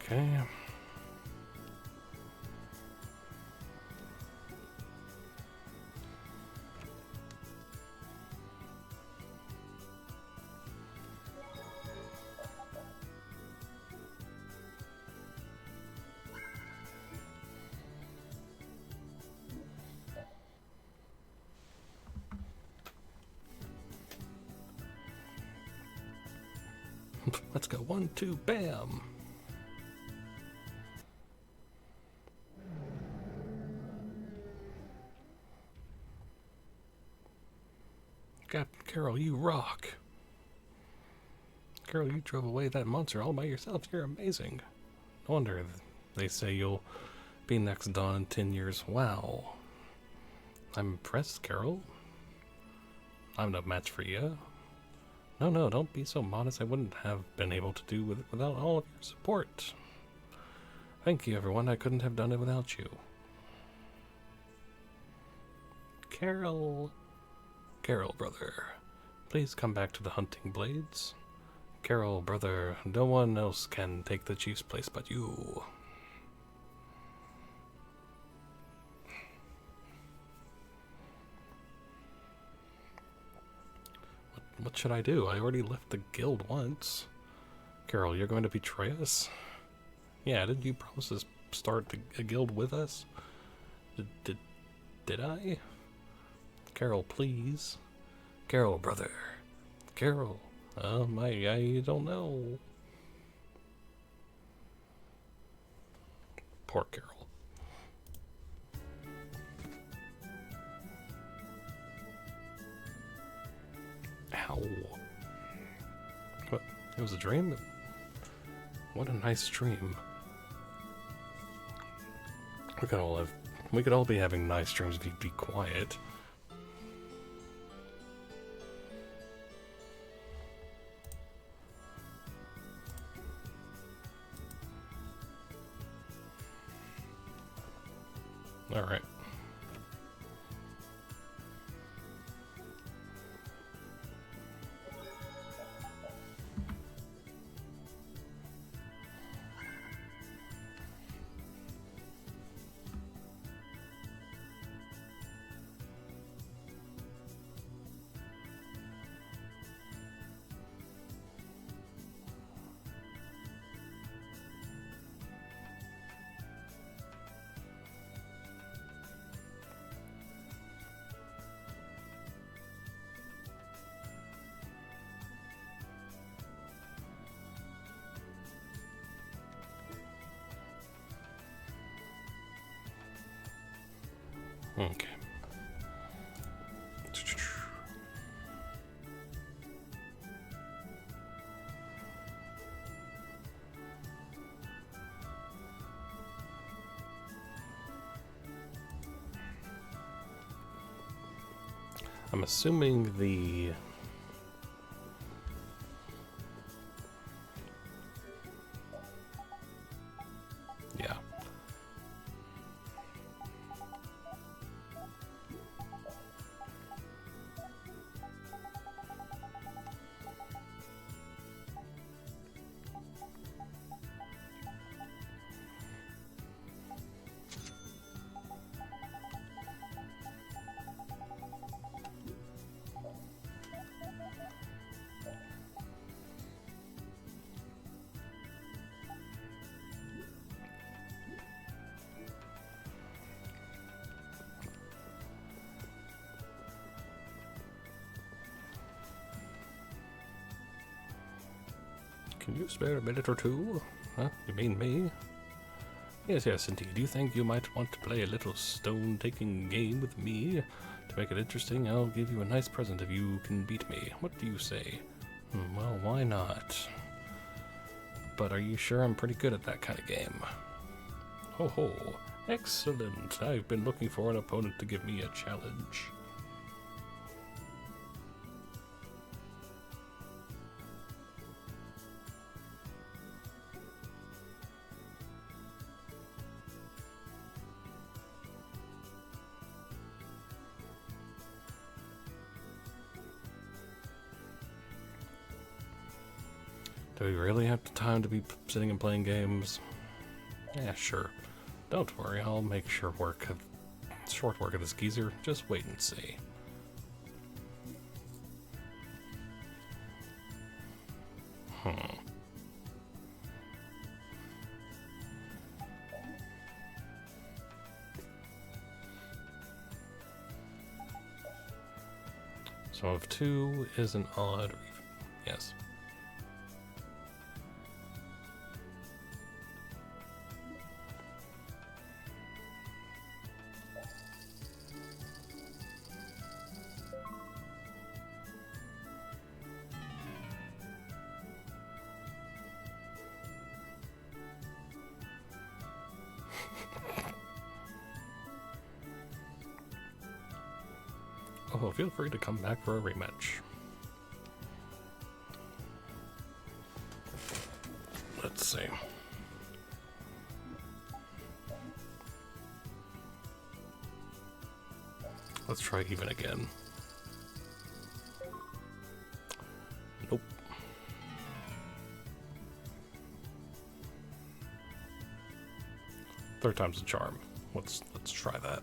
Okay. Let's go. 1, 2, bam. Captain Carol, you rock. Carol, you drove away that monster all by yourself. You're amazing. No wonder they say you'll be next Dawn in 10 years. Wow. I'm impressed, Carol. I'm no match for you. No, don't be so modest. I wouldn't have been able to do it without all of your support. Thank you, everyone. I couldn't have done it without you. Carol, brother. Please come back to the hunting blades. Carol, brother, no one else can take the chief's place but you. What should I do? I already left the guild once. Carol, you're going to betray us? Yeah, didn't you promise to start a guild with us? Did I? Carol, please. Carol, brother. Carol. I don't know. Poor Carol. Ow. What? It was a dream? What a nice dream. We could all be having nice dreams if you'd be quiet. All right. Okay. I'm assuming the Can you spare a minute or two? Huh? You mean me? Yes, indeed. Do you think you might want to play a little stone-taking game with me? To make it interesting, I'll give you a nice present if you can beat me. What do you say? Well, why not? But are you sure I'm pretty good at that kind of game? Ho ho. Excellent. I've been looking for an opponent to give me a challenge. Do we really have the time to be sitting and playing games? Yeah, sure. Don't worry, I'll make short work of this geezer. Just wait and see. So if 2 is an odd, yes. well, feel free to come back for a rematch. Let's see. Let's try even again. Nope. Third time's a charm. Let's try that.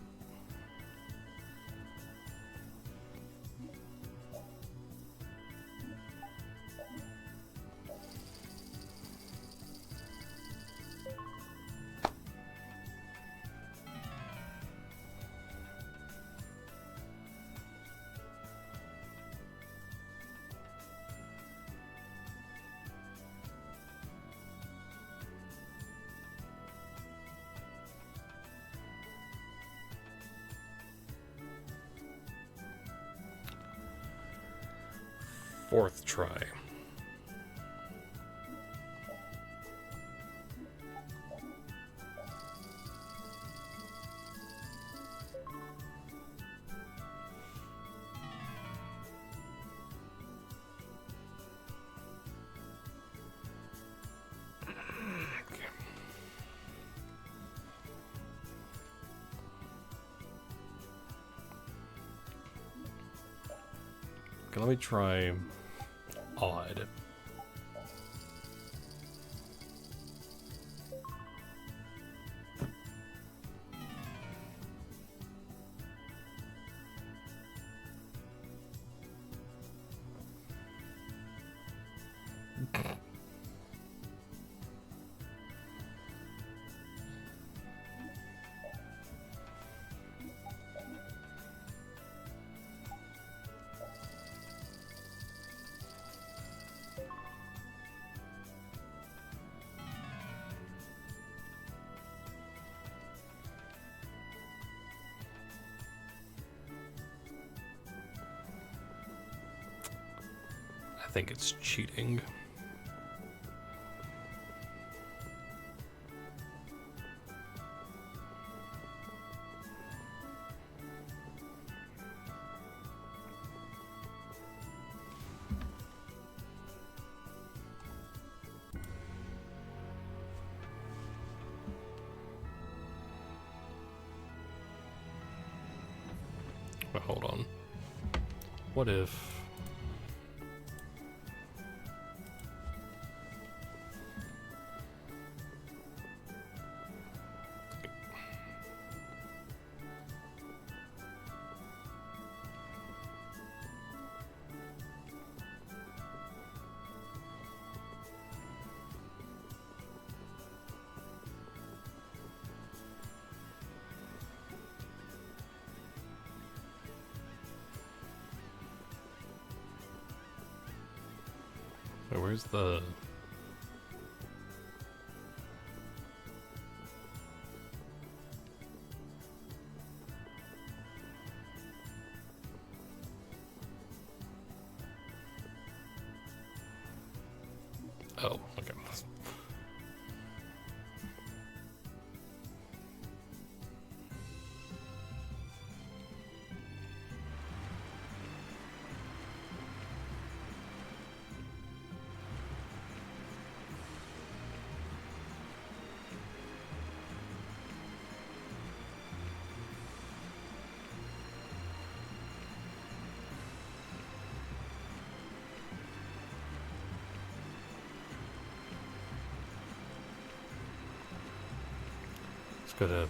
Fourth try. Okay, let me try odd. I think it's cheating. But hold on. What if... Where's the... Oh, okay. Let's go to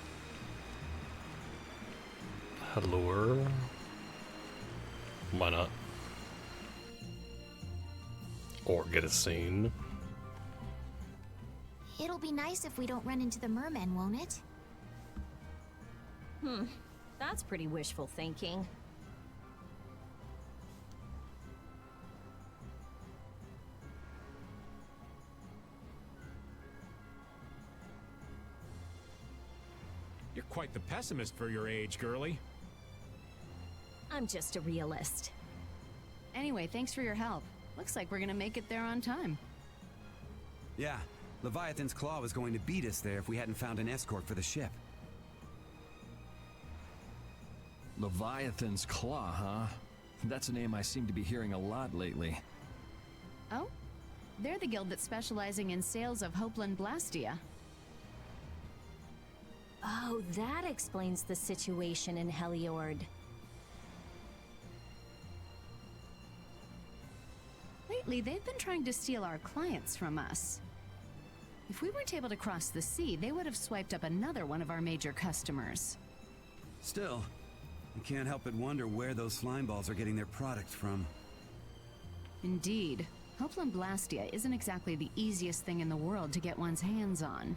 Allure. Why not? Or get a scene. It'll be nice if we don't run into the mermen, won't it? That's pretty wishful thinking. You're quite the pessimist for your age, girlie. I'm just a realist. Anyway, thanks for your help. Looks like we're gonna make it there on time. Yeah, Leviathan's Claw was going to beat us there if we hadn't found an escort for the ship. Leviathan's Claw, huh? That's a name I seem to be hearing a lot lately. Oh? They're the guild that's specializing in sales of Hopeland Blastia. Oh, that explains the situation in Heliord. Lately, they've been trying to steal our clients from us. If we weren't able to cross the sea, they would have swiped up another one of our major customers. Still, you can't help but wonder where those slime balls are getting their product from. Indeed. Hopeland Blastia isn't exactly the easiest thing in the world to get one's hands on.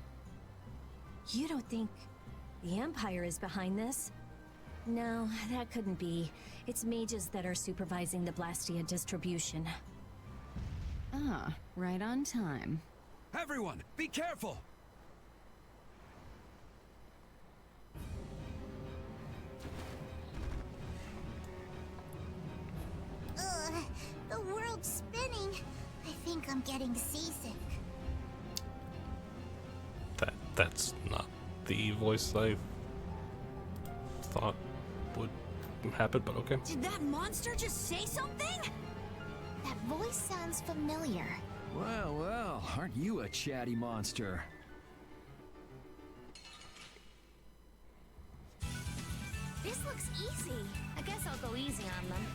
You don't think the Empire is behind this? No, that couldn't be. It's mages that are supervising the Blastia distribution. Ah, right on time. Everyone, be careful! Ugh, the world's spinning. I think I'm getting seasick. That's not the voice I thought would happen, but okay. Did that monster just say something? That voice sounds familiar. Well, well, aren't you a chatty monster? This looks easy. I guess I'll go easy on them.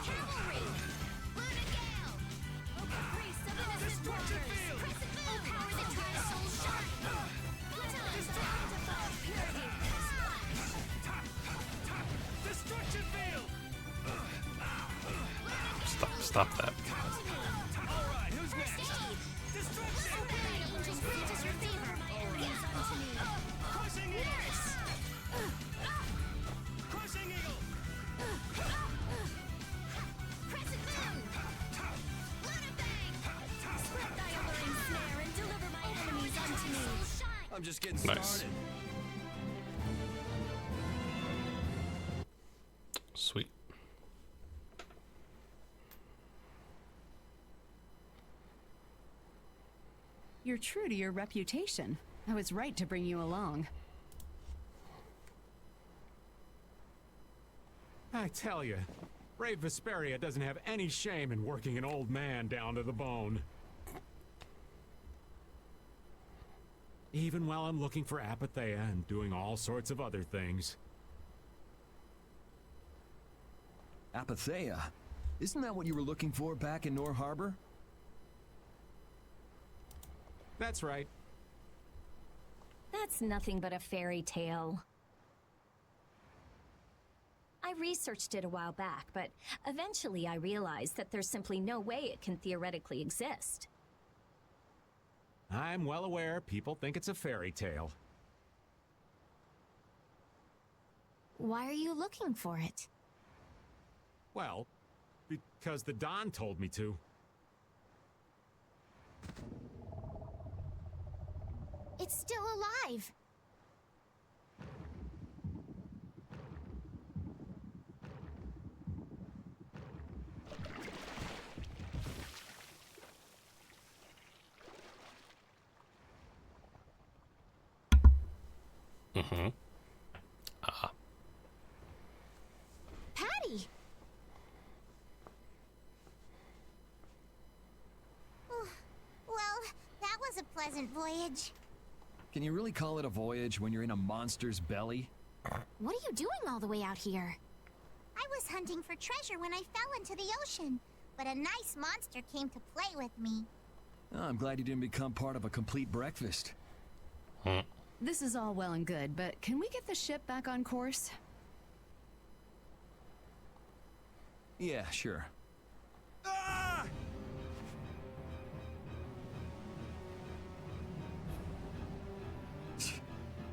Cavalry! Destruction field! Oh, power that tries soul shine! Destruction field! Stop that. Alright, who's next? Destruction! Angels grant us your favor, my enemies unto me. Crushing eagles! Crushing eagle! Crescent moon! Luna bang! Spread thy alluring snare and deliver my enemies unto me. I'm just getting Nice. started. Sweet. You're true to your reputation. I was right to bring you along. I tell you, brave Vesperia doesn't have any shame in working an old man down to the bone. Even while I'm looking for Apatheia and doing all sorts of other things. Apatheia? Isn't that what you were looking for back in Nor Harbor? That's right. That's nothing but a fairy tale. I researched it a while back, but eventually I realized that there's simply no way it can theoretically exist. I'm well aware people think it's a fairy tale. Why are you looking for it? Well, because the Don told me to. It's still alive. Mm-hmm. Patty! Well, that was a pleasant voyage. Can you really call it a voyage when you're in a monster's belly? What are you doing all the way out here? I was hunting for treasure when I fell into the ocean, but a nice monster came to play with me. Oh, I'm glad you didn't become part of a complete breakfast. This is all well and good, but can we get the ship back on course? Yeah, sure. Ah!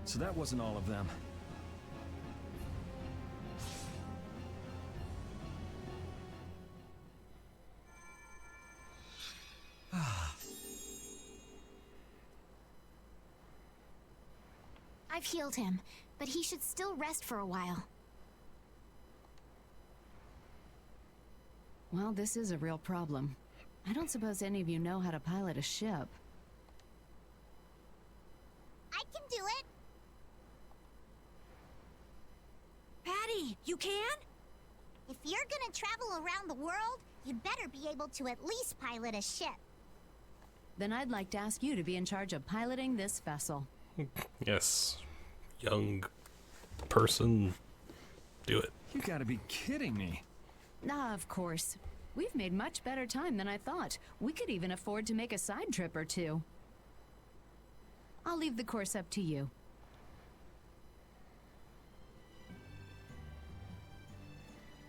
So that wasn't all of them. I've healed him, but he should still rest for a while. Well, this is a real problem. I don't suppose any of you know how to pilot a ship. I can do it. Patty, you can? If you're gonna travel around the world, you'd better be able to at least pilot a ship. Then I'd like to ask you to be in charge of piloting this vessel. Yes. Young person, do it. You gotta be kidding me. Ah, of course. We've made much better time than I thought. We could even afford to make a side trip or two. I'll leave the course up to you.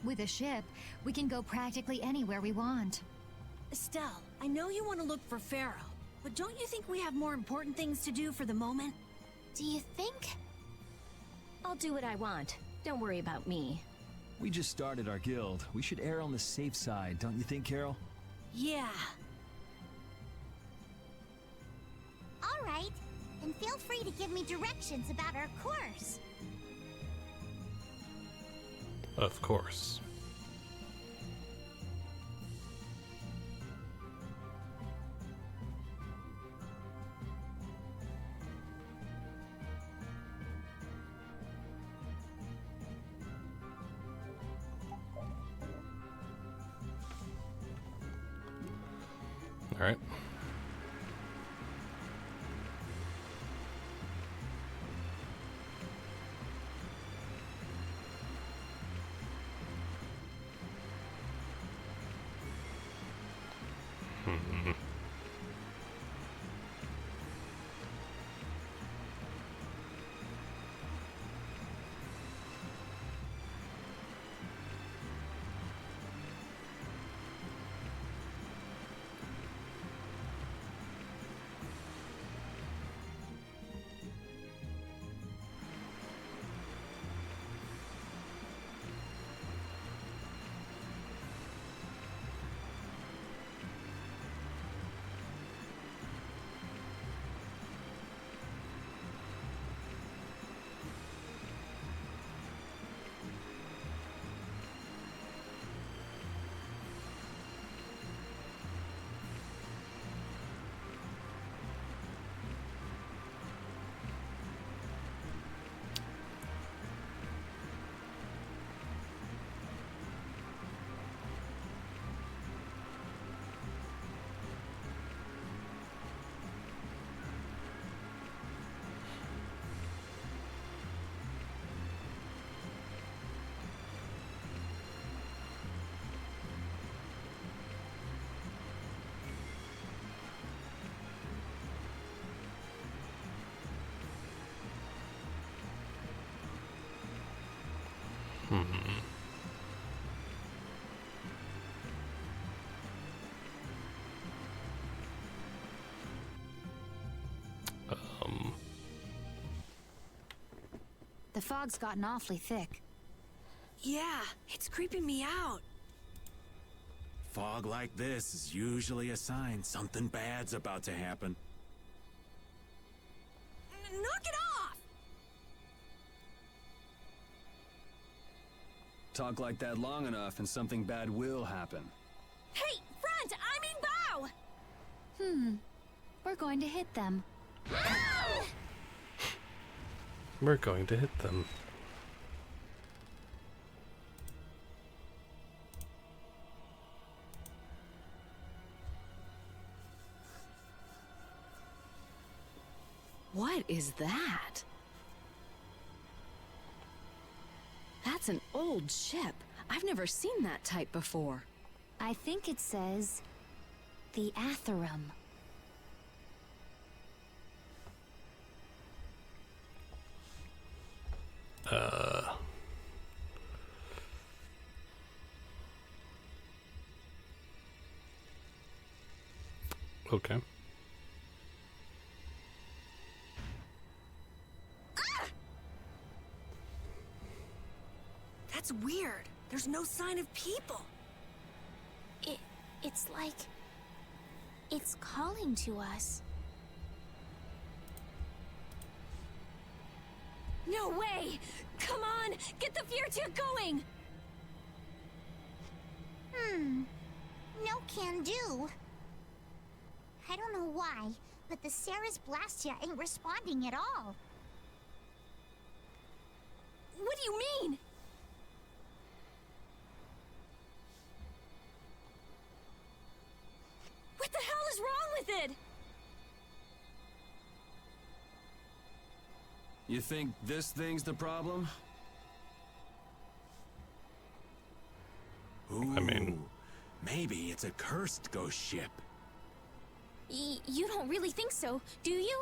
With a ship, we can go practically anywhere we want. Estelle, I know you want to look for Pharaoh, but don't you think we have more important things to do for the moment? Do you think? I'll do what I want. Don't worry about me. We just started our guild. We should err on the safe side, don't you think, Carol? Yeah. All right, and feel free to give me directions about our course. Of course. All right. The fog's gotten awfully thick. Yeah, it's creeping me out. Fog like this is usually a sign something bad's about to happen. Knock it off! Talk like that long enough and something bad will happen. Hey, front! I mean bow! We're going to hit them. We're going to hit them. What is that? That's an old ship. I've never seen that type before. I think it says the Atherum. Okay. That's weird. There's no sign of people. It's like... it's calling to us. No way! Come on! Get the Fiertier going! No can do. I don't know why, but the Ceres Blastia ain't responding at all. What do you mean? You think this thing's the problem? Ooh, I mean... maybe it's a cursed ghost ship. You don't really think so, do you?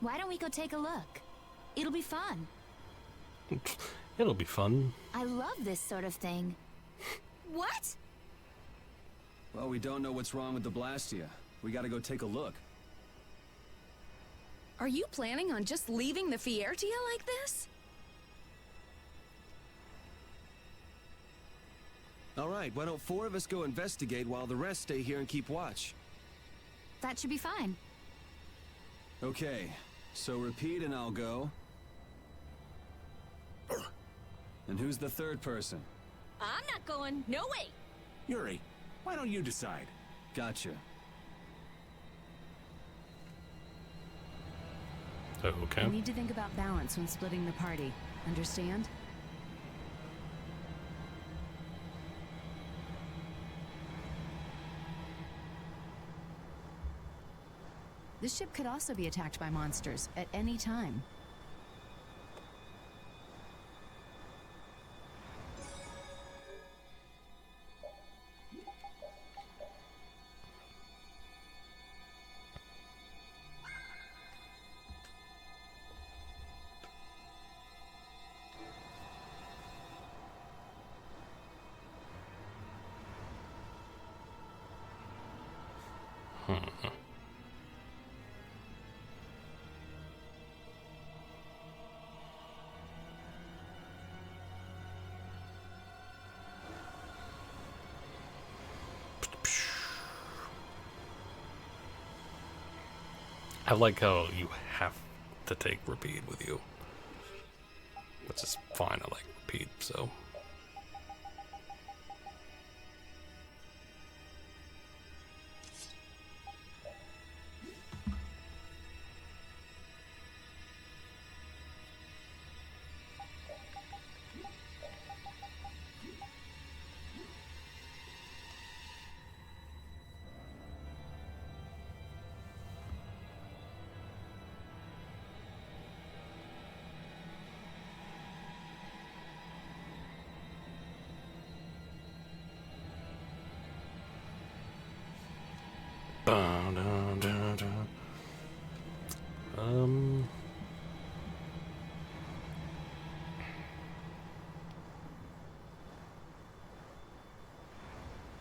Why don't we go take a look? It'll be fun. It'll be fun. I love this sort of thing. What? Well, we don't know what's wrong with the Blastia. We gotta go take a look. Are you planning on just leaving the Fiertia like this? All right, why don't 4 of us go investigate while the rest stay here and keep watch? That should be fine. Okay, so repeat and I'll go. And who's the third person? I'm not going. No way. Yuri, why don't you decide? Gotcha. Okay. I need to think about balance when splitting the party. Understand? This ship could also be attacked by monsters at any time. I like how you have to take repeat with you. Which is fine, I like repeat, so.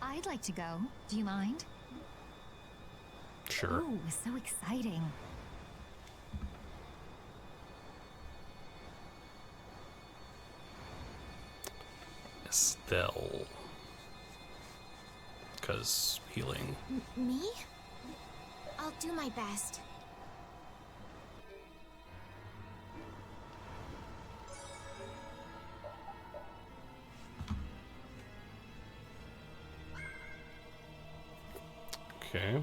I'd like to go. Do you mind? Sure. Oh, so exciting. Estelle. Because healing. Me? I'll do my best. Okay.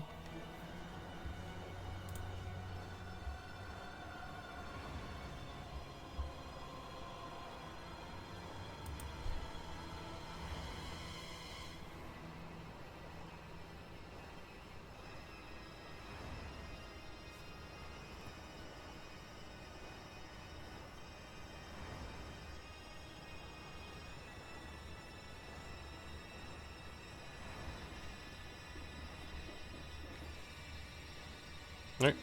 Right.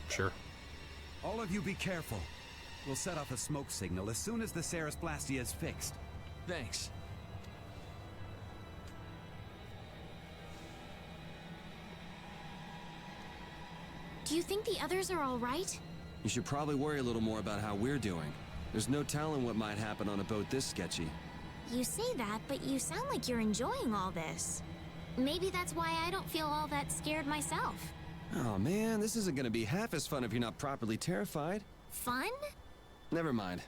Sure. All of you be careful. We'll set off a smoke signal as soon as the Ceres Blastia is fixed. Thanks. Do you think the others are all right? You should probably worry a little more about how we're doing. There's no telling what might happen on a boat this sketchy. You say that, but you sound like you're enjoying all this. Maybe that's why I don't feel all that scared myself. Oh man, this isn't gonna be half as fun if you're not properly terrified. Fun? Never mind.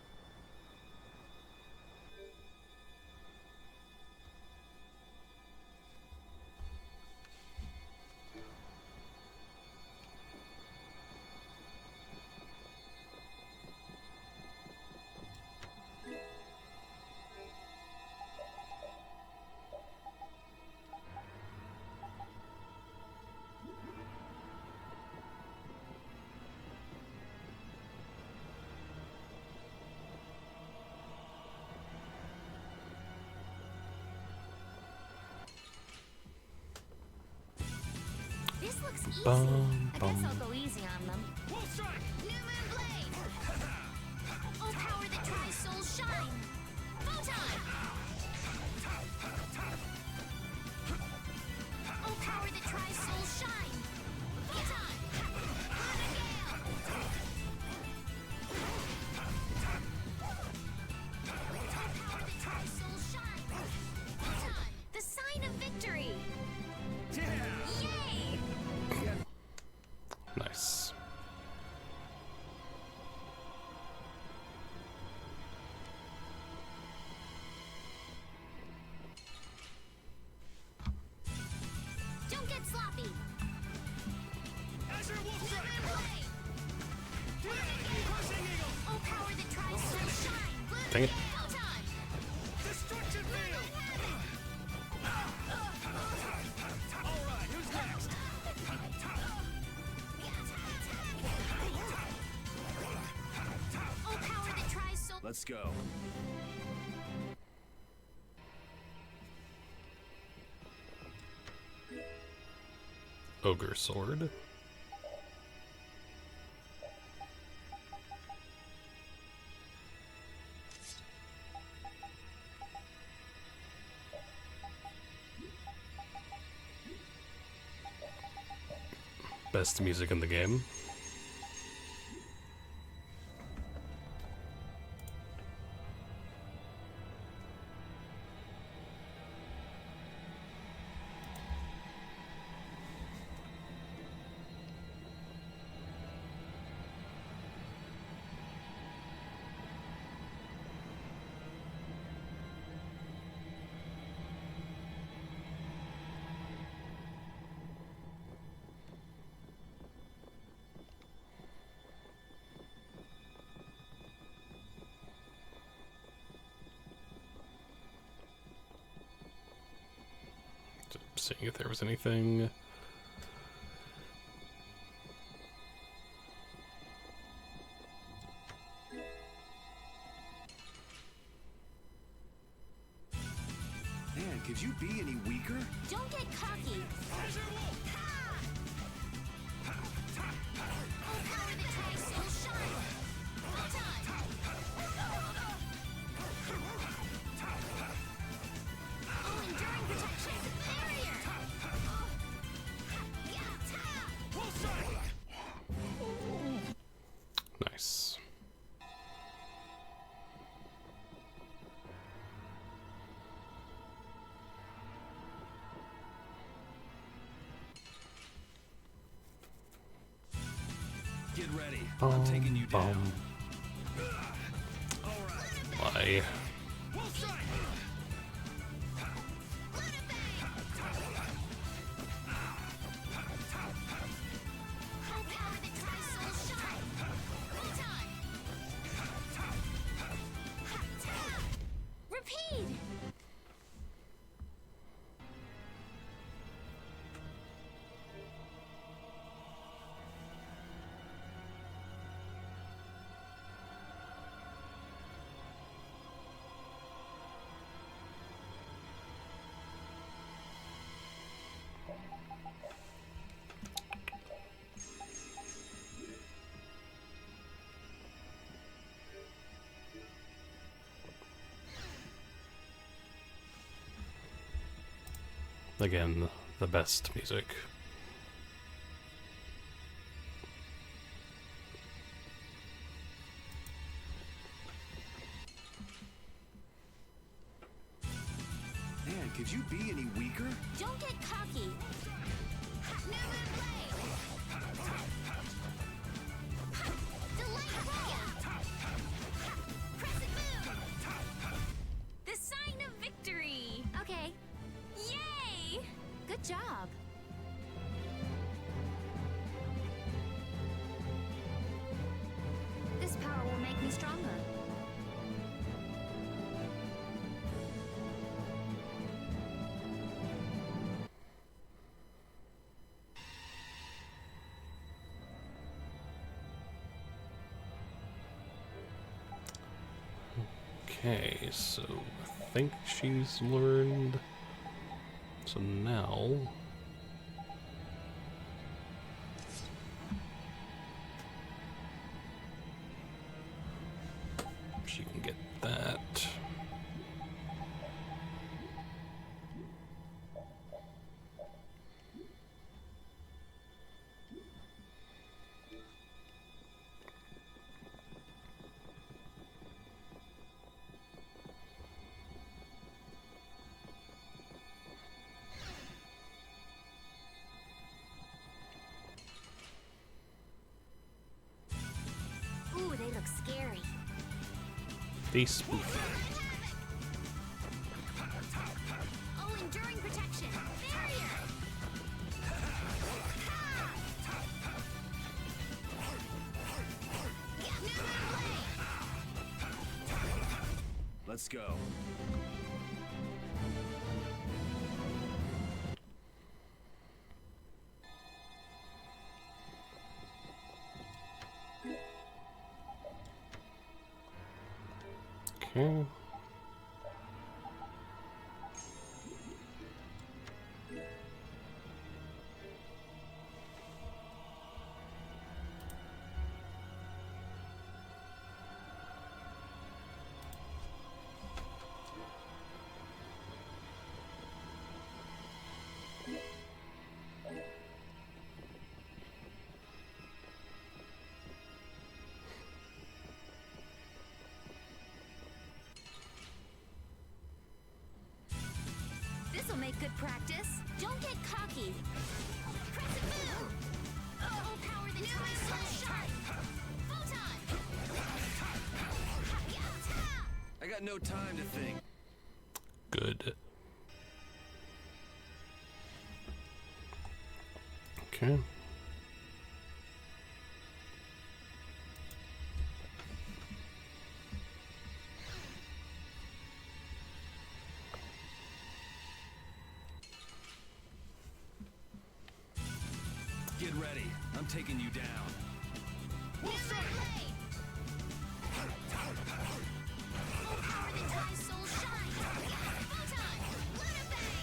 looks easy. Bum, I guess bum. I'll go easy on them. New Moon Blade! Oh, power that tries soul shine! Photon! Oh, power that tries soul shine! Photon! Lunar Gale! Oh, power that tries soul shine! Photon! The sign of victory! Yay! Nice. Don't get sloppy! Azure Wolf Strike! Crushing Eagle! Oh, power that tries soul shine! Dang it. Photon! Destruction Field! Alright, who's next? Oh, power that tries soul... Let's go. Ogre sword. Best music in the game. Seeing if there was anything. Man, could you be any weaker? Don't get cocky! Oh, power that tries soul shine! Photon! Oh, enduring protection! Barrier! Nice. Get ready. I'm taking you down. Why? Oh, power that tries soul shine! Photon! Repeat! Again, the best music. Man, could you be any weaker? Don't get cocky! New Moon Blade! Delight Roll! Crescent Moon! The sign of victory! Okay. Yay! Good job. This power will make me stronger. Okay, so I think she's learned. So now Be spooky. Oh, enduring protection. Barrier. Let's go. Okay. This'll make good practice. Don't get cocky. Press it move. Oh, power the tri-soul shot. Photon. I got no time to think. Good. Okay. Get ready. I'm taking you down. We'll start. Full power the tri-soul shine. Photon. Lunar bang.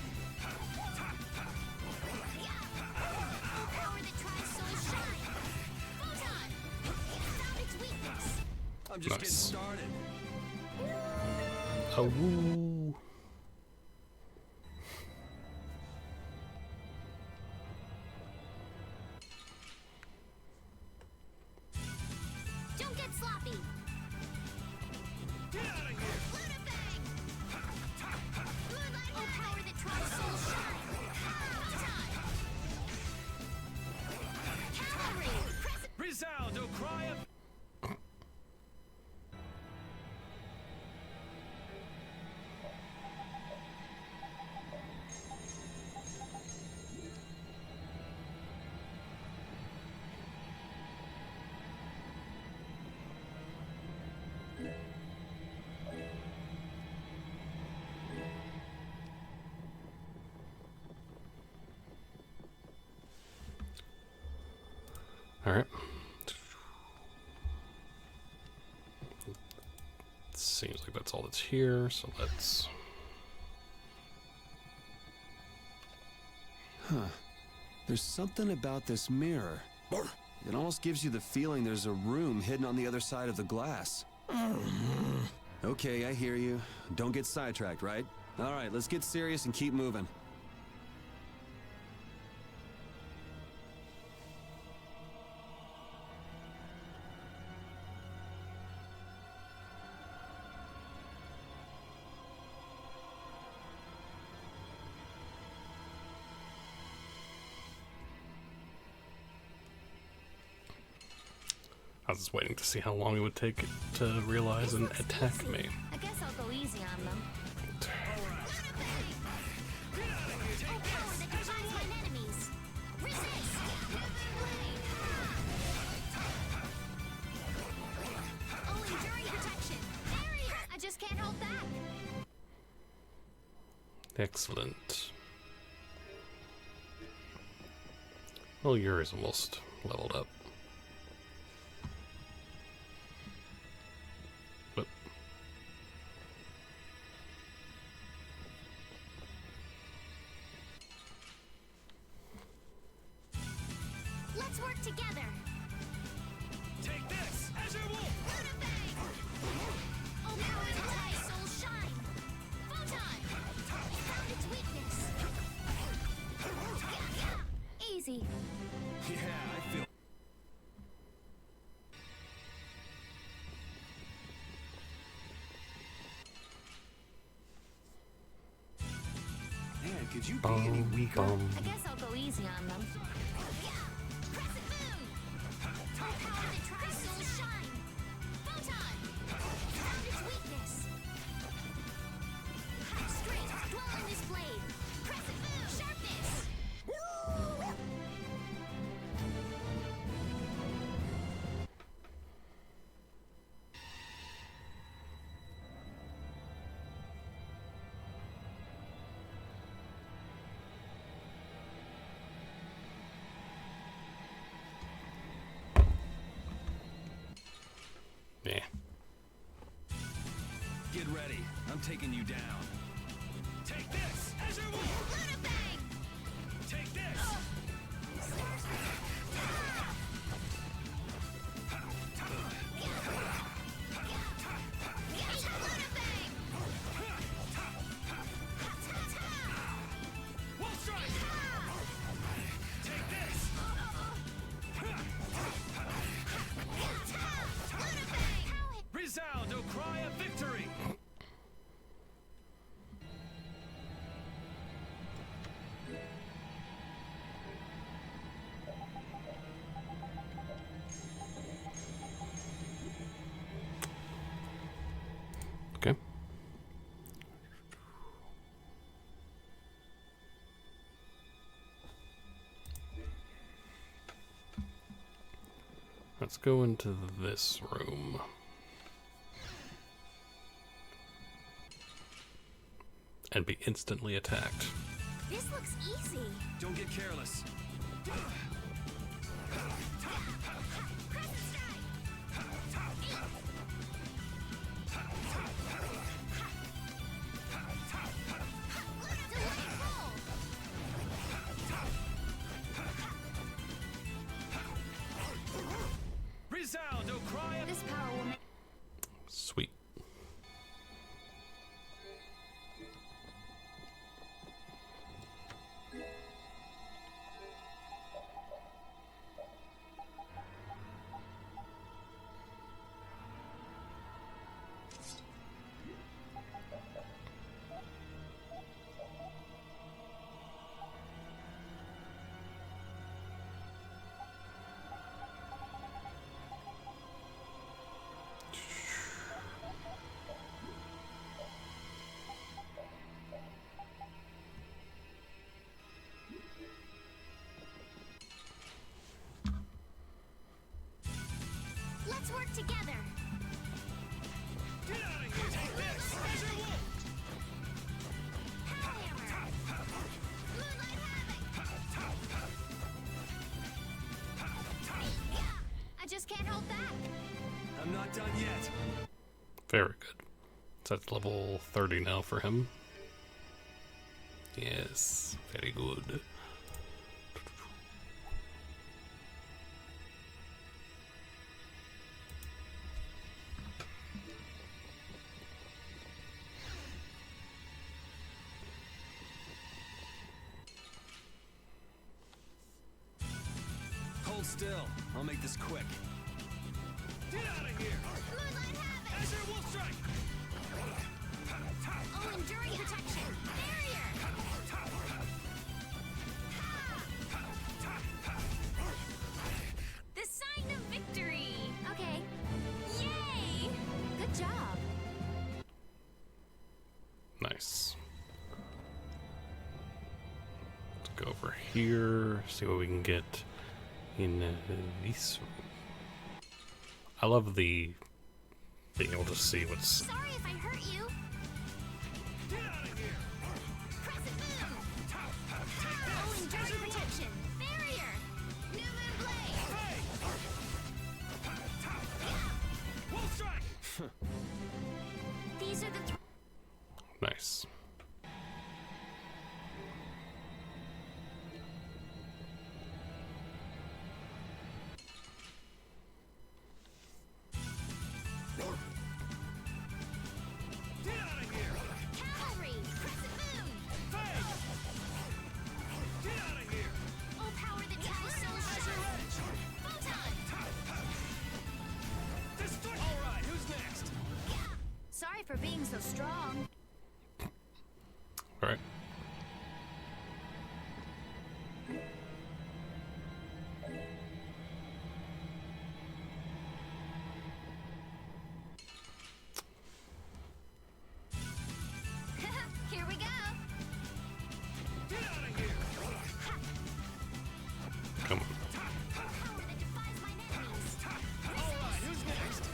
Full power the tri-soul shine. Photon. Found its weakness. I'm just getting Nice. started. Oh, woo. Don't get sloppy. Get out of here. Lunar bang. Moonlight. Oh, power the tri-soul shine. Photon. Cavalry. Press it. Resound, O cry of... All right. Seems like that's all that's here, so let's... Huh. There's something about this mirror. It almost gives you the feeling there's a room hidden on the other side of the glass. Okay, I hear you. Don't get sidetracked, right? All right, let's get serious and keep moving. I was just waiting to see how long it would take it to realize and attack me. I guess I'll go easy on them. Oh, power that divides my enemies. Resist. Oh, enduring protection. Barrier. I just can't hold back. Excellent. Well, Yuri's almost leveled up. But Let's work together. Take this, Azure Wolf! Lunar bang. Oh, power the tri-soul shine. Photon. Found its weakness. Easy. Yeah, I feel... Man, could you be any weaker? I guess I'll go easy on them. Crescent moon. Oh, power the tri-soul shine. Photon. Found its weakness. Get ready. I'm taking you down. Take this! Azure Wolf! Luna Bang! Take this! Wolf Strike! Take this! Resound, O cry of victory! Okay. Let's go into this room. And be instantly attacked. This looks easy. Don't get careless. Resound, O cry of... This power will make... Sweet. Let's work together. Get out of here! Take this! Azure Wolf! I just can't hold back. I'm not done yet. Very good. So that's level 30 now for him. Yes, very good. Hold still. I'll make this quick. Get out of here! Azure Wolf Strike! Oh, enduring protection. Barrier. The sign of victory. Okay. Yay! Good job. Nice. Let's go over here, see what we can get in this room. I love the being able to see what's... Sorry if I hurt you. Get out of here! Crescent moon. Oh, enduring protection. Barrier. New moon blade. Wolf Strike! These are the Nice. Get out of here! cavalry. Crescent moon. Get out of here! Oh, power that travels so short. Photon. Destroy! All right, who's next? Sorry for being so strong. All right. Here we go. Get out of here! Come on. Power that defies my enemies. All right, who's next?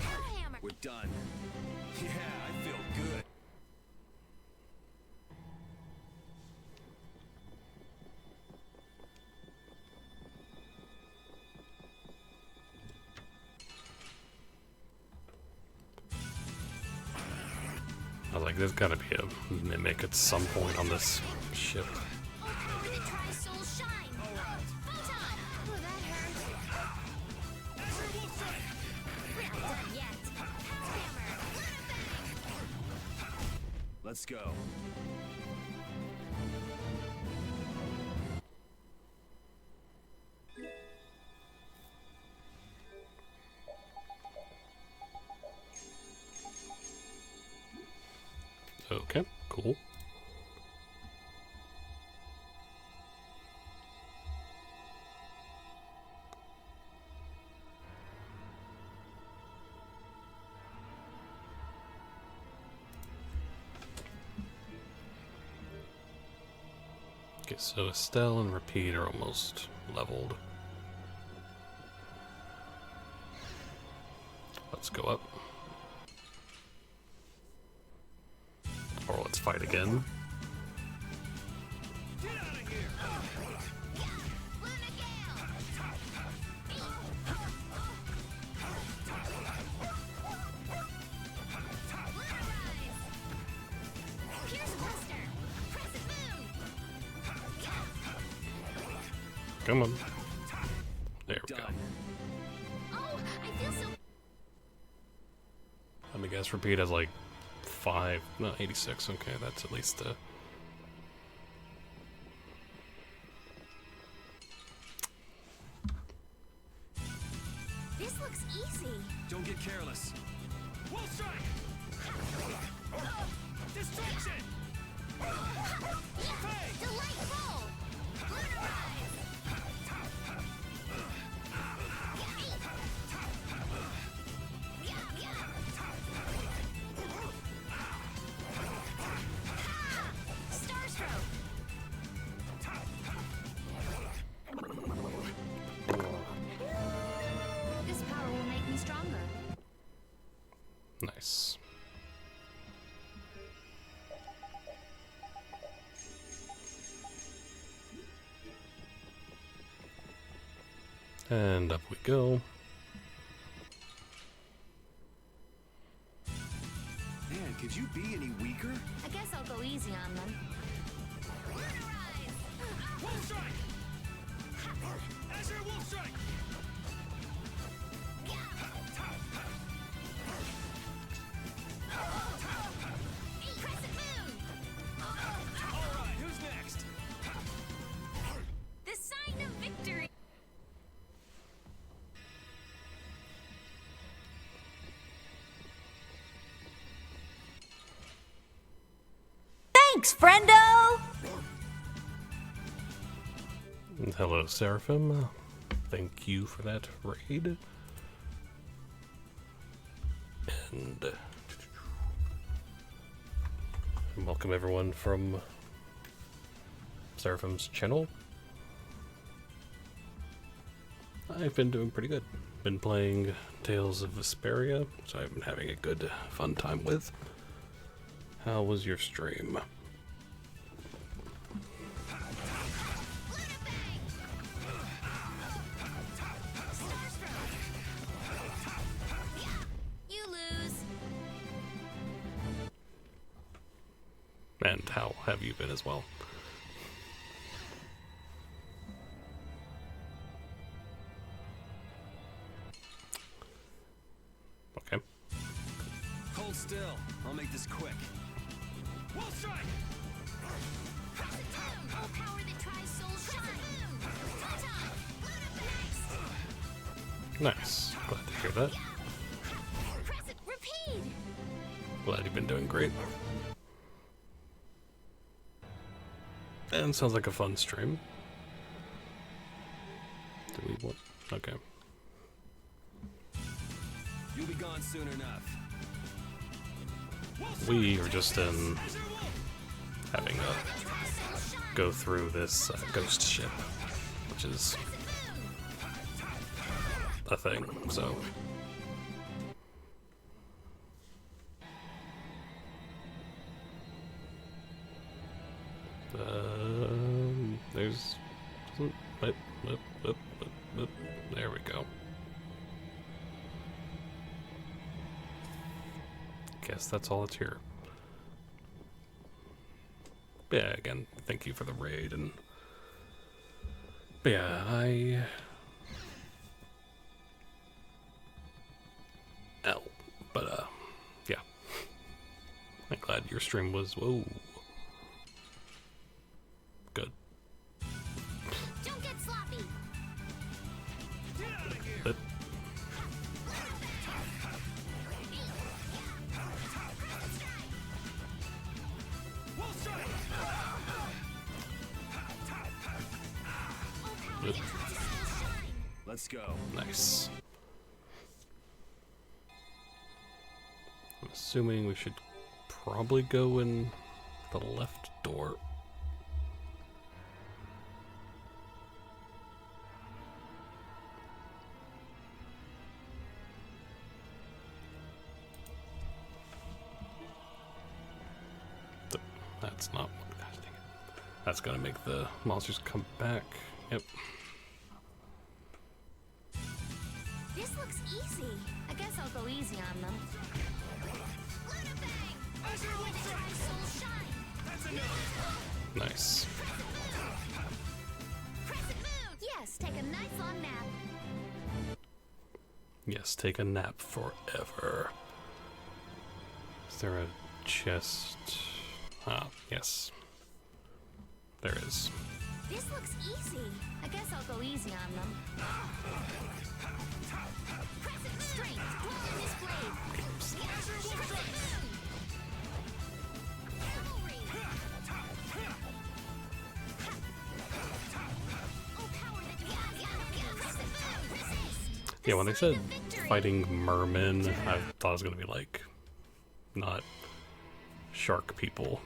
Hellhammer. With there's gotta be a mimic at some point on this ship. Let's go. Okay, cool. Okay, so Estelle and Repeat are almost leveled. Let's go up. Or let's fight again. Come on. There we go. Let me guess, Repeat has like 86. Okay, that's at least This looks easy. Don't get careless. Wolf strike! Distraction! Delightful! This power will make me stronger. nice. And up we go. Man, could you be any weaker? I guess I'll go easy on them. Wolf strike! Azure wolf strike! Crescent moon! Alright, who's next? The sign of victory! Thanks, friendo! Hello, Seraphim. Thank you for that raid. And welcome everyone from Seraphim's channel. I've been doing pretty good. Been playing Tales of Vesperia, so I've been having a good, fun time with. How was your stream? You lose. And how have you been as well? Okay. Hold still. I'll make this quick. Wolf strike! Oh, power that tries soul shine! Nice. Glad to hear that. Crescent repeat! Glad you've been doing great. And sounds like a fun stream. Do we want? Okay. You'll be gone soon enough. We are just in having a go through this ghost ship, which is a thing, so. There's. There we go. Guess that's all that's here. yeah, again, thank you for the raid, and but yeah, yeah. I'm glad your stream was, whoa, good. Don't get sloppy. But, Let's go. nice. I'm assuming we should probably go in the left door. That's not. Gosh, dang it. That's gonna make the monsters come back. Yep. This looks easy. I guess I'll go easy on them. Nice. Yes, take a nice long nap. Yes, take a nap forever. Is there a chest? Ah, yes. There is. This looks easy. I guess I'll go easy on them. Crescent strength, dwell in this blade. Crescent moon. Cavalry. Oh, power that defies Crescent moon. Resist. Yeah, when they said fighting mermen, I thought it was gonna be like not shark people.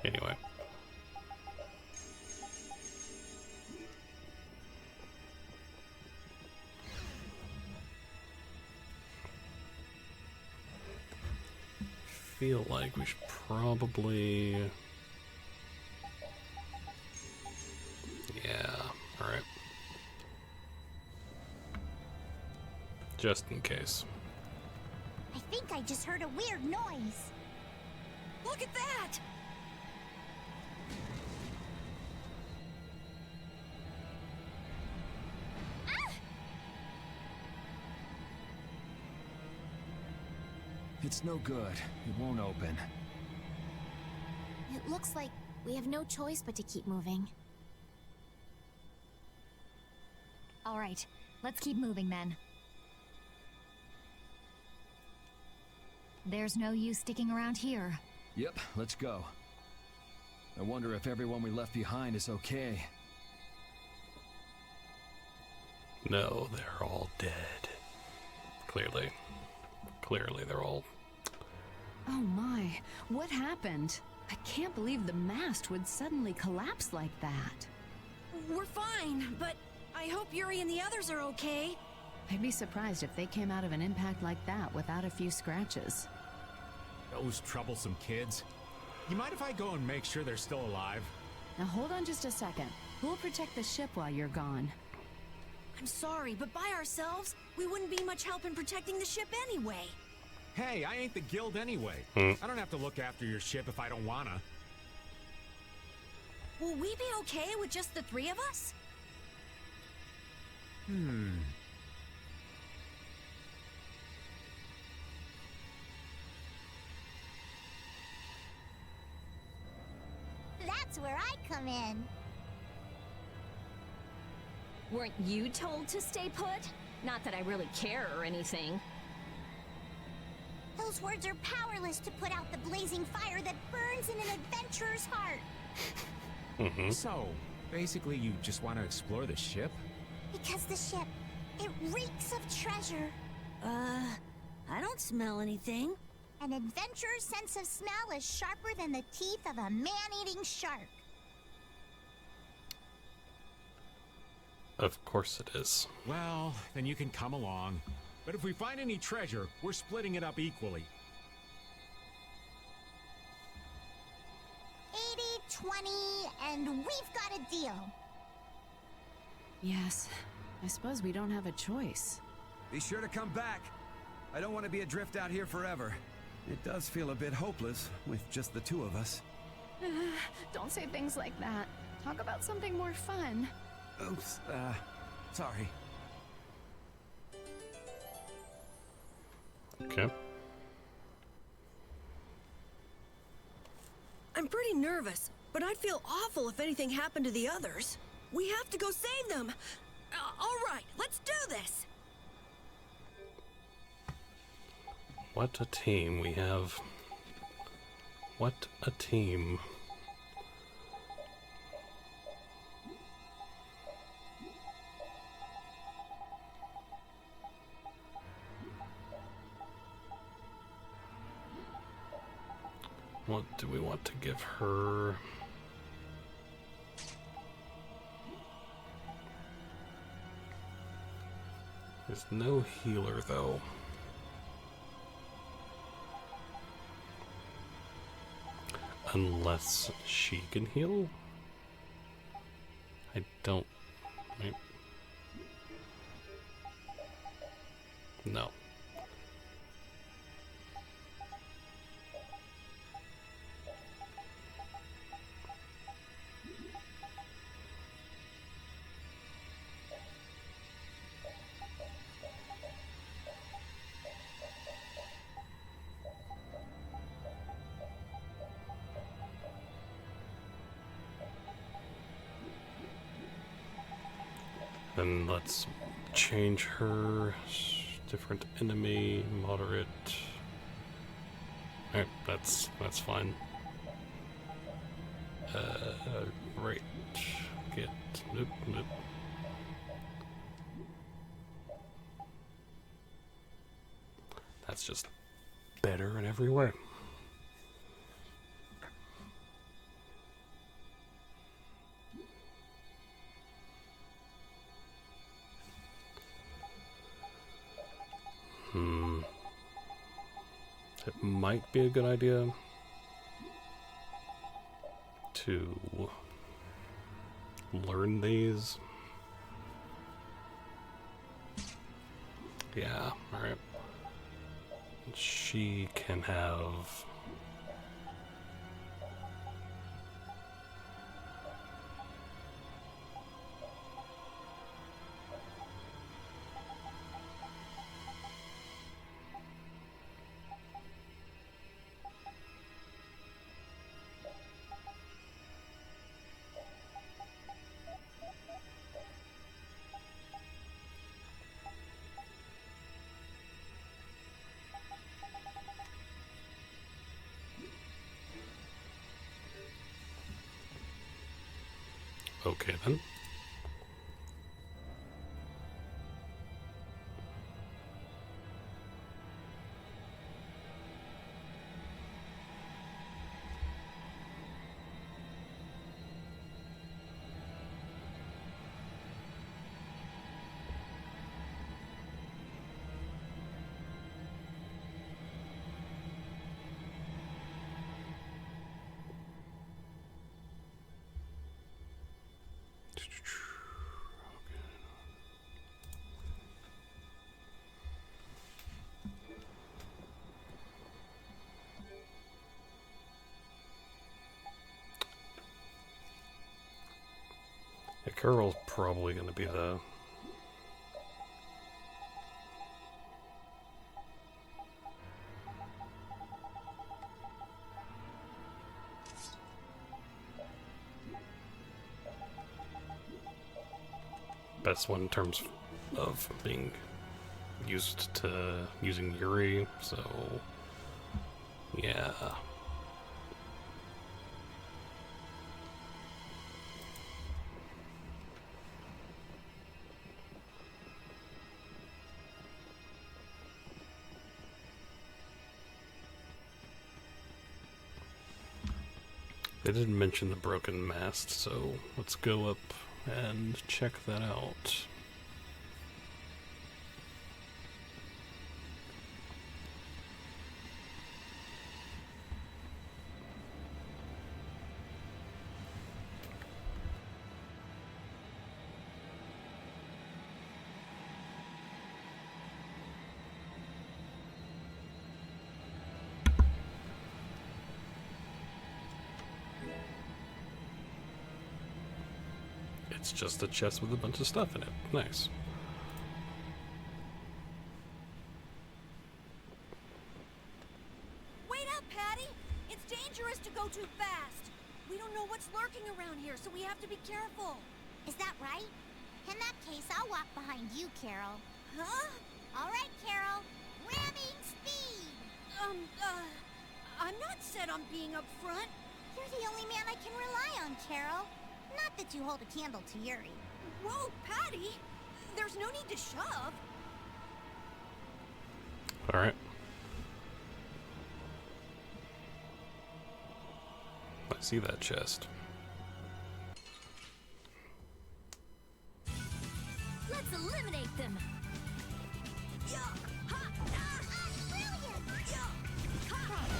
Anyway. Feel like we should probably, yeah, all right, just in case. I think I just heard a weird noise. Look at that! It's no good. It won't open. It looks like we have no choice but to keep moving. All right, let's keep moving then. There's no use sticking around here. Yep, let's go. I wonder if everyone we left behind is okay. No, they're all dead. Clearly. Clearly, they're all... Oh my, what happened? I can't believe the mast would suddenly collapse like that. We're fine, but I hope Yuri and the others are okay. I'd be surprised if they came out of an impact like that without a few scratches. Those troublesome kids. You mind if I go and make sure they're still alive? Now hold on just a second. Who'll protect the ship while you're gone? I'm sorry, but by ourselves, we wouldn't be much help in protecting the ship anyway. Hey, I ain't the guild anyway. Hmm. I don't have to look after your ship if I don't wanna. Will we be okay with just the three of us? That's where I come in. Weren't you told to stay put? Not that I really care or anything. Those words are powerless to put out the blazing fire that burns in an adventurer's heart. So, basically you just want to explore the ship? Because the ship, it reeks of treasure. I don't smell anything. An adventurer's sense of smell is sharper than the teeth of a man-eating shark. Of course it is. Well, then you can come along. But if we find any treasure, we're splitting it up equally. 80-20, and we've got a deal. Yes, I suppose we don't have a choice. Be sure to come back. I don't want to be adrift out here forever. It does feel a bit hopeless with just the two of us. Don't say things like that. Talk about something more fun. Oops, sorry. Okay. I'm pretty nervous, but I'd feel awful if anything happened to the others. We have to go save them. All right, let's do this. What a team we have. What a team. What do we want to give her? There's no healer, though. Unless she can heal? I don't... Right? No. Then let's change her. Different enemy, moderate. Alright, that's fine. Right. Nope. That's just better in every way. It might be a good idea to learn these. Yeah, alright. She can have... Okay then. Yeah, Carol's probably going to be the... best one in terms of being used to using Yuri, so yeah. They didn't mention the broken mast, so let's go up and check that out. It's just a chest with a bunch of stuff in it. Nice. Wait up, Patty! It's dangerous to go too fast. We don't know what's lurking around here, so we have to be careful. Is that right? In that case, I'll walk behind you, Carol. Huh? All right, Carol. Ramming speed! I'm not set on being up front. You're the only man I can rely on, Carol. Not that you hold a candle to Yuri. Whoa, Patty! There's no need to shove. Alright. I see that chest. Let's eliminate them.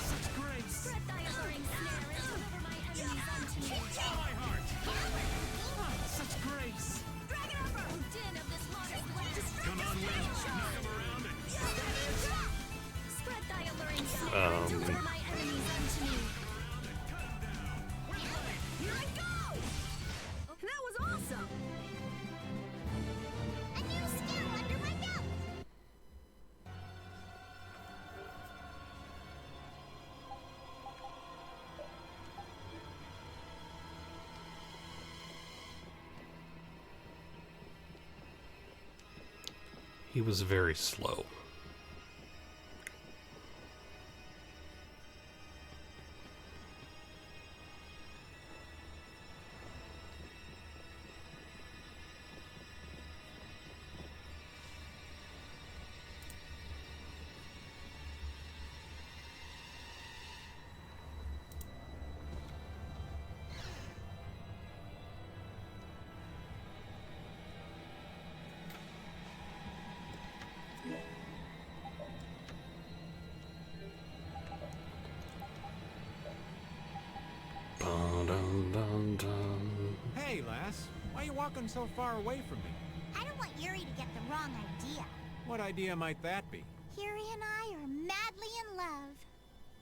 Such grace! Spread thy alluring snare and deliver my enemies unto me. My heart! Such grace! Drag it over! Din of this modest land. Come on, Will. Knock him around and... Spread thy alluring snare and deliver my enemies unto me. Here I go! That was awesome! A new skill under my belt! He was very slow. Hey, lass. Why are you walking so far away from me? I don't want Yuri to get the wrong idea. What idea might that be? Yuri and I are madly in love.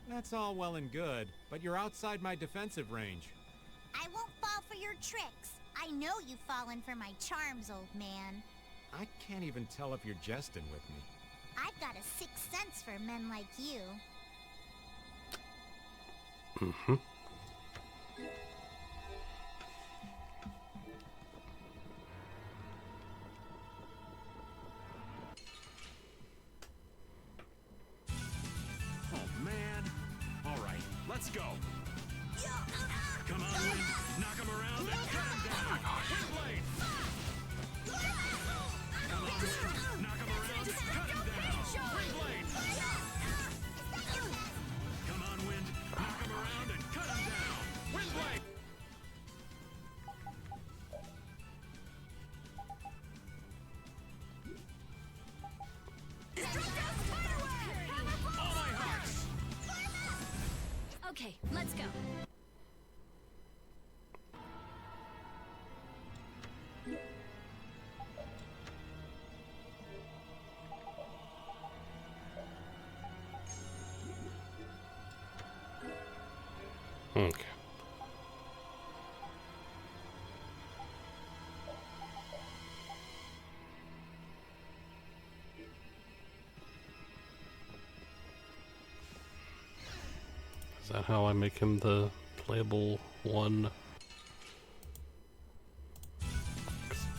That's all well and good, but you're outside my defensive range. I won't fall for your tricks. I know you've fallen for my charms, old man. I can't even tell if you're jesting with me. I've got a sixth sense for men like you. Mm-hmm. Oh, man. All right, let's go. Come on, Wind. Knock him around and cut him down. Windblade! Come on, Wind. Knock him around and cut him down. Windblade! Come on, Wind. Knock him around and cut him down. Windblade! All my hearts! Okay, let's go. Okay. Is that how I make him the playable one?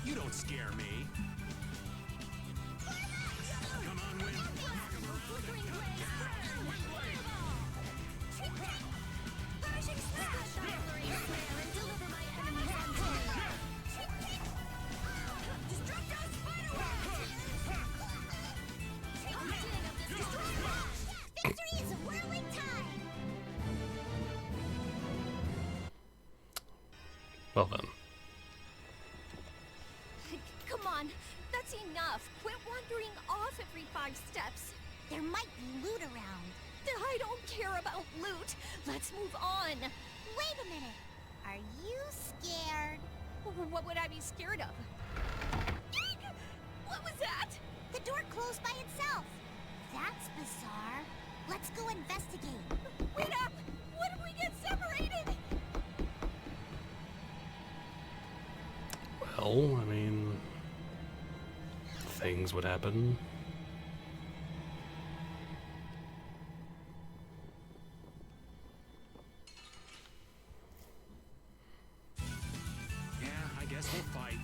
You don't scare me. Come on, Wind. Knock him around and cut him down. Windblade! Victory is a whirling tide! Well then. Come on, that's enough. Quit wandering off every 5 steps. There might be loot around. I don't care about loot. Let's move on. Wait a minute. Are you scared? What would I be scared of? What was that? The door closed by itself. That's bizarre. Let's go investigate. Wait up! What if we get separated? Well, I mean, things would happen. Yeah, I guess we'll fight.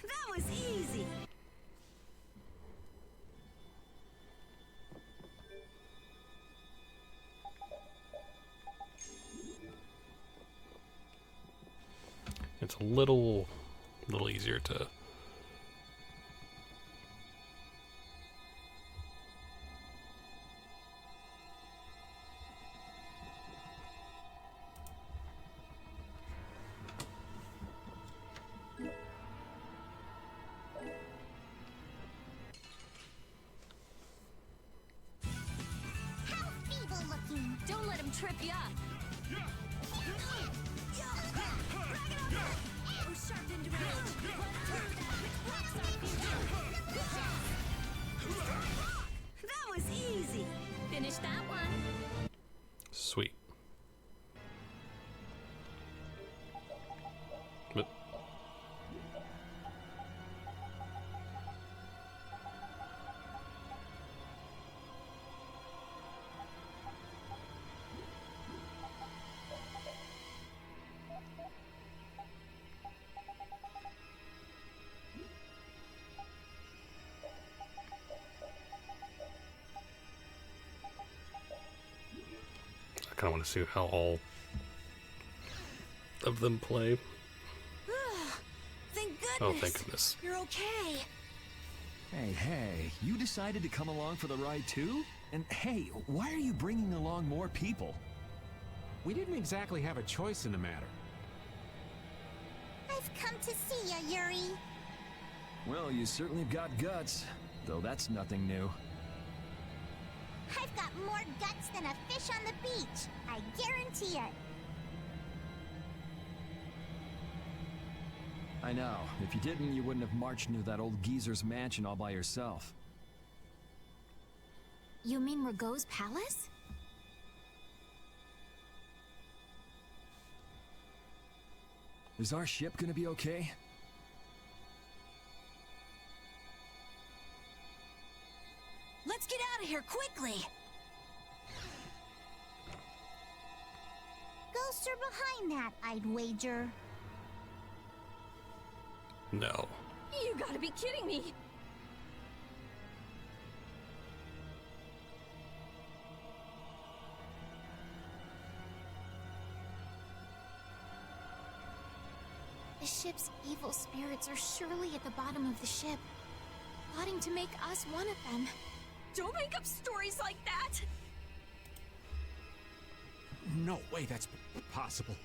That was easy. It's a little easier to. Feeble looking. Don't let him trip you up. Oh, sharpened range. That was easy. Finish that one. Sweet. But I kind of want to see how all of them play. Thank goodness. Oh, thank goodness. You're okay. Hey, you decided to come along for the ride too? And hey, why are you bringing along more people? We didn't exactly have a choice in the matter. I've come to see ya, Yuri. Well, you certainly have got guts, though that's nothing new. I've got more guts than a fish on the beach. I guarantee it. I know. If you didn't, you wouldn't have marched into that old geezer's mansion all by yourself. You mean Rago's palace? Is our ship gonna be okay? Let's get out of here quickly. Ghosts are behind that, I'd wager. No. You gotta be kidding me. The ship's evil spirits are surely at the bottom of the ship, plotting to make us one of them. Don't make up stories like that. No way that's possible.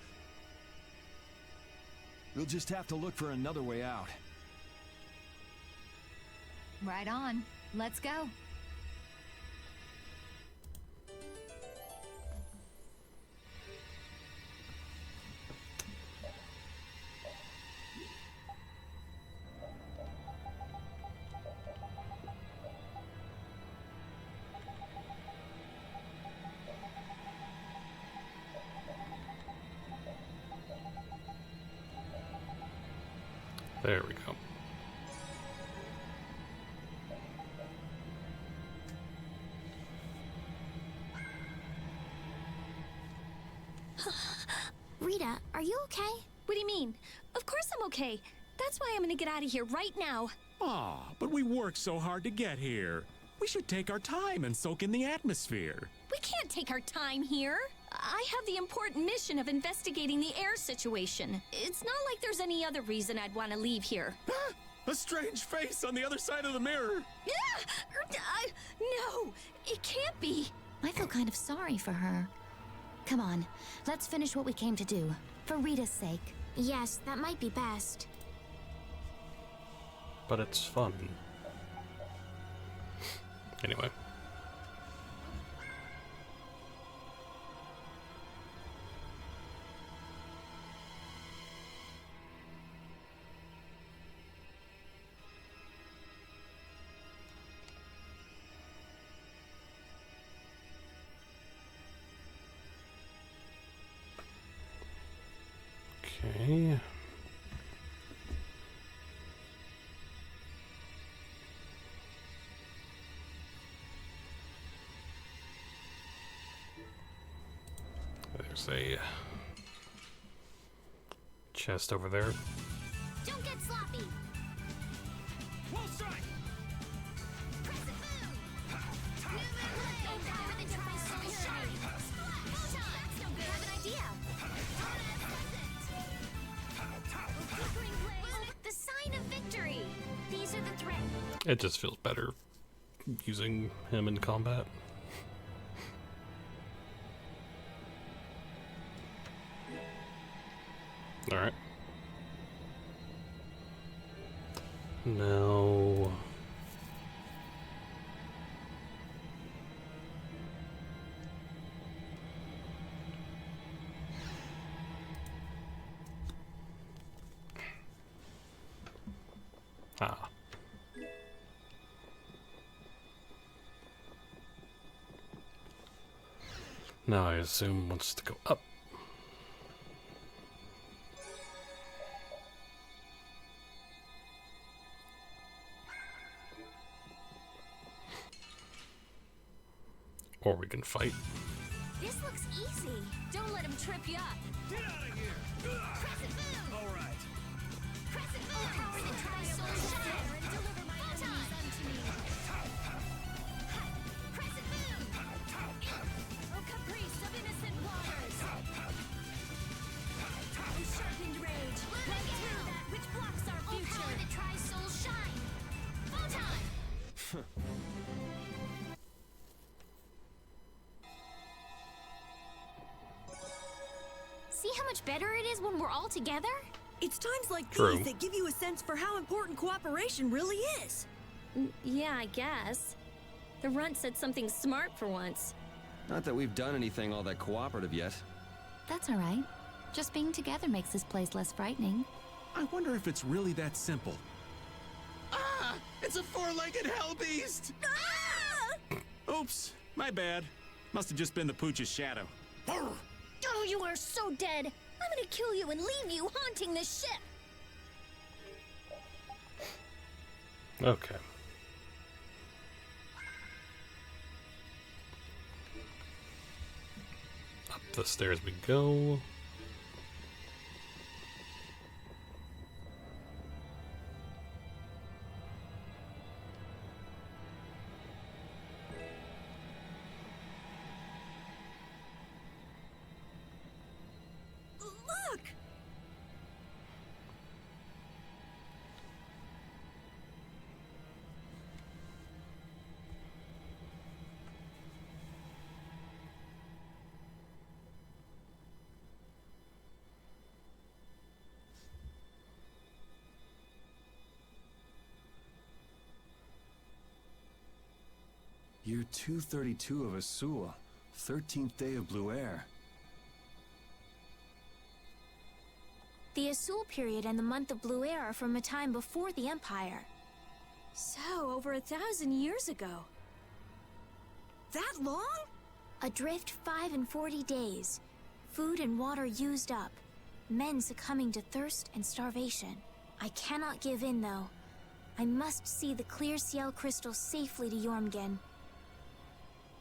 We'll just have to look for another way out. Right on. Let's go. There we go. Rita, are you okay? What do you mean? Of course I'm okay. That's why I'm gonna get out of here right now. Aw, but we worked so hard to get here. We should take our time and soak in the atmosphere. We can't take our time here. I have the important mission of investigating the air situation. It's not like there's any other reason I'd want to leave here. A strange face on the other side of the mirror. No, it can't be. I feel kind of sorry for her. Come on, let's finish what we came to do. For Rita's sake. Yes, that might be best. But it's fun. Anyway. There's a chest over there. Don't get sloppy. Wall strike. The sign of victory. These are the threats. It just feels better using him in combat. Alright. Now... Ah. Now I assume wants to go up. Or we can fight. This looks easy. Don't let him trip you up. Get out of here. Crescent moon. All right. Crescent moon. Power that tries soul shine and deliver my enemies unto me. Crescent moon. Oh, caprice of innocent waters. Oh, sharpened rage. Let through that which blocks our Oh, future. power that tries soul shine. Photon. See how much better it is when we're all together? It's times like True. these that give you a sense for how important cooperation really is. Yeah, I guess. The runt said something smart for once. Not that we've done anything all that cooperative yet. That's all right. Just being together makes this place less frightening. I wonder if it's really that simple. Ah! It's a four-legged hell beast! Oops, my bad. Must have just been the pooch's shadow. Oh, you are so dead. I'm gonna kill you and leave you haunting this ship. Okay. Up the stairs we go. Look! Year 232 of Asul, 13th day of Blue Air. The Asul period and the month of Blue Air are from a time before the Empire. So, over 1,000 years ago. That long? Adrift 5 and 40 days. Food and water used up. Men succumbing to thirst and starvation. I cannot give in, though. I must see the clear Ciel crystal safely to Jormungand.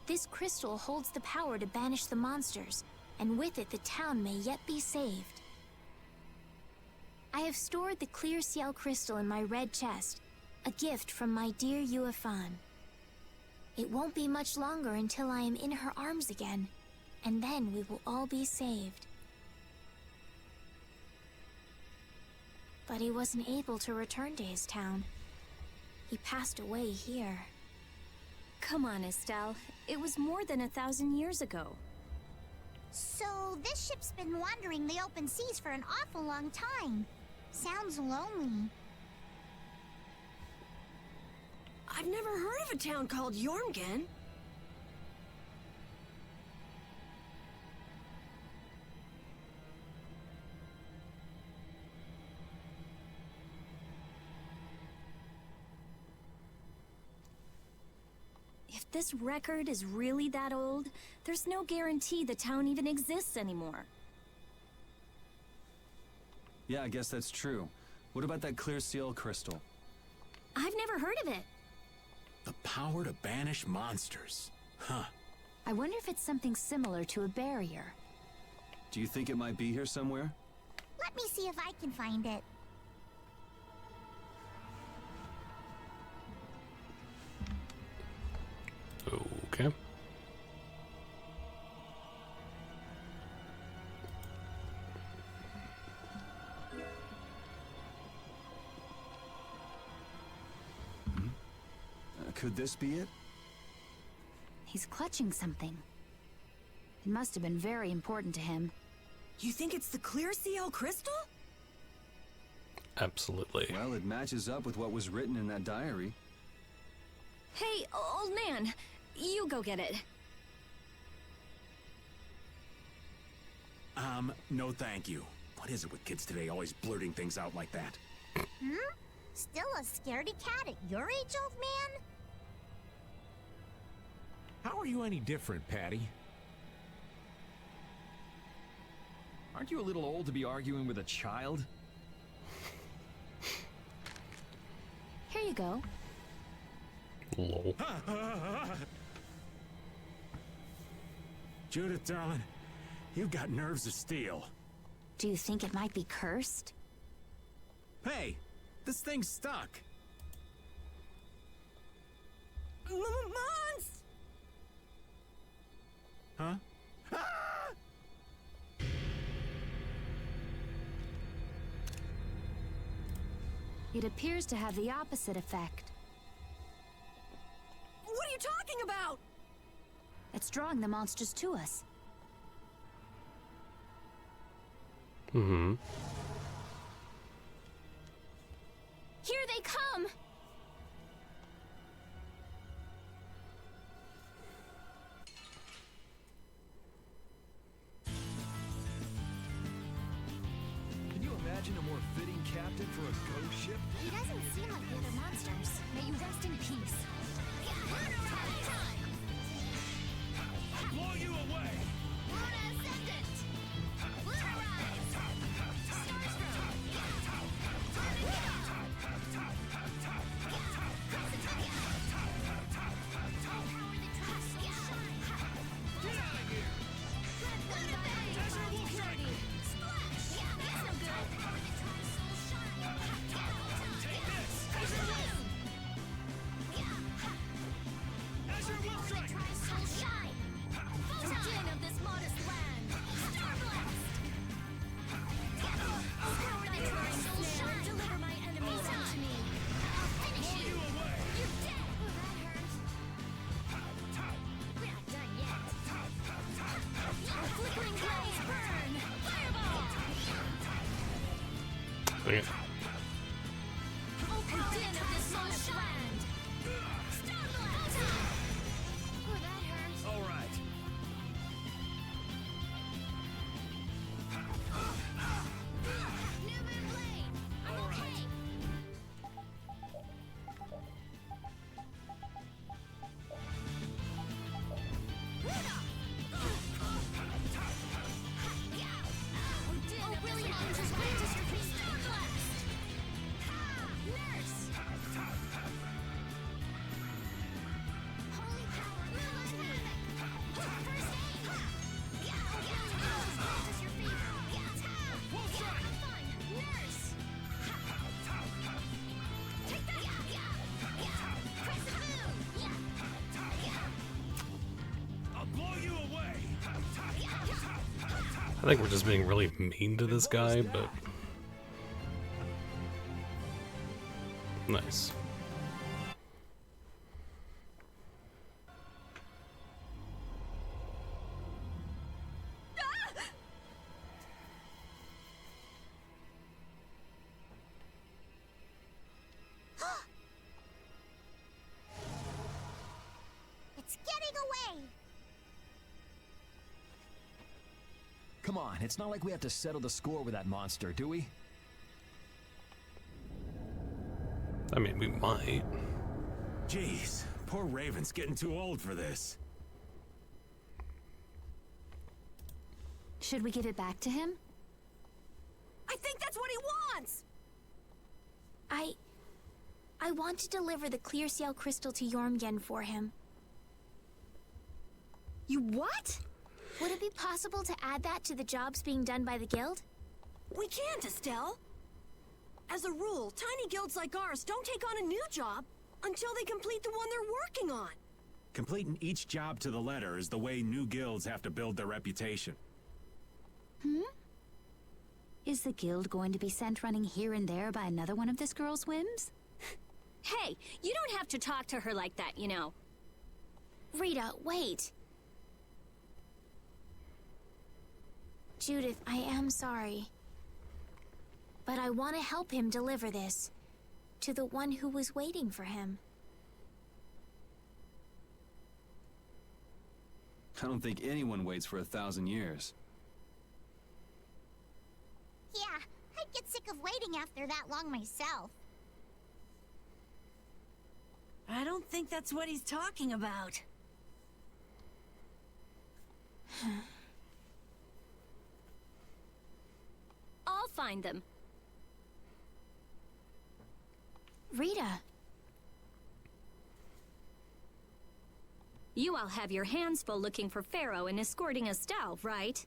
This crystal holds the power to banish the monsters, and with it the town may yet be saved. I have stored the clear Ciel crystal in my red chest, a gift from my dear Yuefan. It won't be much longer until I am in her arms again, and then we will all be saved. But he wasn't able to return to his town. He passed away here. Come on, Estelle. It was more than 1,000 years ago. So this ship's been wandering the open seas for an awful long time. Sounds lonely. I've never heard of a town called Jormungand. If this record is really that old, there's no guarantee the town even exists anymore. Yeah, I guess that's true. What about that clear seal crystal? I've never heard of it. The power to banish monsters. Huh. I wonder if it's something similar to a barrier. Do you think it might be here somewhere? Let me see if I can find it. Okay. Could this be it? He's clutching something. It must have been very important to him. You think it's the clear CL crystal? Absolutely. Well, it matches up with what was written in that diary. Hey, old man, you go get it. No thank you. What is it with kids today always blurting things out like that? Hmm? Still a scaredy cat at your age, old man? How are you any different, Patty? Aren't you a little old to be arguing with a child? Here you go. Lol. Judith, darling, you've got nerves of steel. Do you think it might be cursed? Hey, this thing's stuck. Mons! Huh? It appears to have the opposite effect. What are you talking about? It's drawing the monsters to us. Mm-hmm. Here they come! Can you imagine a more fitting captain for a ghost ship? He doesn't seem like the other monsters. May you rest in peace. I'll blow you away! Dang it. All right. I think we're just being really mean to this guy, but... Nice. It's getting away! Come on, it's not like we have to settle the score with that monster, do we? I mean, we might. Jeez, poor Raven's getting too old for this. Should we give it back to him? I think that's what he wants! I want to deliver the clear seal crystal to Jormungand for him. You what? Would it be possible to add that to the jobs being done by the guild? We can't, Estelle. As a rule, tiny guilds like ours don't take on a new job until they complete the one they're working on. Completing each job to the letter is the way new guilds have to build their reputation. Is the guild going to be sent running here and there by another one of this girl's whims? Hey, you don't have to talk to her like that, you know. Rita, wait. Judith, I am sorry. But I want to help him deliver this to the one who was waiting for him. I don't think anyone waits for 1,000 years. Yeah, I'd get sick of waiting after that long myself. I don't think that's what he's talking about. I'll find them. Rita. You all have your hands full looking for Pharaoh and escorting Estelle, right?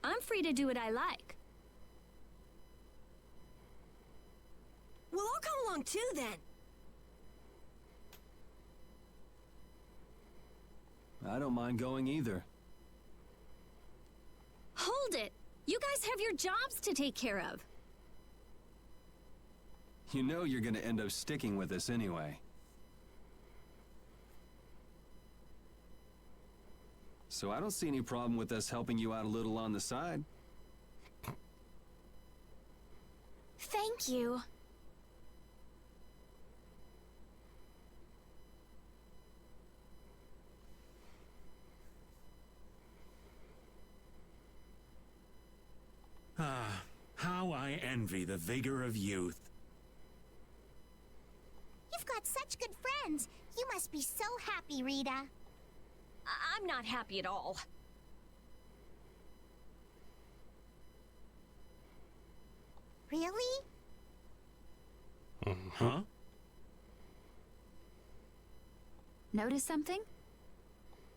I'm free to do what I like. Well, I'll come along too, then. I don't mind going either. Hold it! You guys have your jobs to take care of. You know you're gonna end up sticking with us anyway. So I don't see any problem with us helping you out a little on the side. Thank you. Ah, how I envy the vigor of youth. You've got such good friends. You must be so happy, Rita. I'm not happy at all. Really? Huh? Notice something?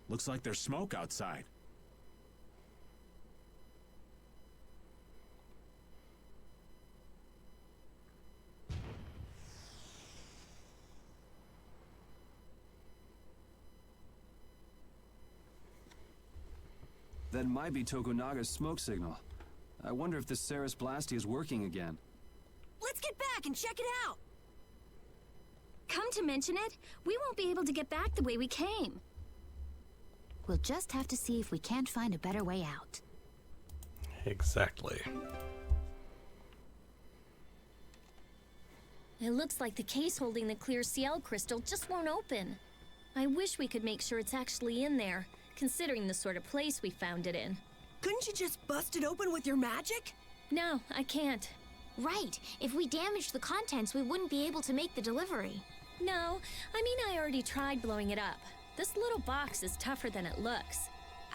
Looks like there's smoke outside. That might be Tokunaga's smoke signal. I wonder if the Ceres Blastia is working again. Let's get back and check it out. Come to mention it, we won't be able to get back the way we came. We'll just have to see if we can't find a better way out. Exactly. It looks like the case holding the clear CL crystal just won't open. I wish we could make sure it's actually in there, considering the sort of place we found it in. Couldn't you just bust it open with your magic? No, I can't. Right. If we damaged the contents, we wouldn't be able to make the delivery. No, I mean I already tried blowing it up. This little box is tougher than it looks.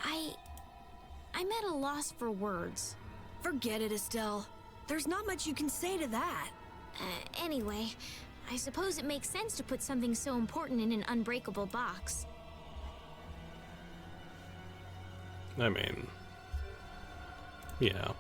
I'm at a loss for words. Forget it, Estelle. There's not much you can say to that. Anyway, I suppose it makes sense to put something so important in an unbreakable box. I mean, yeah.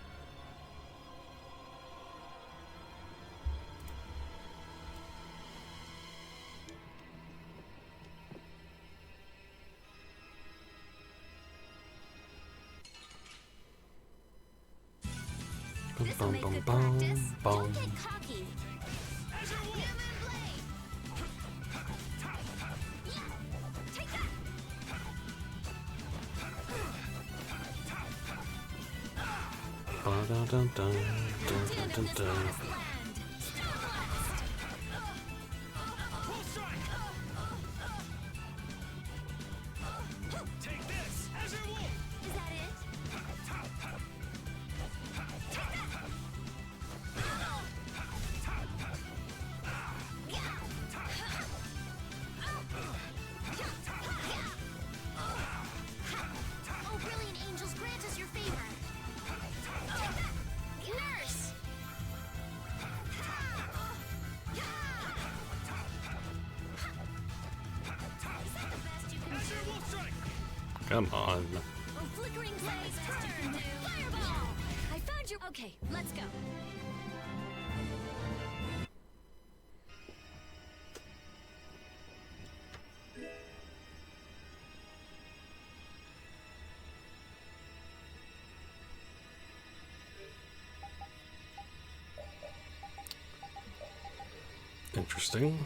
This'll make good practice. Don't get cocky. Dun, dun, dun, dun, dun, dun. Oh, brilliant angels, grant us your favor. Nurse! Come on. Oh, flickering blaze, turn! Fireball! I found your... Okay, let's go. Interesting.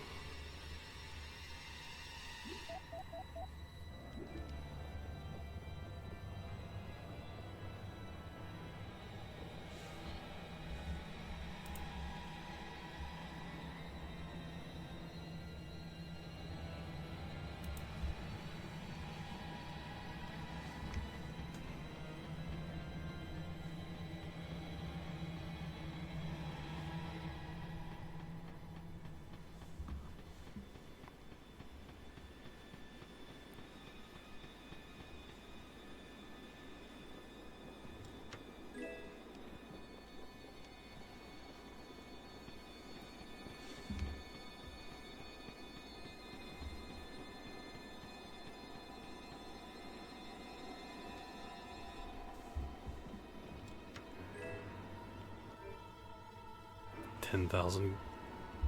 $10,000.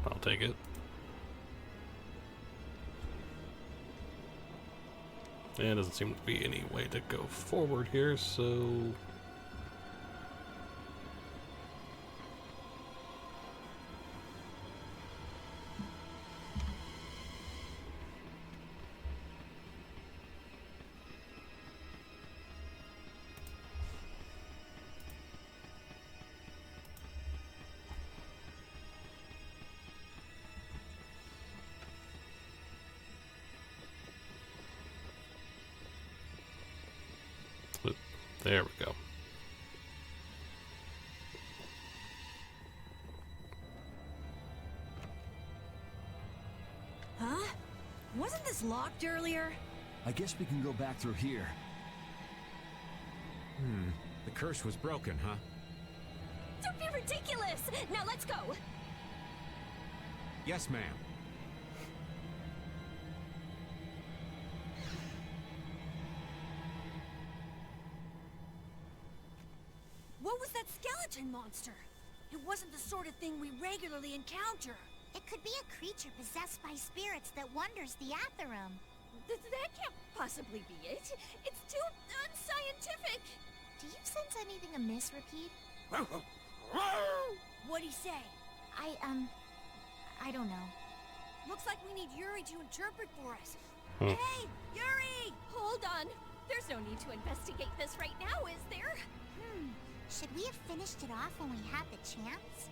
I'll take it. And doesn't seem to be any way to go forward here, so... There we go. Huh? Wasn't this locked earlier? I guess we can go back through here. The curse was broken, huh? Don't be ridiculous! Now let's go! Yes, ma'am. What was that skeleton monster? It wasn't the sort of thing we regularly encounter. It could be a creature possessed by spirits that wanders the Atherum. That can't possibly be it. It's too unscientific. Do you sense anything amiss, Repeat? What'd he say? I don't know. Looks like we need Yuri to interpret for us. Hmm. Hey, Yuri! Hold on. There's no need to investigate this right now, is there? Should we have finished it off when we had the chance?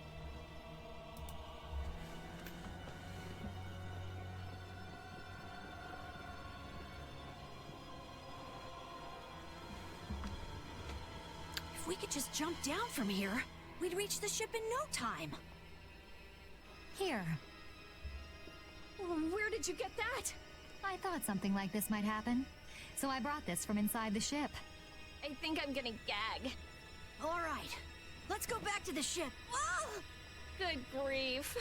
If we could just jump down from here, we'd reach the ship in no time. Here. Where did you get that? I thought something like this might happen, so I brought this from inside the ship. I think I'm gonna gag. All right, let's go back to the ship. Ah! Good grief.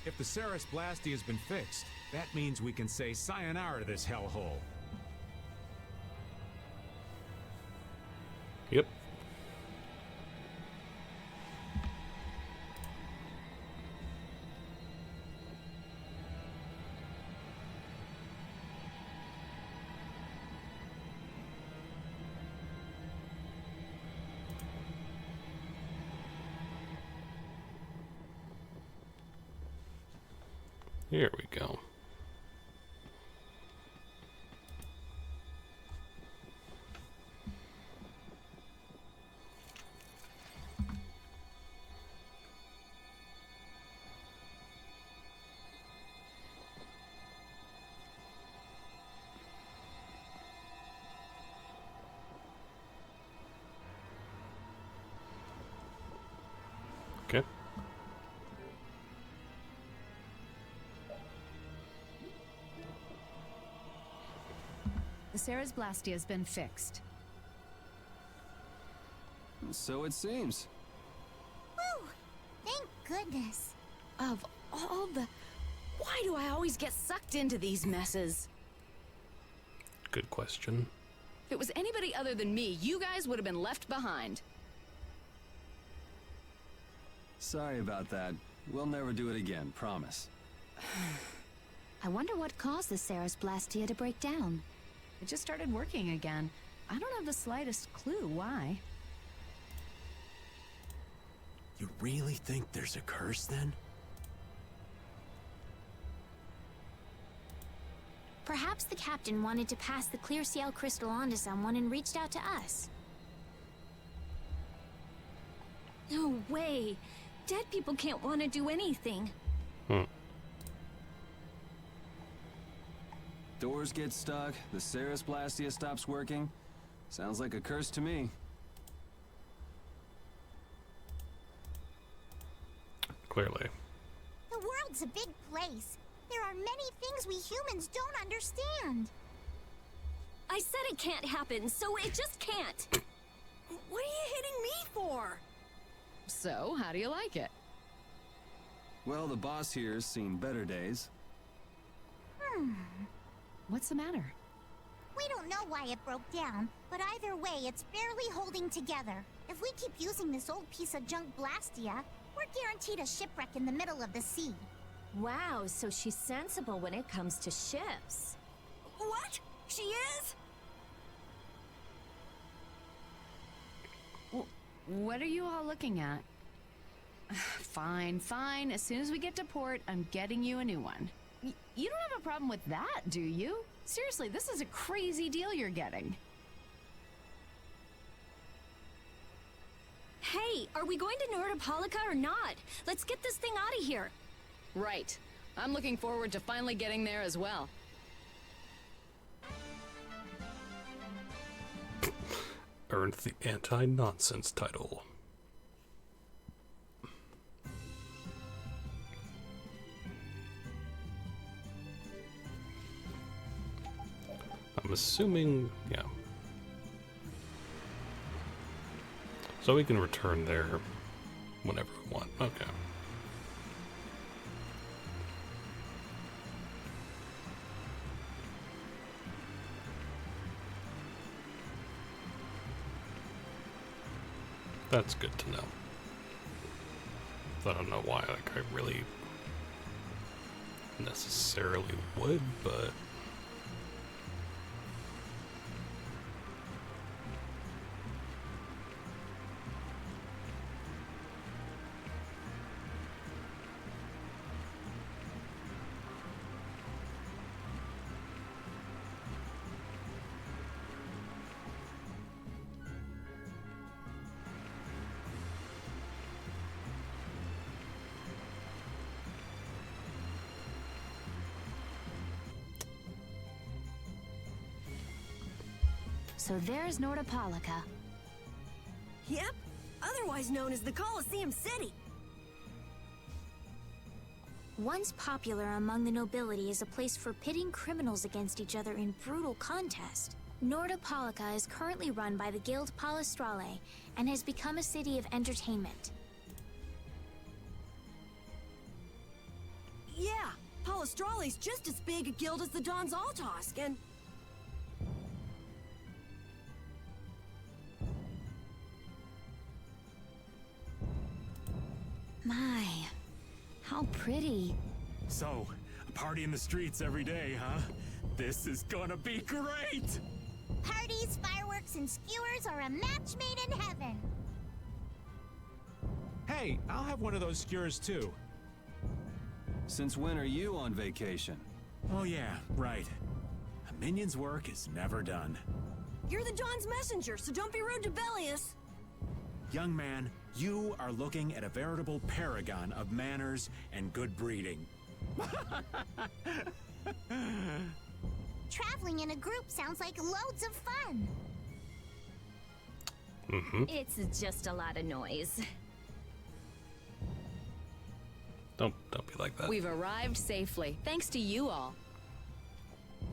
If the Ceres Blasty has been fixed, that means we can say sayonara to this hellhole. Yep. Here we go. Okay. The Ceres Blastia has been fixed. So it seems. Woo! Thank goodness. Of all the... Why do I always get sucked into these messes? Good question. If it was anybody other than me, you guys would have been left behind. Sorry about that. We'll never do it again, promise. I wonder what caused the Ceres Blastia to break down. It just started working again. I don't have the slightest clue why. You really think there's a curse then? Perhaps the captain wanted to pass the clear CL crystal on to someone and reached out to us. No way. Dead people can't want to do anything. Doors get stuck, the Ceres Blastia stops working. Sounds like a curse to me. Clearly. The world's a big place. There are many things we humans don't understand. I said it can't happen, so it just can't. What are you hitting me for? So, how do you like it? Well, the boss here's seen better days. What's the matter? We don't know why it broke down, but either way, it's barely holding together. If we keep using this old piece of junk Blastia, we're guaranteed a shipwreck in the middle of the sea. Wow, so she's sensible when it comes to ships. What? She is? What are you all looking at? Fine, fine. As soon as we get to port, I'm getting you a new one. You don't have a problem with that, do you? Seriously, this is a crazy deal you're getting. Hey, are we going to Nordopolica or not? Let's get this thing out of here. Right. I'm looking forward to finally getting there as well. Earned the anti-nonsense title. I'm assuming, yeah. So we can return there whenever we want. Okay. That's good to know. I don't know why, like, I really necessarily would, but... So there's Nordopolica. Yep, otherwise known as the Colosseum City. Once popular among the nobility as a place for pitting criminals against each other in brutal contest, Nordopolica is currently run by the Guild Palestrale and has become a city of entertainment. Yeah, Palestrale's just as big a guild as the Don's Altosk, and... My, how pretty. So, a party in the streets every day, huh? This is gonna be great! Parties, fireworks, and skewers are a match made in heaven. Hey, I'll have one of those skewers too. Since when are you on vacation? Oh yeah, right. A minion's work is never done. You're the Don's messenger, so don't be rude to Bellius. Young man, you are looking at a veritable paragon of manners and good breeding. Traveling in a group sounds like loads of fun. It's just a lot of noise. Don't be like that. We've arrived safely, thanks to you all.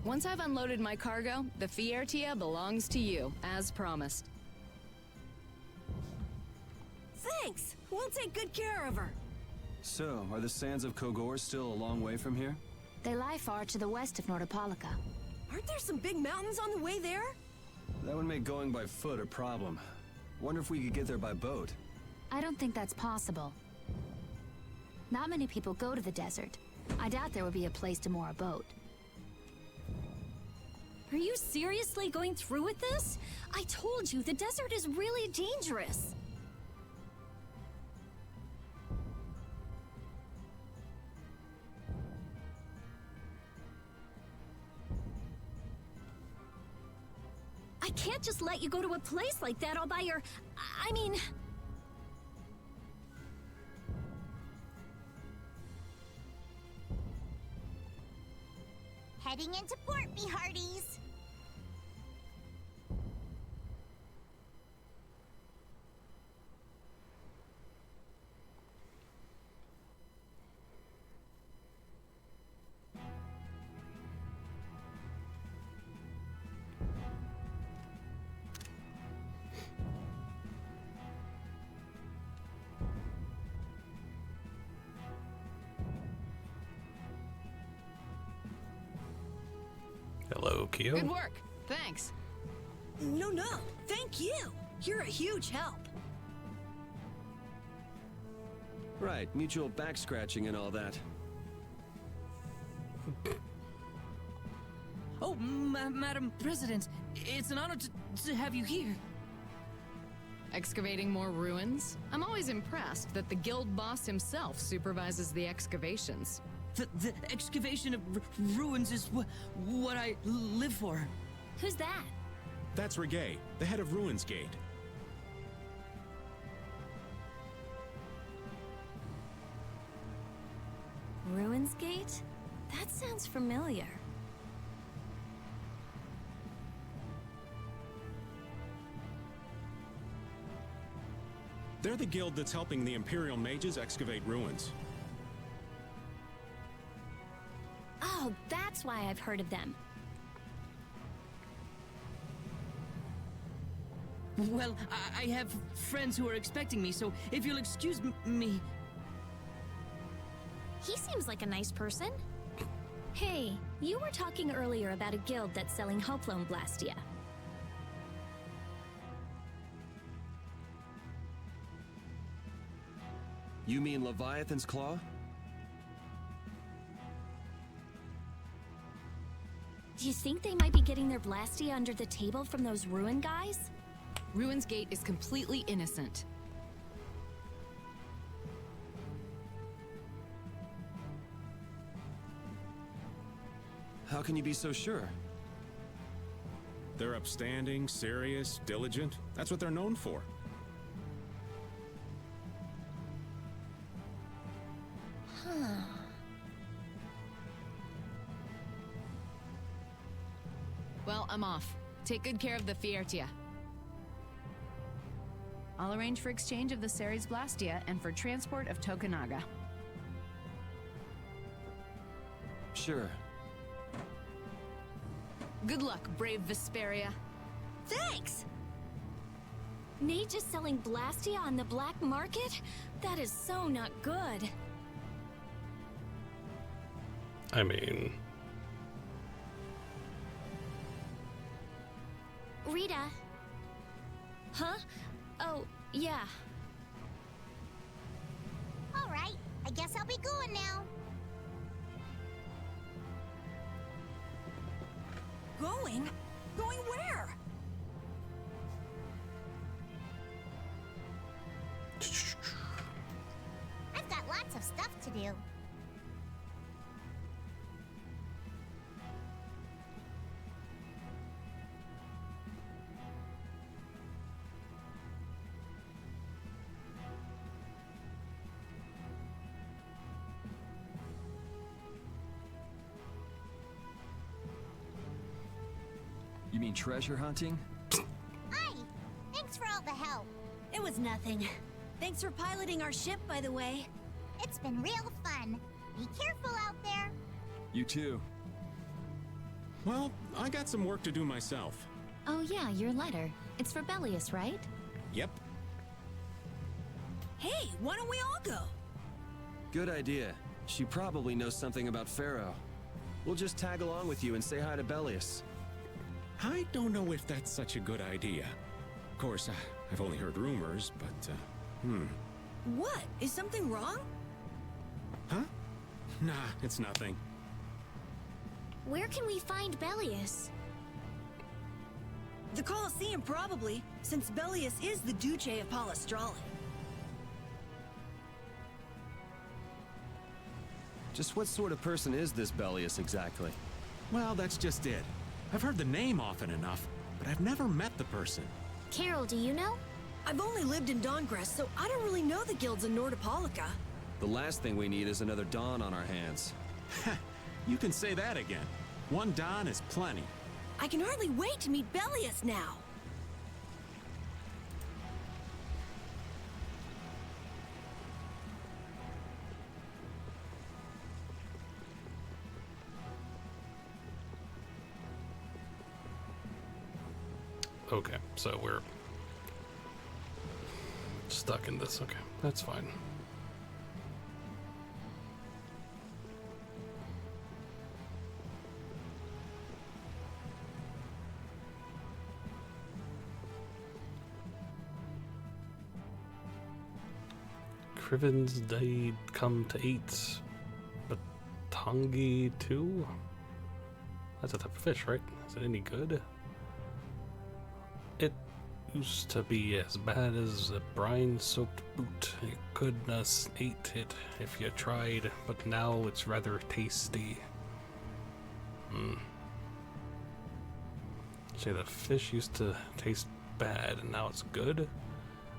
Once I've unloaded my cargo, the Fiertia belongs to you, as promised. Thanks. We'll take good care of her. So, are the sands of Kogor still a long way from here? They lie far to the west of Nordopolica. Aren't there some big mountains on the way there? That would make going by foot a problem. Wonder if we could get there by boat. I don't think that's possible. Not many people go to the desert. I doubt there would be a place to moor a boat. Are you seriously going through with this? I told you, the desert is really dangerous. I can't just let you go to a place like that all by your... I mean... Heading into port, me hearties. Hello, Kyo. Good work. Thanks. No, thank you. You're a huge help. Right, mutual back scratching and all that. Oh, Madam President, it's an honor to have you here. Excavating more ruins? I'm always impressed that the guild boss himself supervises the excavations. The excavation of ruins is what I live for. Who's that? That's Regay, the head of Ruins Gate. Ruins Gate? That sounds familiar. They're the guild that's helping the Imperial mages excavate ruins. Oh, that's why I've heard of them. Well, I have friends who are expecting me, so if you'll excuse me... He seems like a nice person. Hey, you were talking earlier about a guild that's selling Hoplone Blastia. You mean Leviathan's Claw? Do you think they might be getting their Blastia under the table from those ruin guys? Ruins Gate is completely innocent. How can you be so sure? They're upstanding, serious, diligent. That's what they're known for. Huh. Well, I'm off. Take good care of the Fiertia. I'll arrange for exchange of the Ceres Blastia and for transport of Tokunaga. Sure. Good luck, brave Vesperia. Thanks! Nate just selling Blastia on the black market? That is so not good. I mean... Rita? Huh? Oh, yeah. All right, I guess I'll be going now. Going? Going where? I've got lots of stuff to do. You mean treasure hunting? Hi! Thanks for all the help. It was nothing. Thanks for piloting our ship, by the way. It's been real fun. Be careful out there. You too. Well, I got some work to do myself. Oh yeah, your letter. It's for Bellius, right? Yep. Hey, why don't we all go? Good idea. She probably knows something about Pharaoh. We'll just tag along with you and say hi to Bellius. I don't know if that's such a good idea. Of course, I've only heard rumors, but, What? Is something wrong? Huh? Nah, it's nothing. Where can we find Bellius? The Colosseum, probably, since Bellius is the Duce of Palestrale. Just what sort of person is this Bellius exactly? Well, that's just it. I've heard the name often enough, but I've never met the person. Carol, do you know? I've only lived in Dawngrest, so I don't really know the guilds in Nordopolica. The last thing we need is another Dawn on our hands. You can say that again. One Dawn is plenty. I can hardly wait to meet Bellius now. Okay, so we're stuck in this. Okay, that's fine. Criven's Day come to eat, but Tongi too? That's a type of fish, right? Is it any good? It used to be as bad as a brine-soaked boot. You couldn't eat it if you tried, but now it's rather tasty. Say the fish used to taste bad, and now it's good?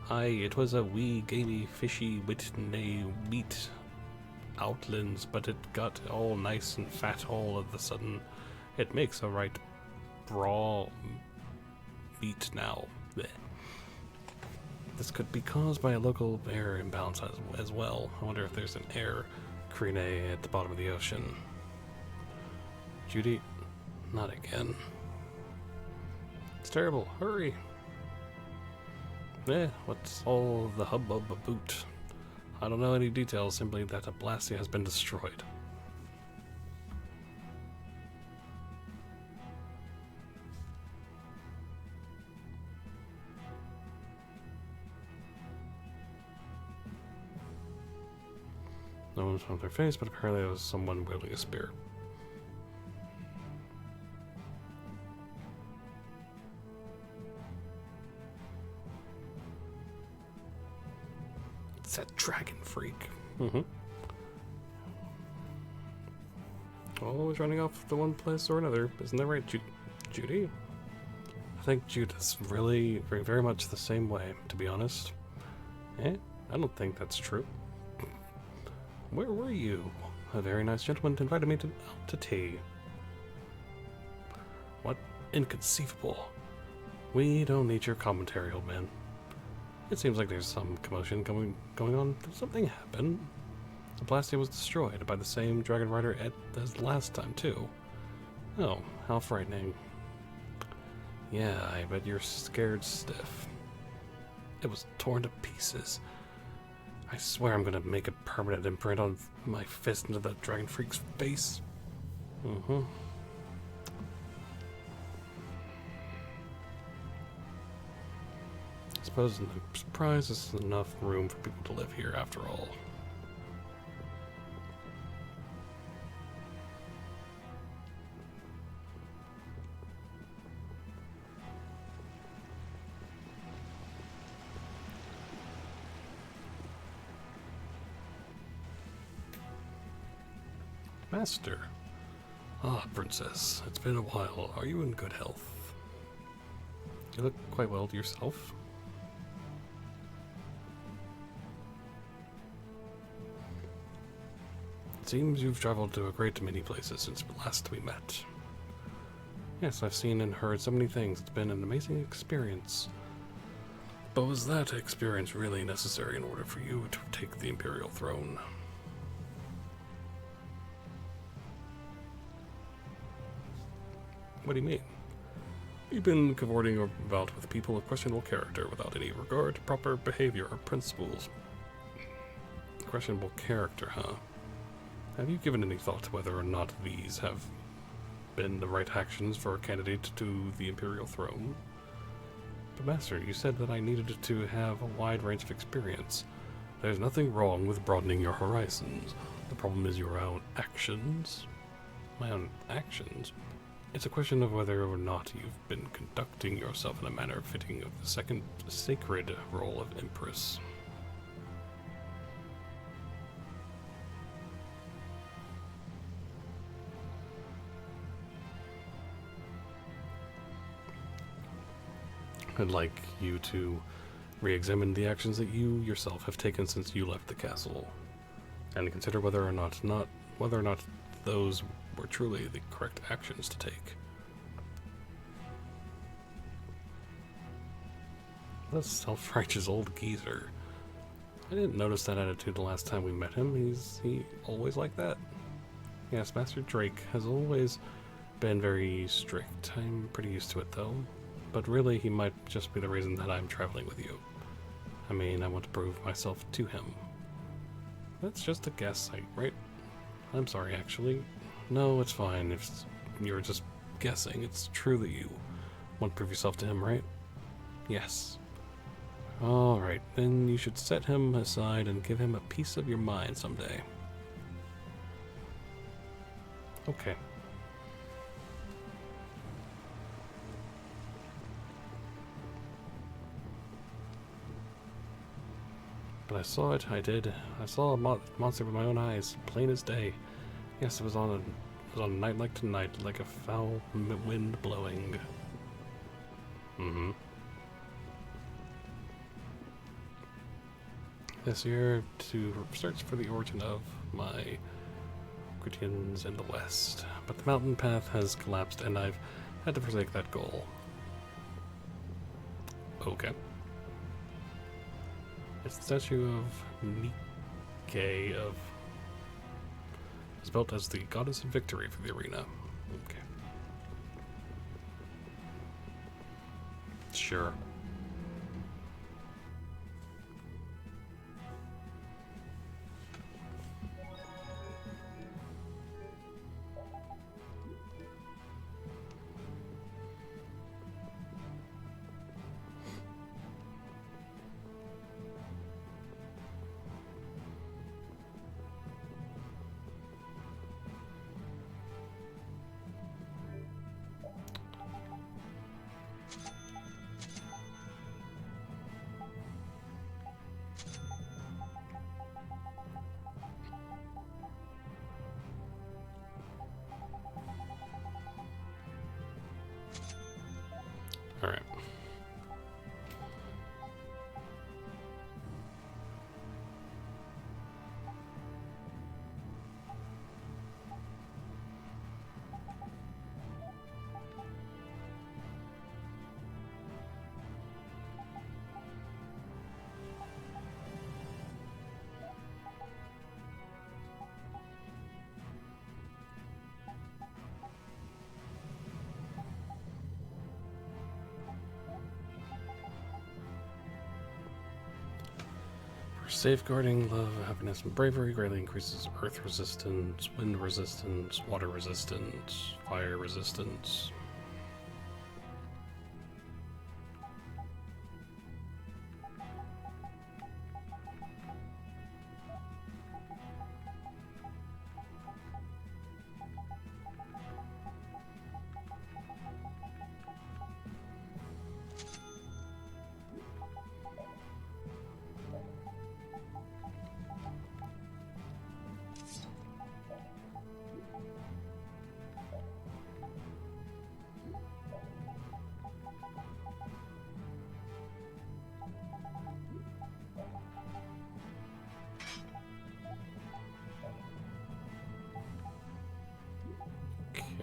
Aye, it was a wee gamey fishy with nae meat outlands, but it got all nice and fat all of a sudden. It makes a right raw meat now. Blech. This could be caused by a local air imbalance as well. I wonder if there's an air crine at the bottom of the ocean. Judy, not again. It's terrible. Hurry. What's all the hubbub about? I don't know any details, simply that a Blastia has been destroyed. No one's found their face, but apparently it was someone wielding a spear. It's that dragon freak. Always running off to one place or another. Isn't that right, Judy? I think Judith's really very much the same way, to be honest. I don't think that's true. Where were you? A very nice gentleman invited me out to tea. What inconceivable. We don't need your commentary, old man. It seems like there's some commotion going on. Something happened. The Blastia was destroyed by the same Dragon Rider as last time, too. Oh, how frightening. Yeah, I bet you're scared stiff. It was torn to pieces. I swear I'm gonna make a permanent imprint on my fist into that dragon freak's face. Suppose I'm surprised this is enough room for people to live here after all. Master. Ah, Princess. It's been a while. Are you in good health? You look quite well to yourself. It seems you've traveled to a great many places since last we met. Yes, I've seen and heard so many things. It's been an amazing experience. But was that experience really necessary in order for you to take the Imperial throne? What do you mean? You've been cavorting about with people of questionable character without any regard to proper behavior or principles. questionable character, huh? Have you given any thought to whether or not these have been the right actions for a candidate to the Imperial throne? But Master, you said that I needed to have a wide range of experience. There's nothing wrong with broadening your horizons. The problem is your own actions. My own actions? It's a question of whether or not you've been conducting yourself in a manner fitting of the second sacred role of Empress. I'd like you to re-examine the actions that you yourself have taken since you left the castle, and consider whether or not those were truly the correct actions to take. This self-righteous old geezer. I didn't notice that attitude the last time we met him. He always like that? Yes, Master Drake has always been very strict. I'm pretty used to it though. But really, he might just be the reason that I'm traveling with you. I mean, I want to prove myself to him. That's just a guess, right? I'm sorry, actually. No, it's fine if you're just guessing. It's true that you want to prove yourself to him, right? Yes. Alright, then you should set him aside and give him a piece of your mind someday. Okay. But I saw it, I did. I saw a monster with my own eyes, plain as day. Yes, it was on a night like tonight, like a foul wind blowing. This year, to search for the origin of my Gritians in the west. But the mountain path has collapsed, and I've had to forsake that goal. Okay. It's the statue of Nike of... It's built as the goddess of victory for the arena. Okay. Sure. Alright. Safeguarding love, happiness, and bravery greatly increases earth resistance, wind resistance, water resistance, fire resistance.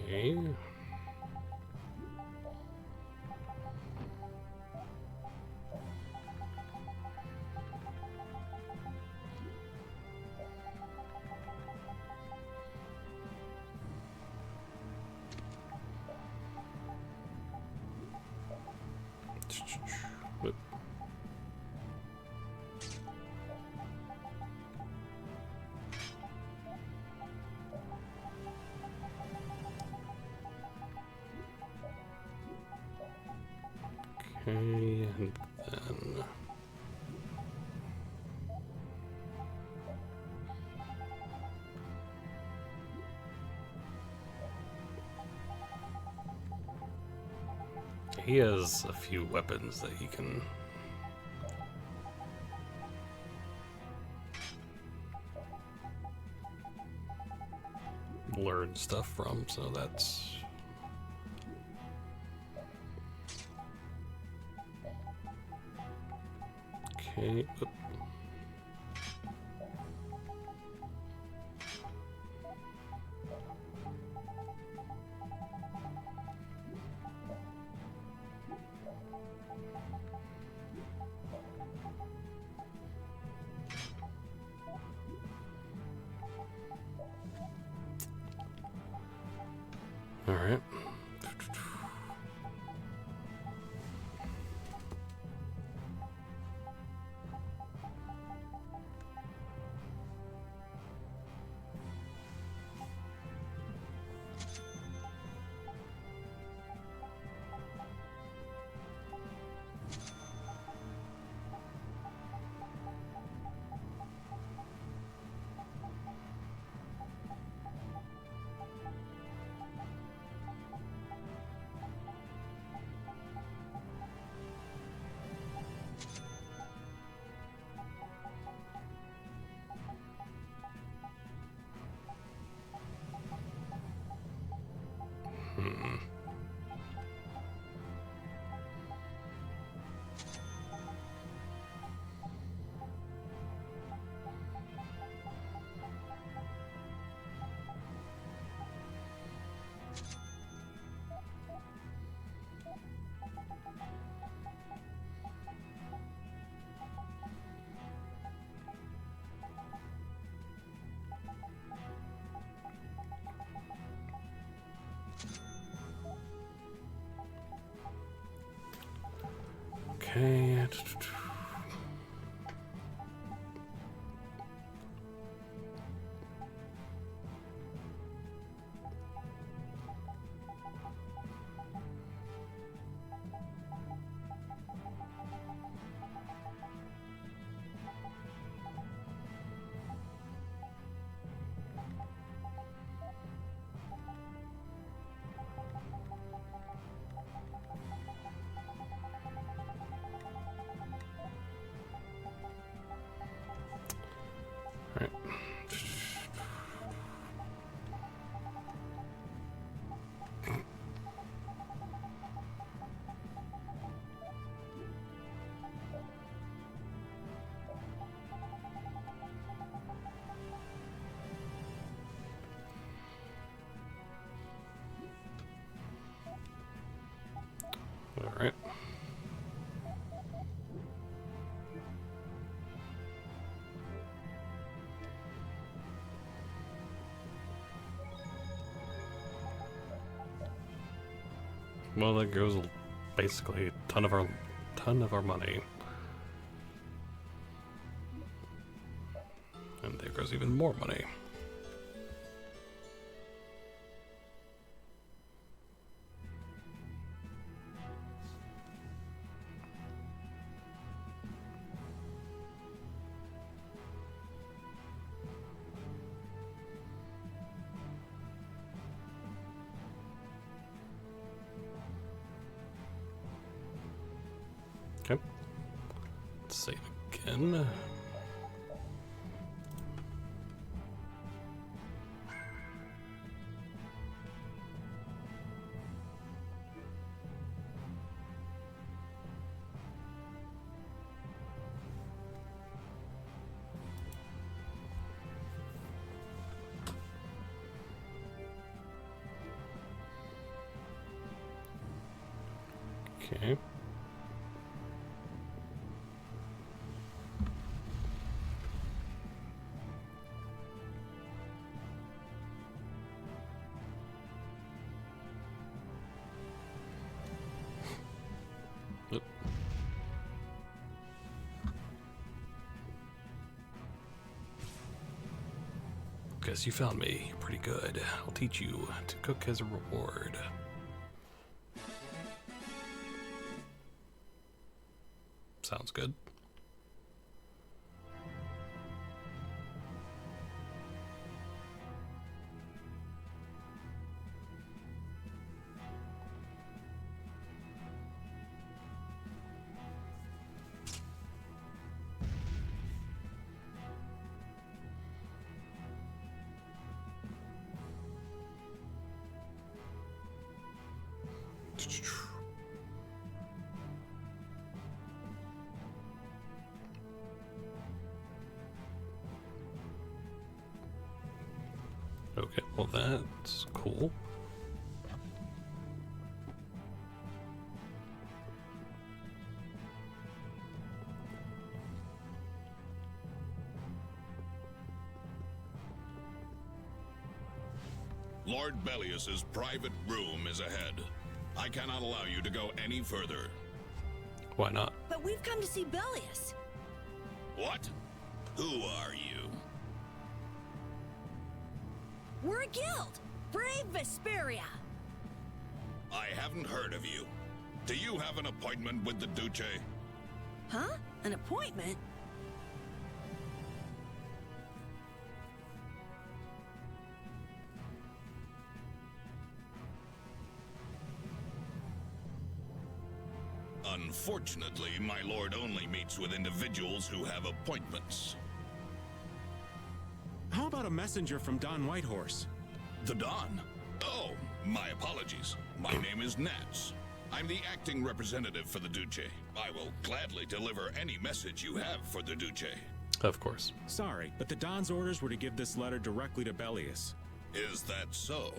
Okay. Okay, and then... He has a few weapons that he can... learn stuff from, so that's... Okay, oop. All right. Okay. Right. All right. Well, that goes basically a ton of our money. And there goes even more money. Okay. Let's save again. Okay. Oop. Guess you found me. You're pretty good. I'll teach you to cook as a reward. Sounds good. Okay, well that's cool. Lord Bellius's private room is ahead. I cannot allow you to go any further. Why not? But we've come to see Bellius. What? Who are you? We're a guild. Brave Vesperia. I haven't heard of you. Do you have an appointment with the Duce? Huh? An appointment? Unfortunately, my lord only meets with individuals who have appointments. How about a messenger from Don Whitehorse? The Don? Oh, my apologies. My name is Nats. I'm the acting representative for the Duce. I will gladly deliver any message you have for the Duce. Of course. Sorry, but the Don's orders were to give this letter directly to Bellius. Is that so?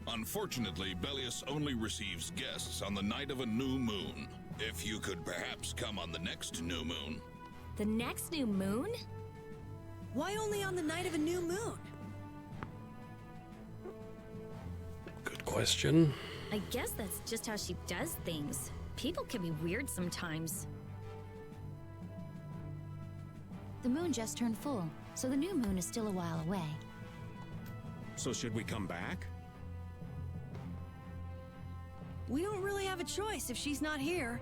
Unfortunately, Bellius only receives guests on the night of a new moon. If you could perhaps come on the next new moon. The next new moon? Why only on the night of a new moon? Good question. I guess that's just how she does things. People can be weird sometimes. The moon just turned full, so the new moon is still a while away. So should we come back? We don't really have a choice if she's not here.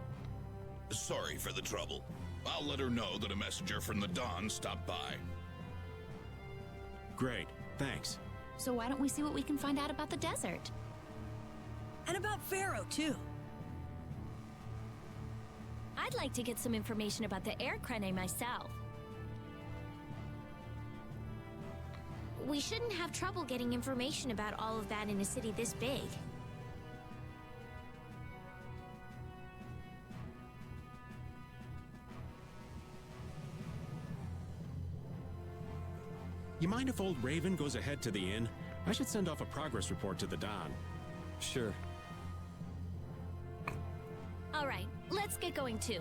Sorry for the trouble. I'll let her know that a messenger from the Dawn stopped by. Great, thanks. So why don't we see what we can find out about the desert? And about Pharaoh, too. I'd like to get some information about the air crane myself. We shouldn't have trouble getting information about all of that in a city this big. You mind if old Raven goes ahead to the inn? I should send off a progress report to the Don. Sure. All right, let's get going too.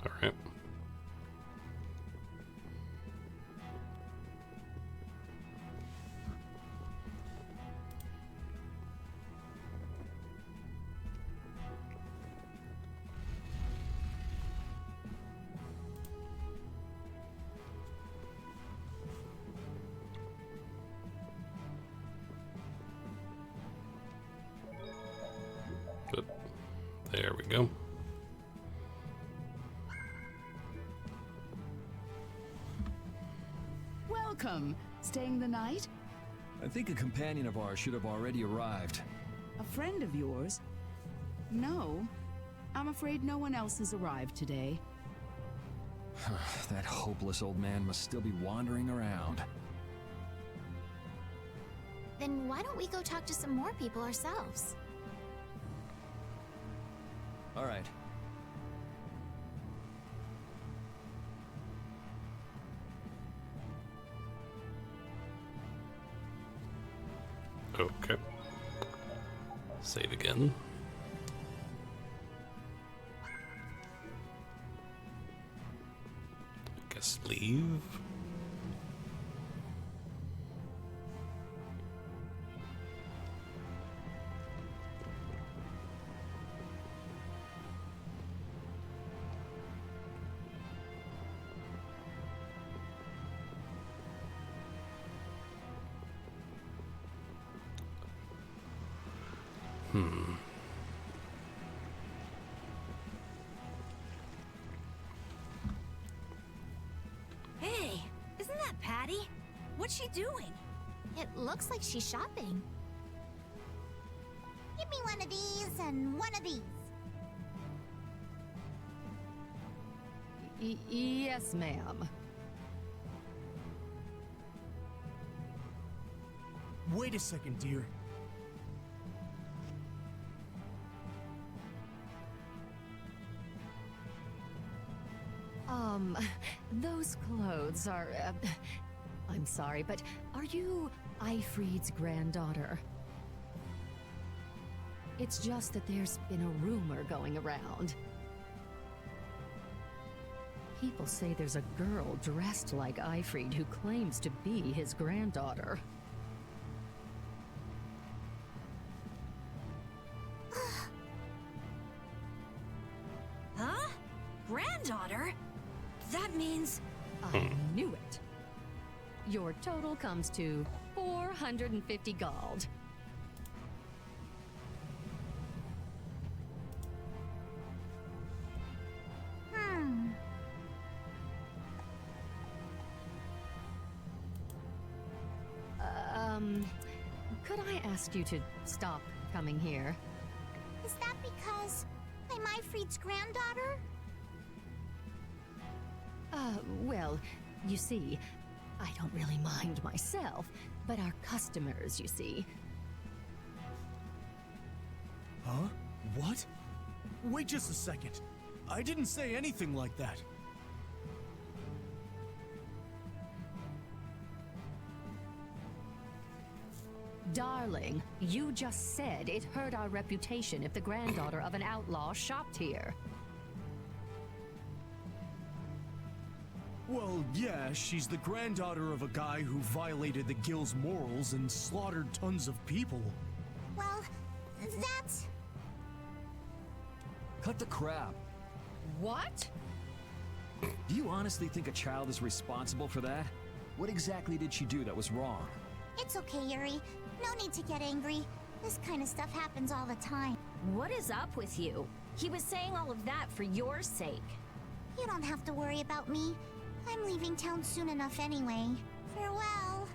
All right. Good. There we go. Welcome. Staying the night? I think a companion of ours should have already arrived. A friend of yours? No. I'm afraid no one else has arrived today. That hopeless old man must still be wandering around. Then why don't we go talk to some more people ourselves? All right. Okay. Save again. Guess leave. What's she doing? It looks like she's shopping. Give me one of these and one of these. Yes, ma'am. Wait a second, dear. Those clothes are, I'm sorry, but are you Ifrid's granddaughter? It's just that there's been a rumor going around. People say there's a girl dressed like Ifrid who claims to be his granddaughter. Huh? Granddaughter? That means... I knew it. Your total comes to 450 gold. Could I ask you to stop coming here? Is that because I'm Ifrid's granddaughter? Well, you see, I don't really mind myself, but our customers, you see. Huh? What? Wait just a second. I didn't say anything like that. Darling, you just said it hurt our reputation if the granddaughter of an outlaw shopped here. Well, yeah, she's the granddaughter of a guy who violated the guild's morals and slaughtered tons of people. Well, that's... Cut the crap. What? Do you honestly think a child is responsible for that? What exactly did she do that was wrong? It's okay, Yuri. No need to get angry. This kind of stuff happens all the time. What is up with you? He was saying all of that for your sake. You don't have to worry about me. I'm leaving town soon enough anyway. Farewell.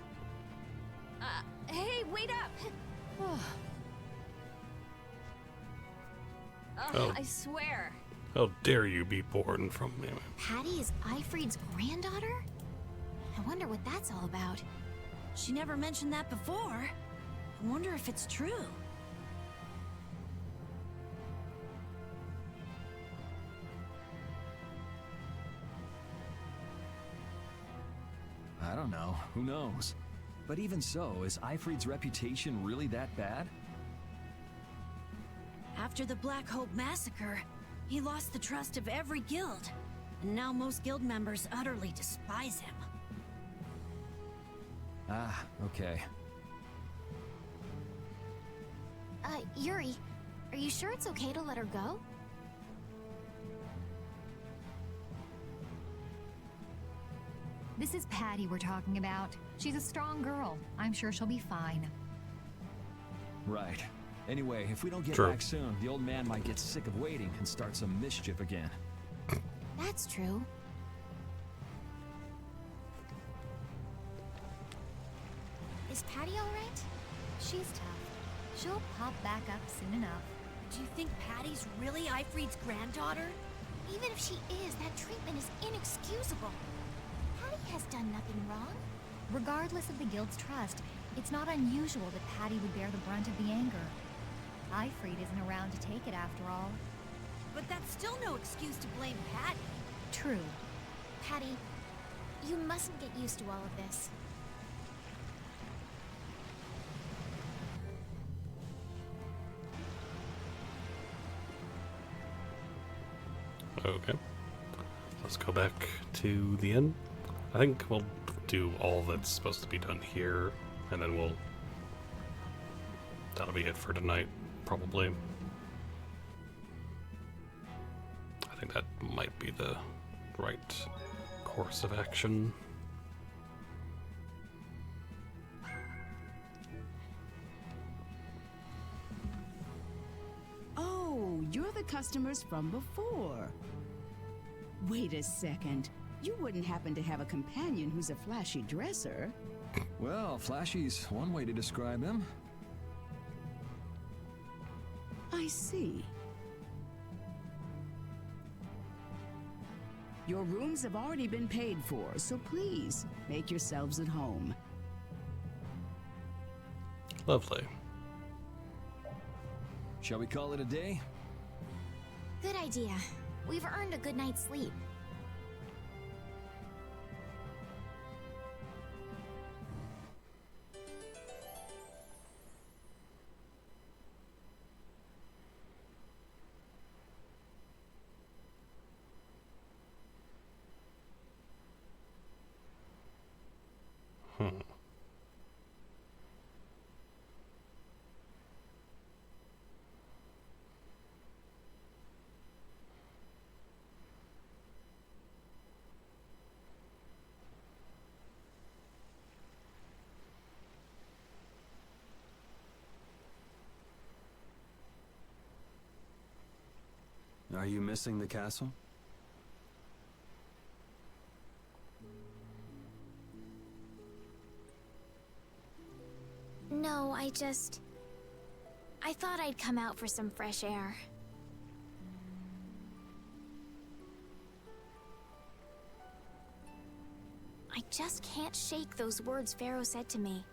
Hey, wait up! Oh. I swear. How dare you be born from me? Patty is Ifrid's granddaughter? I wonder what that's all about. She never mentioned that before. I wonder if it's true. I don't know. Who knows? But even so, is Ifrid's reputation really that bad? After the Black Hope massacre, he lost the trust of every guild. And now most guild members utterly despise him. Ah, okay. Yuri, are you sure it's okay to let her go? This is Patty we're talking about. She's a strong girl. I'm sure she'll be fine. Right. Anyway, if we don't get True. back soon, the old man might get sick of waiting and start some mischief again. That's true. Is Patty alright? She's tough. She'll pop back up soon enough. Do you think Patty's really Ifrid's granddaughter? Even if she is, that treatment is inexcusable. Patty has done nothing wrong. Regardless of the guild's trust, it's not unusual that Patty would bear the brunt of the anger. Ifrid isn't around to take it after all. But that's still no excuse to blame Patty. True. Patty, you mustn't get used to all of this. Okay. Let's go back to the inn. I think we'll do all that's supposed to be done here, and then that'll be it for tonight, probably. I think that might be the right course of action. Oh, you're the customers from before. Wait a second. You wouldn't happen to have a companion who's a flashy dresser? Well, flashy's one way to describe him. I see. Your rooms have already been paid for, so please, make yourselves at home. Lovely. Shall we call it a day? Good idea. We've earned a good night's sleep. Are you missing the castle? No, I thought I'd come out for some fresh air. I just can't shake those words Pharaoh said to me.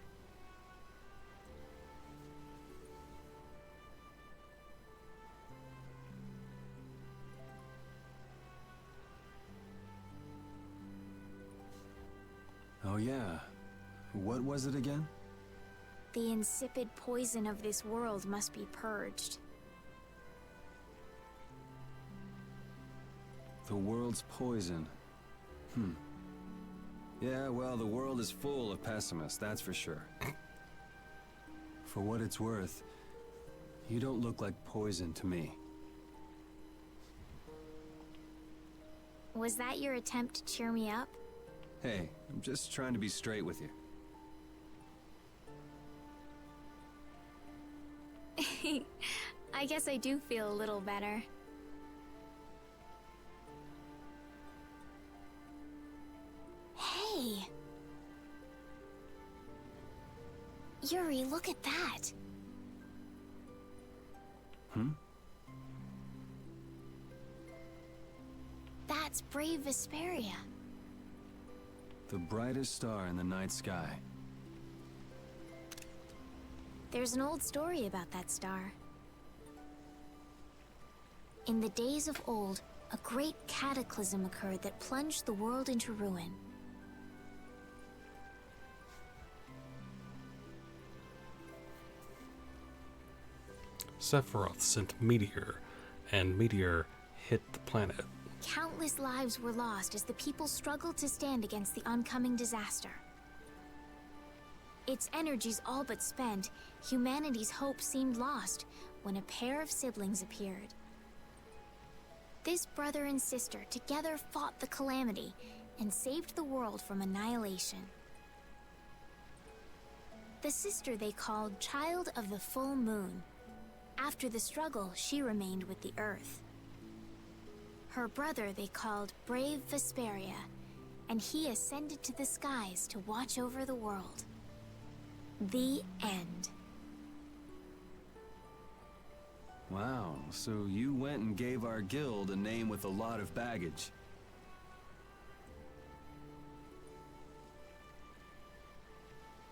Oh yeah. What was it again? The insipid poison of this world must be purged. The world's poison. Yeah, well, the world is full of pessimists, that's for sure. For what it's worth, you don't look like poison to me. Was that your attempt to cheer me up? Hey, I'm just trying to be straight with you. I guess I do feel a little better. Hey! Yuri, look at that! That's brave Vesperia. The brightest star in the night sky. There's an old story about that star. In the days of old, a great cataclysm occurred that plunged the world into ruin. Sephiroth sent Meteor, and Meteor hit the planet. Countless lives were lost as the people struggled to stand against the oncoming disaster. Its energies all but spent, humanity's hope seemed lost when a pair of siblings appeared. This brother and sister together fought the calamity and saved the world from annihilation. The sister they called Child of the Full Moon. After the struggle, she remained with the Earth. Her brother they called Brave Vesperia, and he ascended to the skies to watch over the world. The end. Wow, so you went and gave our guild a name with a lot of baggage.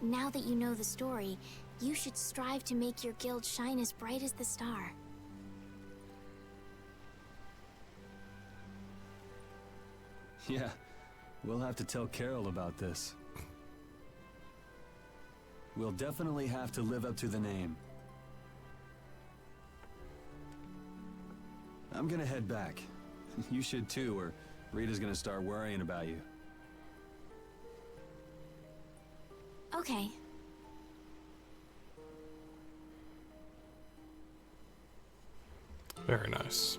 Now that you know the story, you should strive to make your guild shine as bright as the star. Yeah, we'll have to tell Carol about this. We'll definitely have to live up to the name. I'm gonna head back. You should too, or Rita's gonna start worrying about you. Okay. Very nice.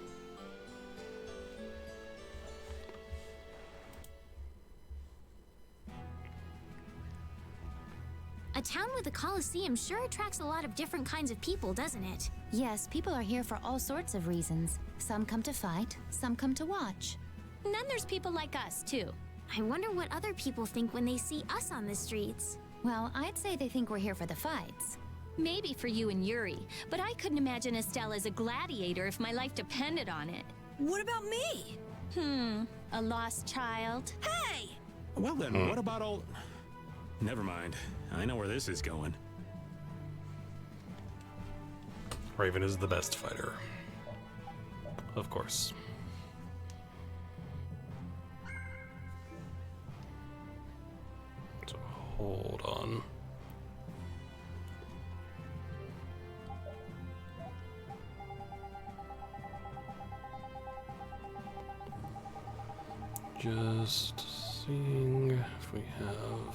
A town with a coliseum sure attracts a lot of different kinds of people, doesn't it? Yes, people are here for all sorts of reasons. Some come to fight, some come to watch. And then there's people like us, too. I wonder what other people think when they see us on the streets. Well, I'd say they think we're here for the fights. Maybe for you and Yuri, but I couldn't imagine Estelle as a gladiator if my life depended on it. What about me? A lost child? Hey! Well then, what about all... Never mind. I know where this is going. Raven is the best fighter. Of course. So hold on. Just seeing if we have...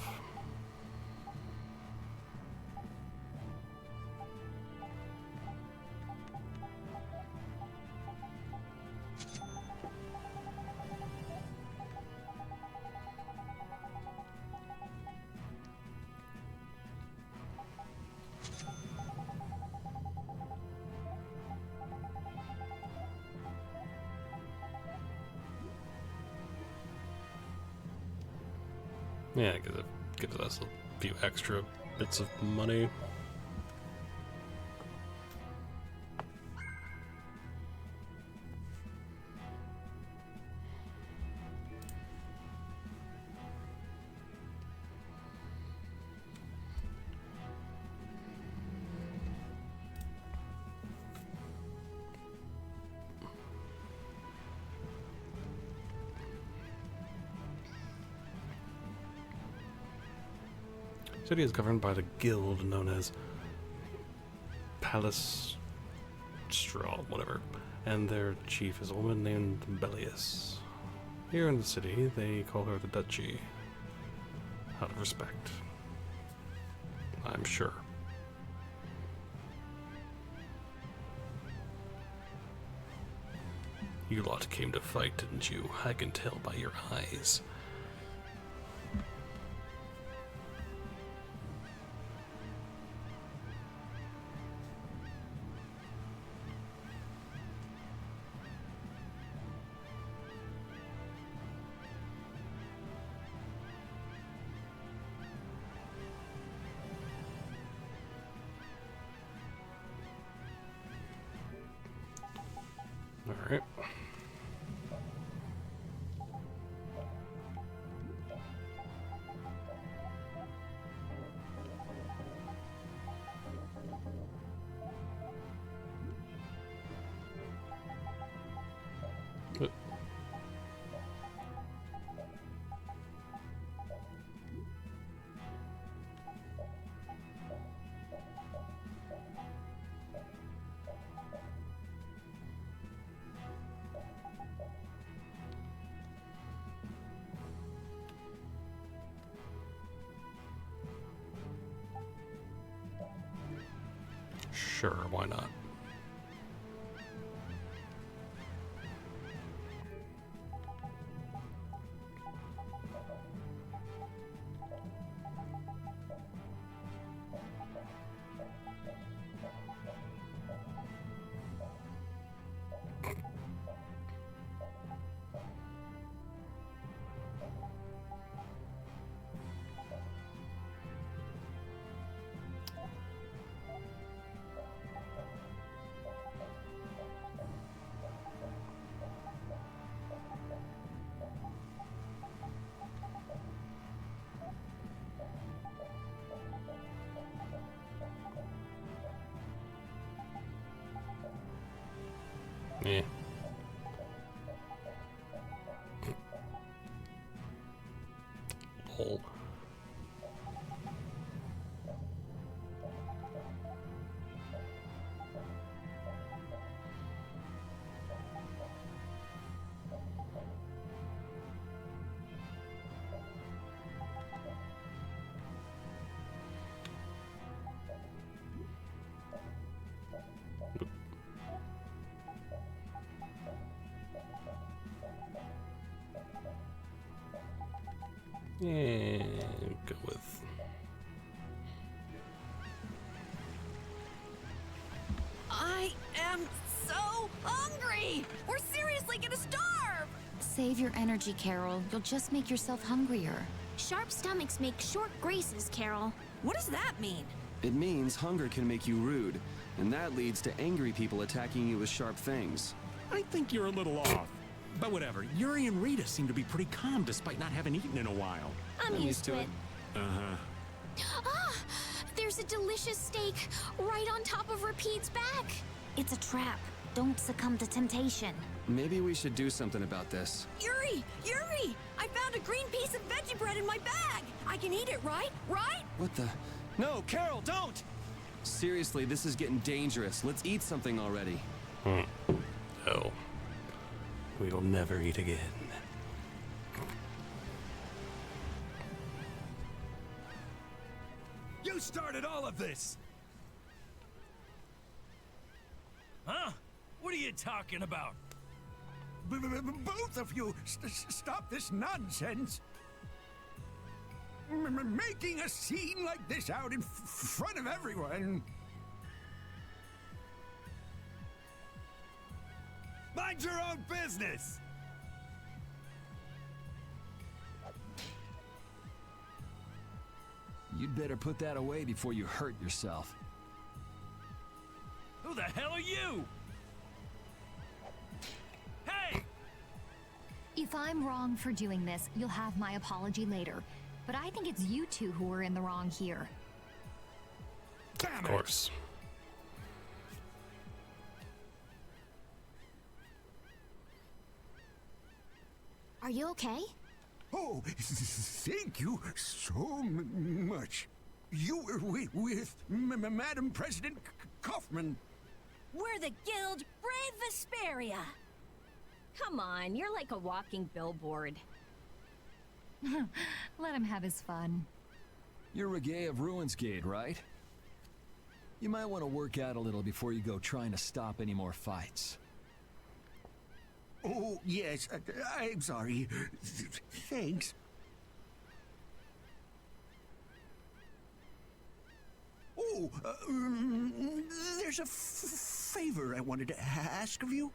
Yeah, because it gives us a few extra bits of money. The city is governed by the guild known as Palestral, whatever, and their chief is a woman named Bellius. Here in the city, they call her the Duchy, out of respect, I'm sure. You lot came to fight, didn't you? I can tell by your eyes. All right. Sure, why not? Yeah. Lol. Yeah, go with. I am so hungry! We're seriously gonna starve! Save your energy, Carol. You'll just make yourself hungrier. Sharp stomachs make short graces, Carol. What does that mean? It means hunger can make you rude, and that leads to angry people attacking you with sharp things. I think you're a little off. But whatever, Yuri and Rita seem to be pretty calm despite not having eaten in a while. I'm used to it. Uh-huh. Ah! There's a delicious steak right on top of Rapide's back. It's a trap. Don't succumb to temptation. Maybe we should do something about this. Yuri! Yuri! I found a green piece of veggie bread in my bag! I can eat it, right? Right? What the? No, Carol, don't! Seriously, this is getting dangerous. Let's eat something already. No. We'll never eat again. You started all of this! Huh? What are you talking about? Both of you, stop this nonsense! Making a scene like this out in front of everyone. Mind your own business! You'd better put that away before you hurt yourself. Who the hell are you? Hey! If I'm wrong for doing this, you'll have my apology later. But I think it's you two who are in the wrong here. Of course. Are you okay? Oh, thank you so much. You were with Madam President Kaufman. We're the guild Brave Vesperia. Come on, you're like a walking billboard. Let him have his fun. You're Reggae of RuinsGate, right? You might want to work out a little before you go trying to stop any more fights. Oh, yes, I'm sorry. Thanks. Oh, there's a favor I wanted to ask of you.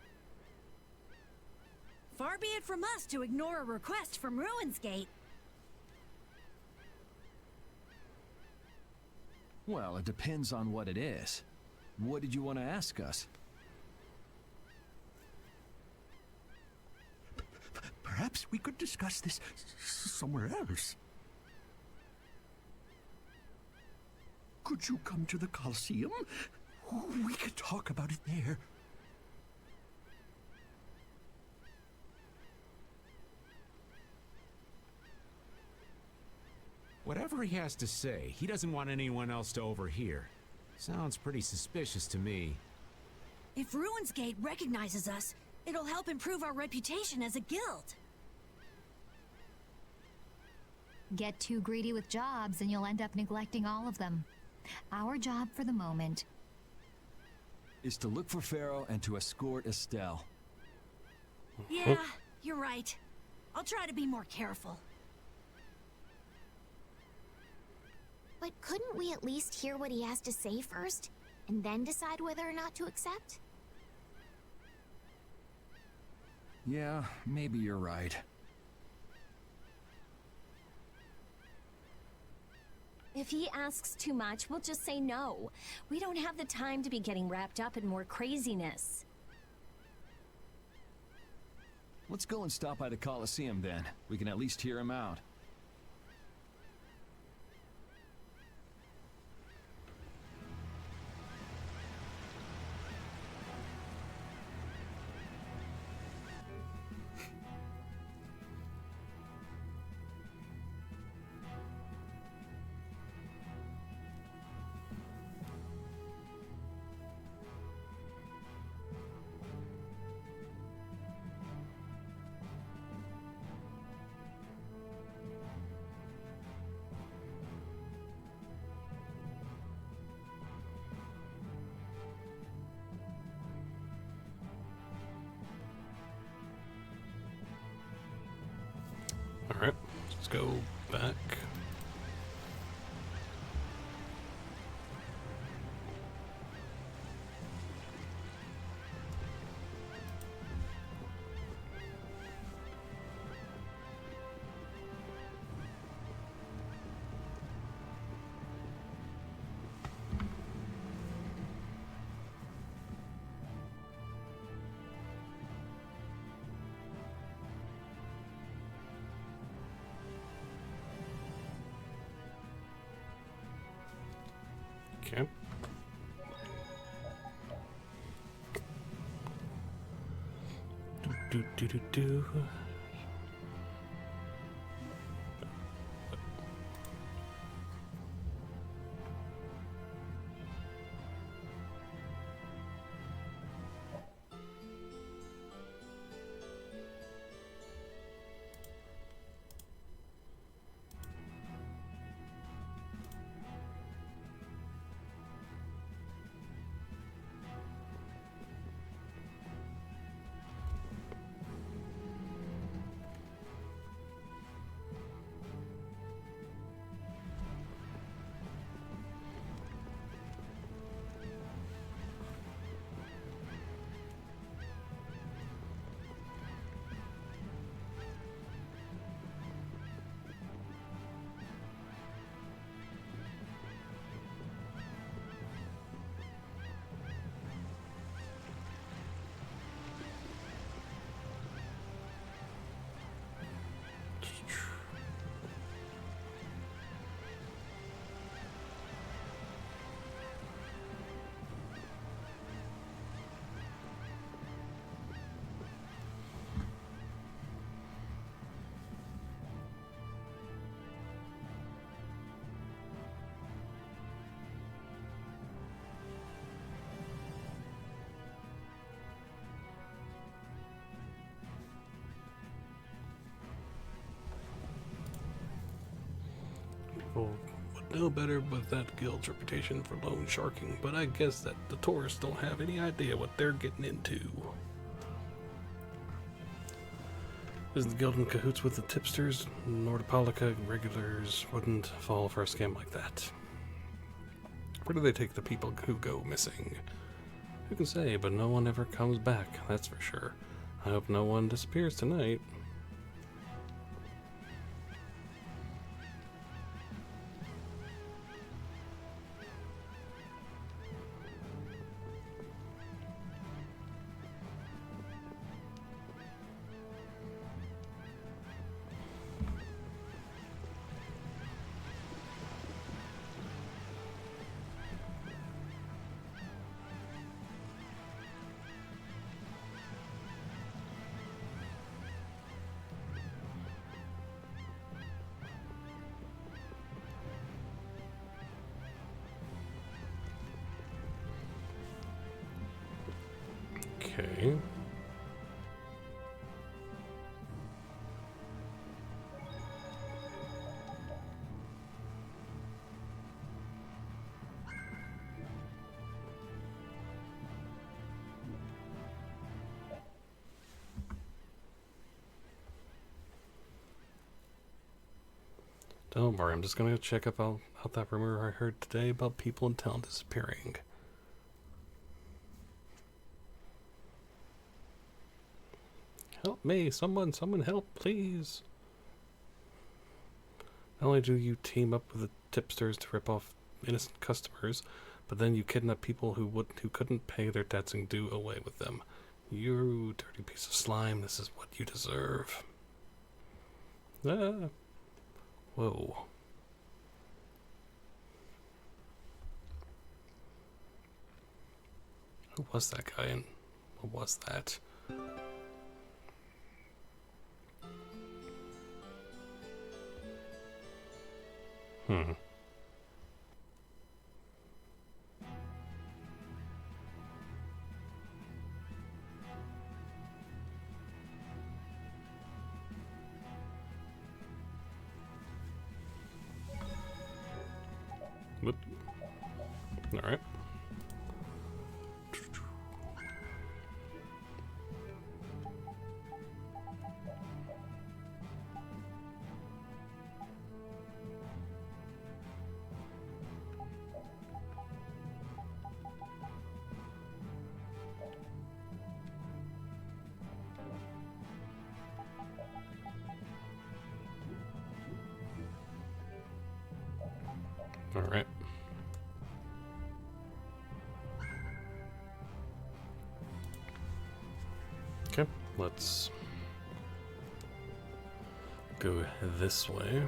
Far be it from us to ignore a request from Ruinsgate. Well, it depends on what it is. What did you want to ask us? Perhaps we could discuss this somewhere else. Could you come to the Coliseum? We could talk about it there. Whatever he has to say, he doesn't want anyone else to overhear. Sounds pretty suspicious to me. If Ruinsgate recognizes us, it'll help improve our reputation as a guild. Get too greedy with jobs and you'll end up neglecting all of them. Our job for the moment is to look for Pharaoh and to escort Estelle. Yeah, you're right. I'll try to be more careful. But couldn't we at least hear what he has to say first, and then decide whether or not to accept? Yeah, maybe you're right. If he asks too much, we'll just say no. We don't have the time to be getting wrapped up in more craziness. Let's go and stop by the Coliseum then. We can at least hear him out. Alright, let's go back. Okay. Do. People would know better with that guild's reputation for loan sharking, but I guess that the tourists don't have any idea what they're getting into. Isn't the guild in cahoots with the tipsters? Nordopolica regulars wouldn't fall for a scam like that. Where do they take the people who go missing? Who can say, but no one ever comes back, that's for sure. I hope no one disappears tonight. Okay. Don't worry, I'm just gonna check up out that rumor I heard today about people in town disappearing. Help me, someone help, please. Not only do you team up with the tipsters to rip off innocent customers, but then you kidnap people who couldn't pay their debts and do away with them. You dirty piece of slime, this is what you deserve. Ah. Whoa. Who was that guy and what was that? Whoop. All right. All right. Okay, let's go this way.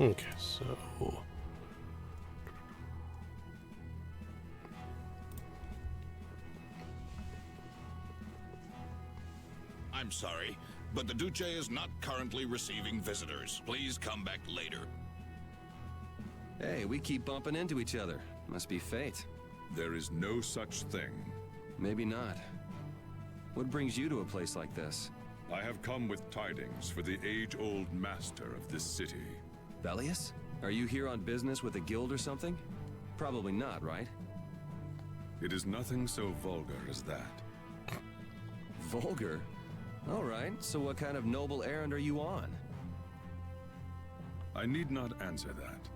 Okay, so... I'm sorry, but the Duce is not currently receiving visitors. Please come back later. Hey, we keep bumping into each other. Must be fate. There is no such thing. Maybe not. What brings you to a place like this? I have come with tidings for the age-old master of this city. Belius? Are you here on business with a guild or something? Probably not, right? It is nothing so vulgar as that. Vulgar? All right, so what kind of noble errand are you on? I need not answer that.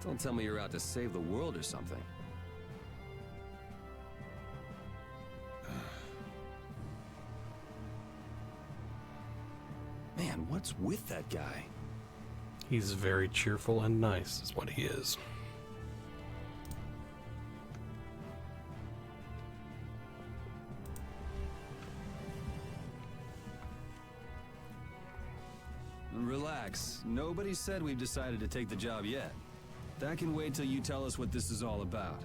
Don't tell me you're out to save the world or something. Man, what's with that guy? He's very cheerful and nice, is what he is. Relax. Nobody said we've decided to take the job yet. That can wait till you tell us what this is all about.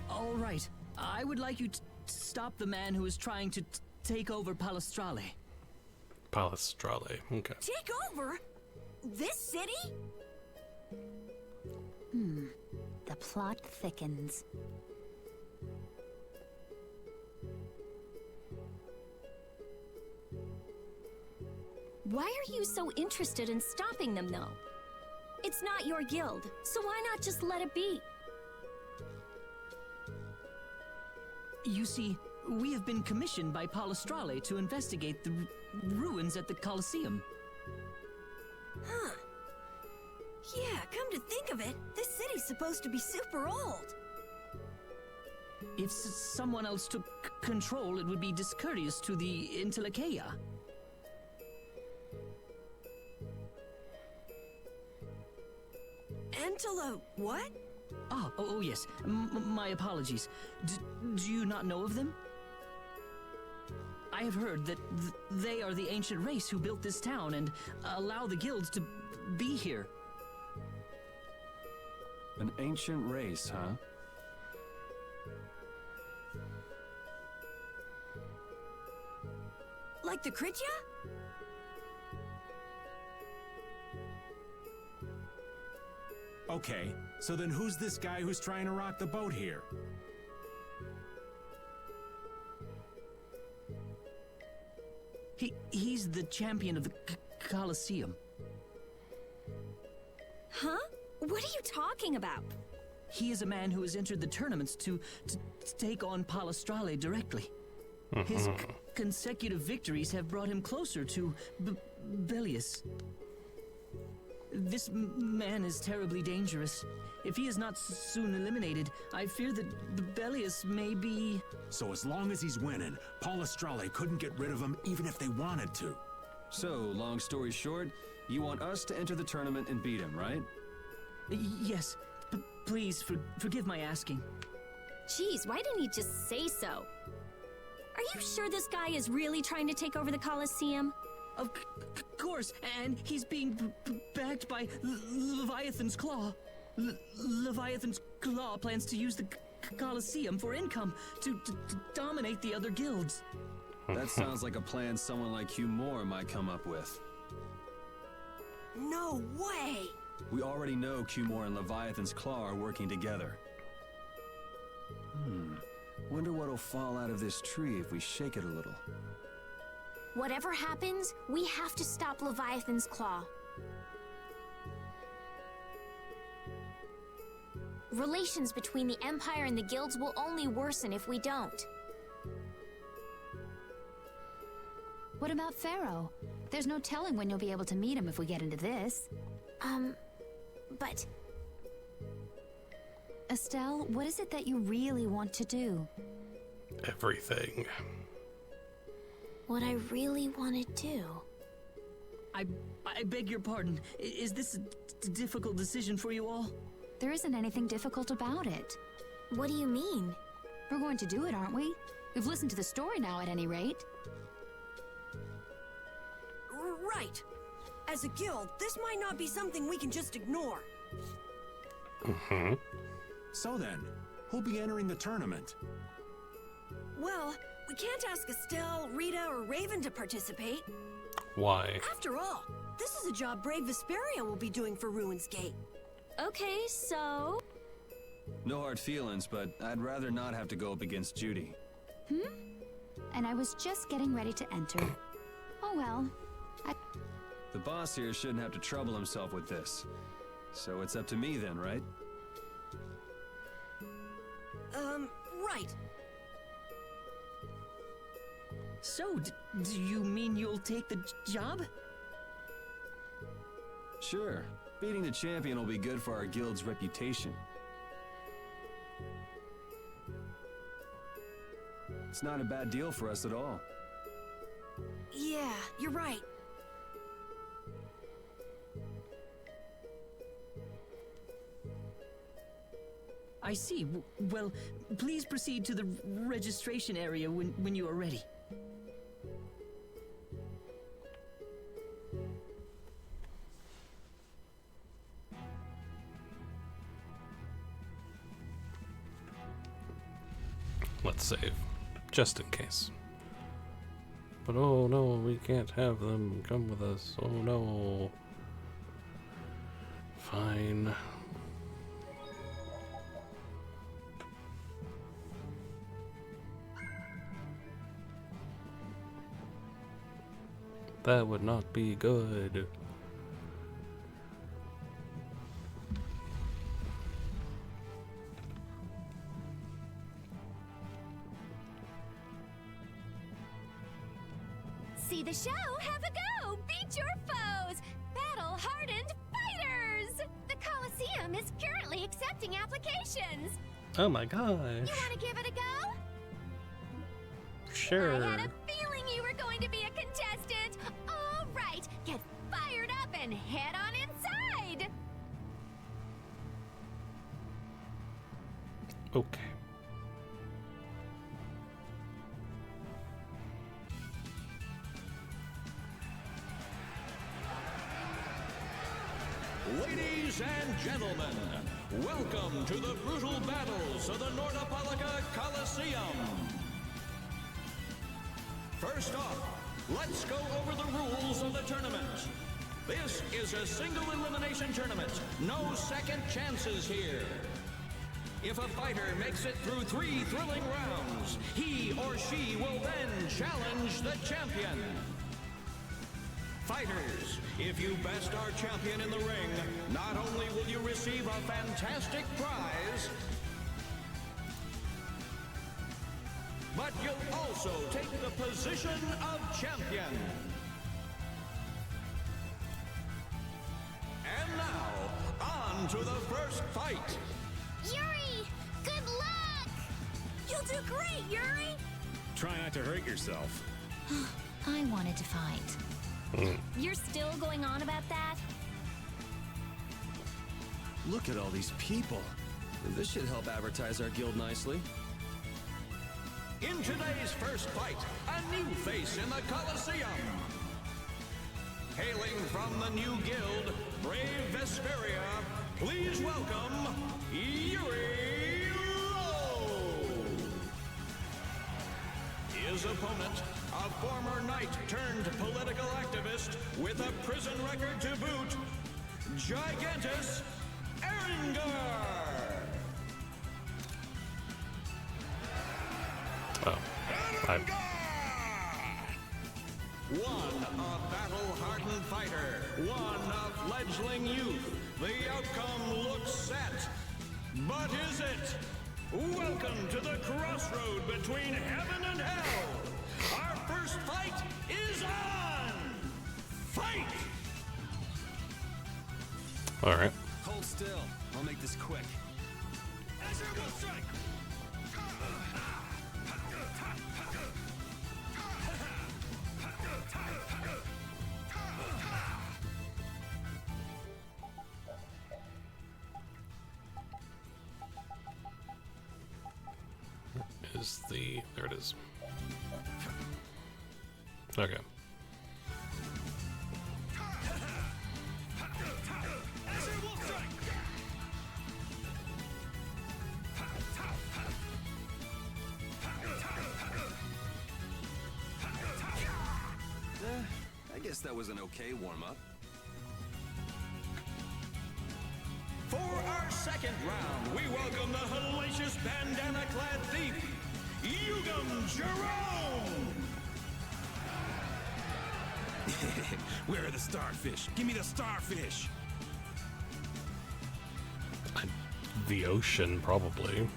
All right. I would like you to stop the man who is trying to take over Palestrale. Palestrale, okay. Take over? This city? The plot thickens. Why are you so interested in stopping them, though? It's not your guild, so why not just let it be? You see, we have been commissioned by Palestrale to investigate the ruins at the Colosseum. Huh. Yeah, come to think of it, this city's supposed to be super old. If someone else took control, it would be discourteous to the Intellikeia. What? Oh yes. My apologies. Do you not know of them? I have heard that they are the ancient race who built this town and allow the guilds to be here. An ancient race, huh? Like the Kritya? Okay, so then who's this guy who's trying to rock the boat here? He's the champion of the Colosseum. Huh? What are you talking about? He is a man who has entered the tournaments to take on Palestrale directly. His consecutive victories have brought him closer to Belius. This man is terribly dangerous. If he is not soon eliminated, I fear that Belius may be... So as long as he's winning, Palestrale couldn't get rid of him even if they wanted to. So, long story short, you want us to enter the tournament and beat him, right? Yes. Please, forgive my asking. Jeez, why didn't he just say so? Are you sure this guy is really trying to take over the Colosseum? Of course, and he's being backed by Leviathan's Claw. Leviathan's Claw plans to use the Colosseum for income to dominate the other guilds. That sounds like a plan someone like Hugh Moore might come up with. No way! We already know Hugh Moore and Leviathan's Claw are working together. Wonder what'll fall out of this tree if we shake it a little. Whatever happens, we have to stop Leviathan's Claw. Relations between the Empire and the guilds will only worsen if we don't. What about Pharaoh? There's no telling when you'll be able to meet him if we get into this. But... Estelle, what is it that you really want to do? Everything. What I really want to do... I beg your pardon. Is this a difficult decision for you all? There isn't anything difficult about it. What do you mean? We're going to do it, aren't we? We've listened to the story now, at any rate. Right. As a guild, this might not be something we can just ignore. Mm-hmm. So then, who'll be entering the tournament? Well, we can't ask Estelle, Rita, or Raven to participate. Why? After all, this is a job brave Vesperia will be doing for Ruins Gate. Okay, so... No hard feelings, but I'd rather not have to go up against Judy. And I was just getting ready to enter. Oh well. The boss here shouldn't have to trouble himself with this. So it's up to me then, right? Right. So, do you mean you'll take the job? Sure. Beating the champion will be good for our guild's reputation. It's not a bad deal for us at all. Yeah, you're right. I see. Well, please proceed to the registration area when you are ready. Let's save, just in case. But oh no, we can't have them come with us. Oh no. Fine. That would not be good. See the show, have a go! Beat your foes! Battle-hardened fighters! The Coliseum is currently accepting applications! Oh my gosh. You want to give it a go? Sure. I had a feeling you were going to be a contestant! All right, get fired up and head on inside! Okay. Ladies and gentlemen, welcome to the brutal battles of the Nordopolica Coliseum. First off, let's go over the rules of the tournament. This is a single elimination tournament. No second chances here. If a fighter makes it through 3 thrilling rounds, he or she will then challenge the champion. Fighters, if you best our champion in the ring, not only will you receive a fantastic prize, but you'll also take the position of champion. And now, on to the first fight. Yuri, good luck! You'll do great, Yuri! Try not to hurt yourself. I wanted to fight. You're still going on about that? Look at all these people. This should help advertise our guild nicely. In today's first fight, a new face in the Coliseum. Hailing from the new guild, Brave Vesperia, please welcome Yuri Lowe. His opponent, a former knight turned political activist with a prison record to boot, Gigantus Erengor. Oh. One a battle-hardened fighter, one a fledgling youth. The outcome looks set. But is it? Welcome to the crossroad between heaven and hell. Our first fight is on! Fight! Alright. Hold still. I'll make this quick. Azure will strike! is the... There it is. Okay. I guess that was an okay warm-up. For our second round, we welcome the hellacious bandana-clad thief, Jerome! Where are the starfish? Give me the starfish! The ocean, probably.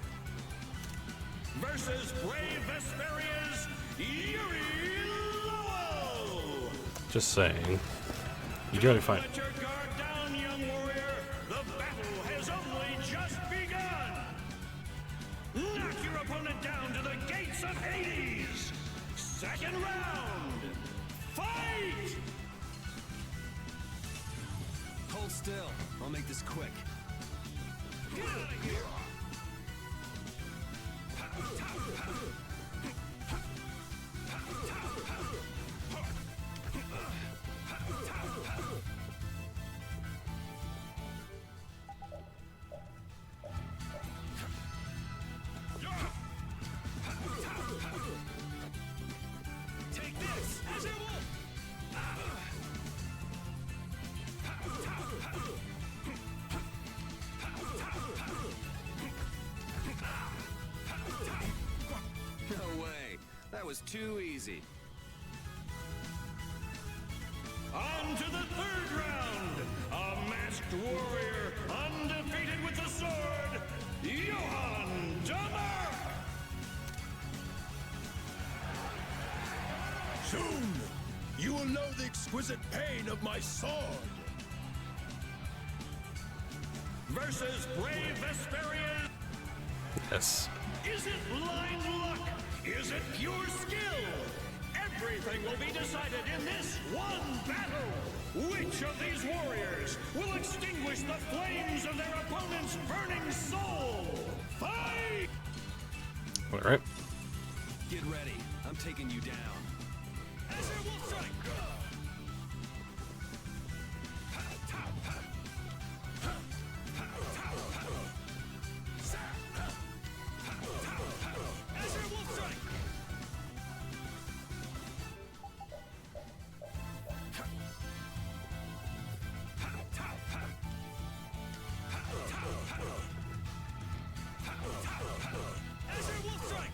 Versus brave Vesperia's Lowell! Just saying. You gotta find... Let your guard down, young warrior! The battle has only just begun! Knock your opponent down to the gates of Hades! Second round! Fight! Hold still. I'll make this quick. Get out of here! Take this! As it will! No way. That was too easy. On to the third round! A masked warrior, undefeated with the sword, Johann Dummer! Soon, you will know the exquisite pain of my sword. Versus brave Vesperia. Yes. Is it blind luck? Is it pure skill? Everything will be decided in this one battle. Which of these warriors will extinguish the flames of their opponent's burning soul? Fight! Alright. Get ready. I'm taking you down. As it will strike! As it will strike! As it will strike!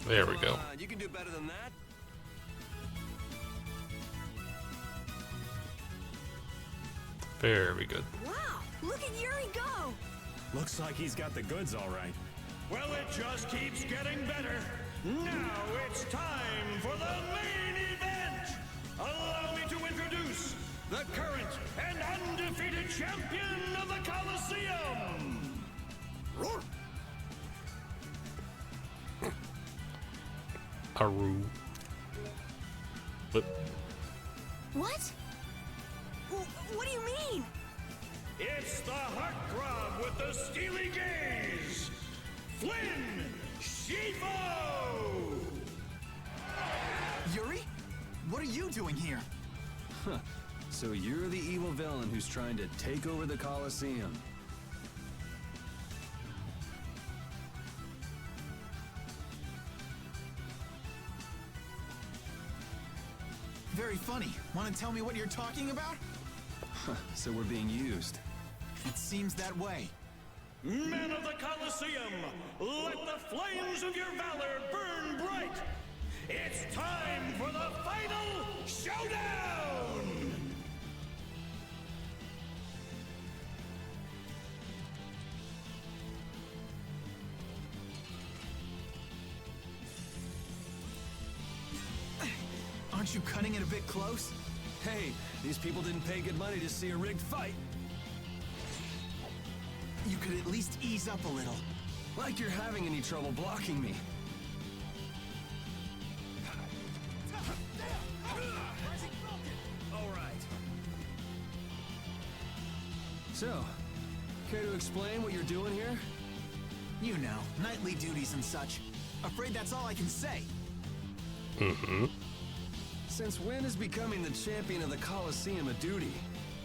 There we go. You can do better than that. Very good. Wow, look at Yuri go! Looks like he's got the goods all right. Well, it just keeps getting better. Now it's time for the main event. Allow me to introduce the current and undefeated champion of the Colosseum. Roar. Aru. But What? What do you mean? It's the heartthrob with the steely gaze, Flynn Scifo! Yuri? What are you doing here? Huh. So you're the evil villain who's trying to take over the Colosseum. Very funny. Want to tell me what you're talking about? So we're being used. It seems that way. Men of the Colosseum, let the flames of your valor burn bright! It's time for the final showdown! Aren't you cutting it a bit close? Hey, these people didn't pay good money to see a rigged fight. You could at least ease up a little. Like you're having any trouble blocking me. So, care to explain what you're doing here? You know, nightly duties and such. Afraid that's all I can say. Mm-hmm. Since when is becoming the champion of the Colosseum a duty?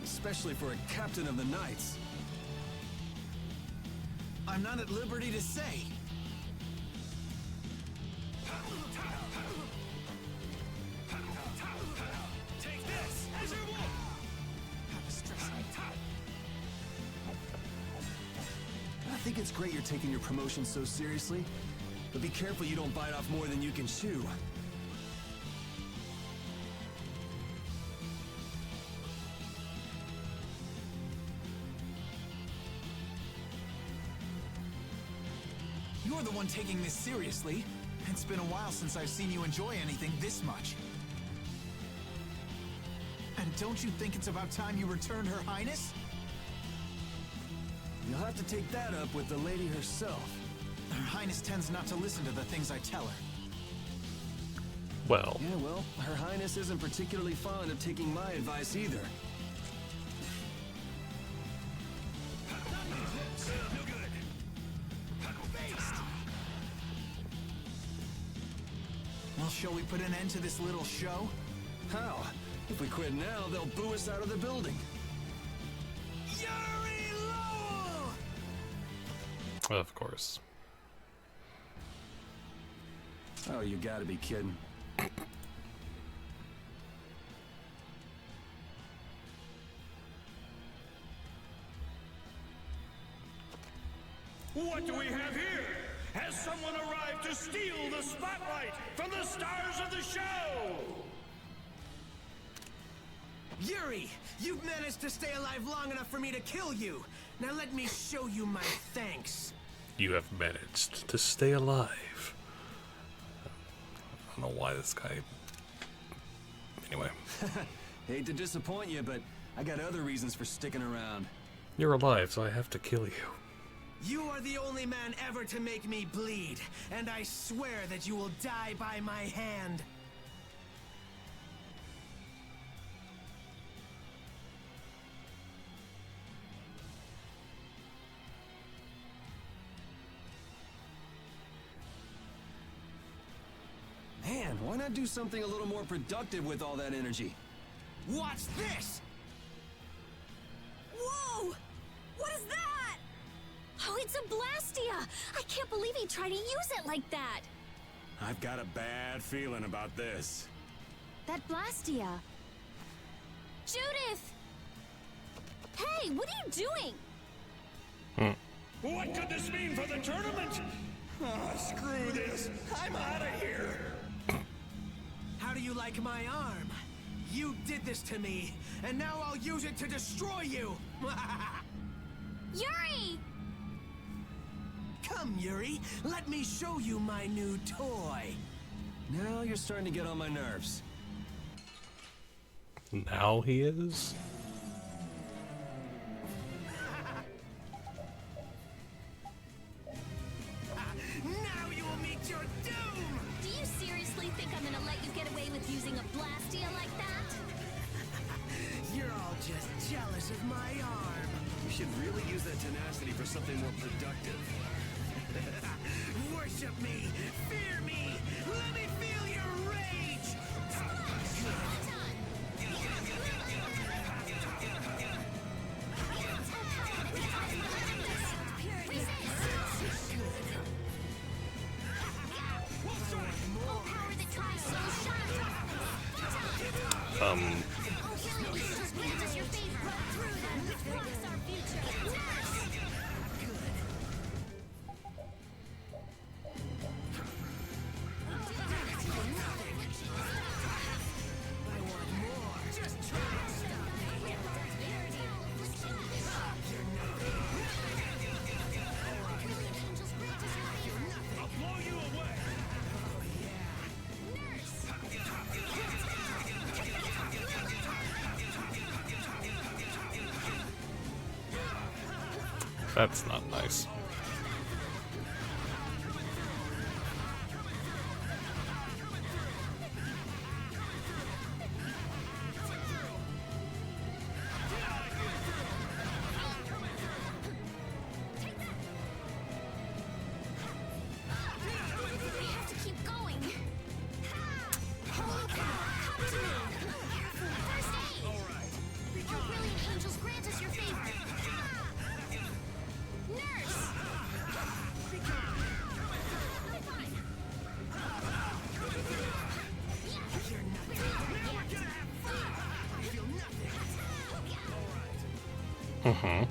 Especially for a captain of the Knights. I'm not at liberty to say. Take this as your wolf. I think it's great you're taking your promotion so seriously, but be careful you don't bite off more than you can chew. You're the one taking this seriously. It's been a while since I've seen you enjoy anything this much. And don't you think it's about time you returned Her Highness? You'll have to take that up with the lady herself. Her Highness tends not to listen to the things I tell her. Well. Yeah, well, Her Highness isn't particularly fond of taking my advice either. Well, shall we put an end to this little show? How? If we quit now, they'll boo us out of the building. Of course. Oh, you gotta be kidding. What do we have here? Has someone arrived to steal the spotlight from the stars of the show? Yuri, you've managed to stay alive long enough for me to kill you. Now let me show you my thanks. You have managed to stay alive. I don't know why this guy... Anyway. Hate to disappoint you, but I got other reasons for sticking around. You're alive, so I have to kill you. You are the only man ever to make me bleed, and I swear that you will die by my hand. Man, why not do something a little more productive with all that energy? Watch this! Whoa! What is that? Oh, it's a Blastia! I can't believe he tried to use it like that! I've got a bad feeling about this. That Blastia. Judith! Hey, what are you doing? What could this mean for the tournament? Oh, screw this. I'm out of here. How do you like my arm? You did this to me, and now I'll use it to destroy you! Yuri! Come, Yuri, let me show you my new toy. Now you're starting to get on my nerves. Now he is? Now you will meet your doom! Do you seriously think I'm gonna let you get away with using a Blastia like that? You're all just jealous of my arm. You should really use that tenacity for something more productive. Worship me! Fear me! Let me feel your rage! That's not nice. Mm-hmm.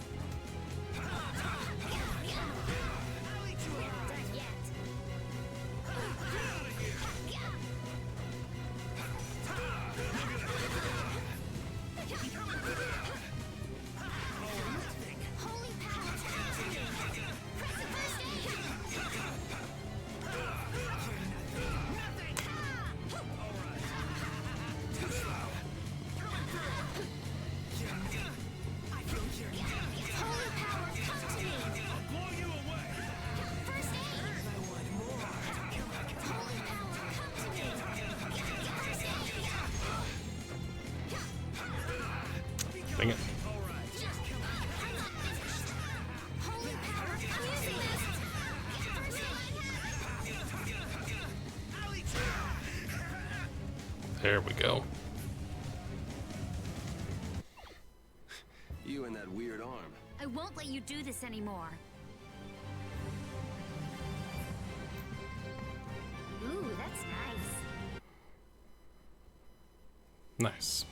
Dang it. There we go. You and that weird arm. I won't let you do this anymore. Ooh, that's nice. Nice.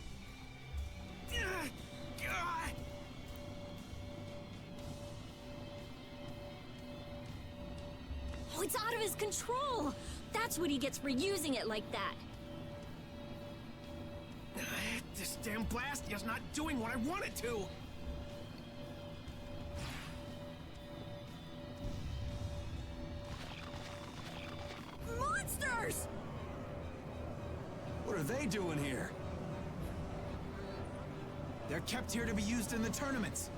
Oh, it's out of his control! That's what he gets for using it like that. This damn Blastia's not doing what I want it to! Monsters! What are they doing here? They're kept here to be used in the tournaments.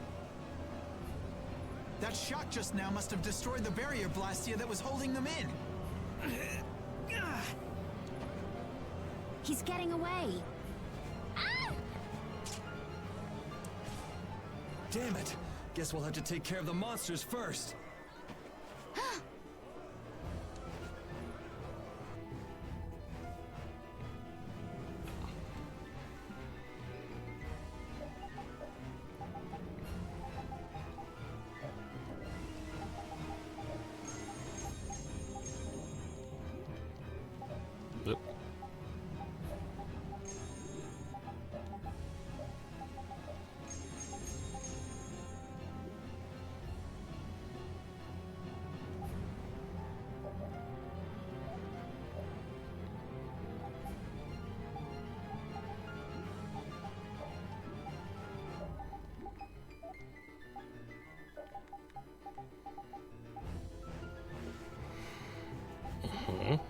That shot just now must have destroyed the barrier Blastia that was holding them in. He's getting away. Damn it! Guess we'll have to take care of the monsters first. Yep. Mhm.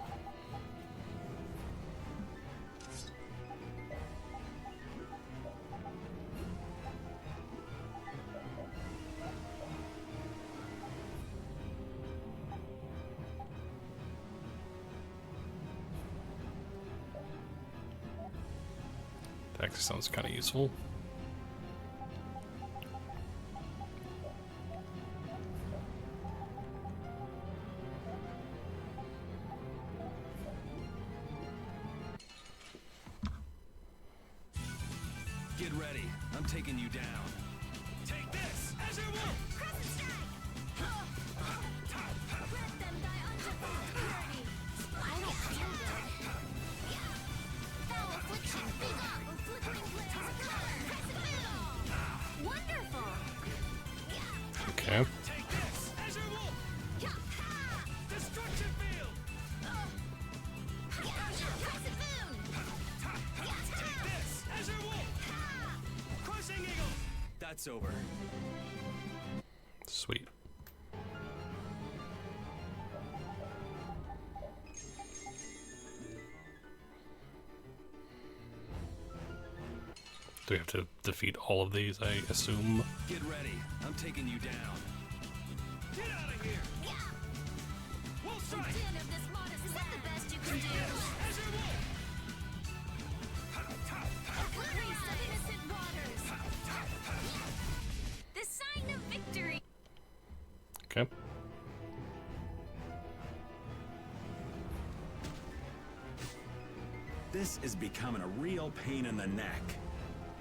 That actually sounds kind of useful. Get ready. I'm taking you down. Take this! As your wolf! Crescent strike! Let them die undefeated purity. I don't feel good. Foul affliction, big up! Flickering flares of color. Wonderful! Okay. Take this! As your wolf! Destruction field! Crescent boon! Take this! As your wolf! Crushing eagle! That's over. Sweet. Do we have to defeat all of these, I assume? Get ready. I'm taking you down. Get out of here! Wolf strike! Din of this modest land. The best you can do. As your wolf! Grace of innocent waters. The sign of victory! Okay. This is becoming a real pain in the neck.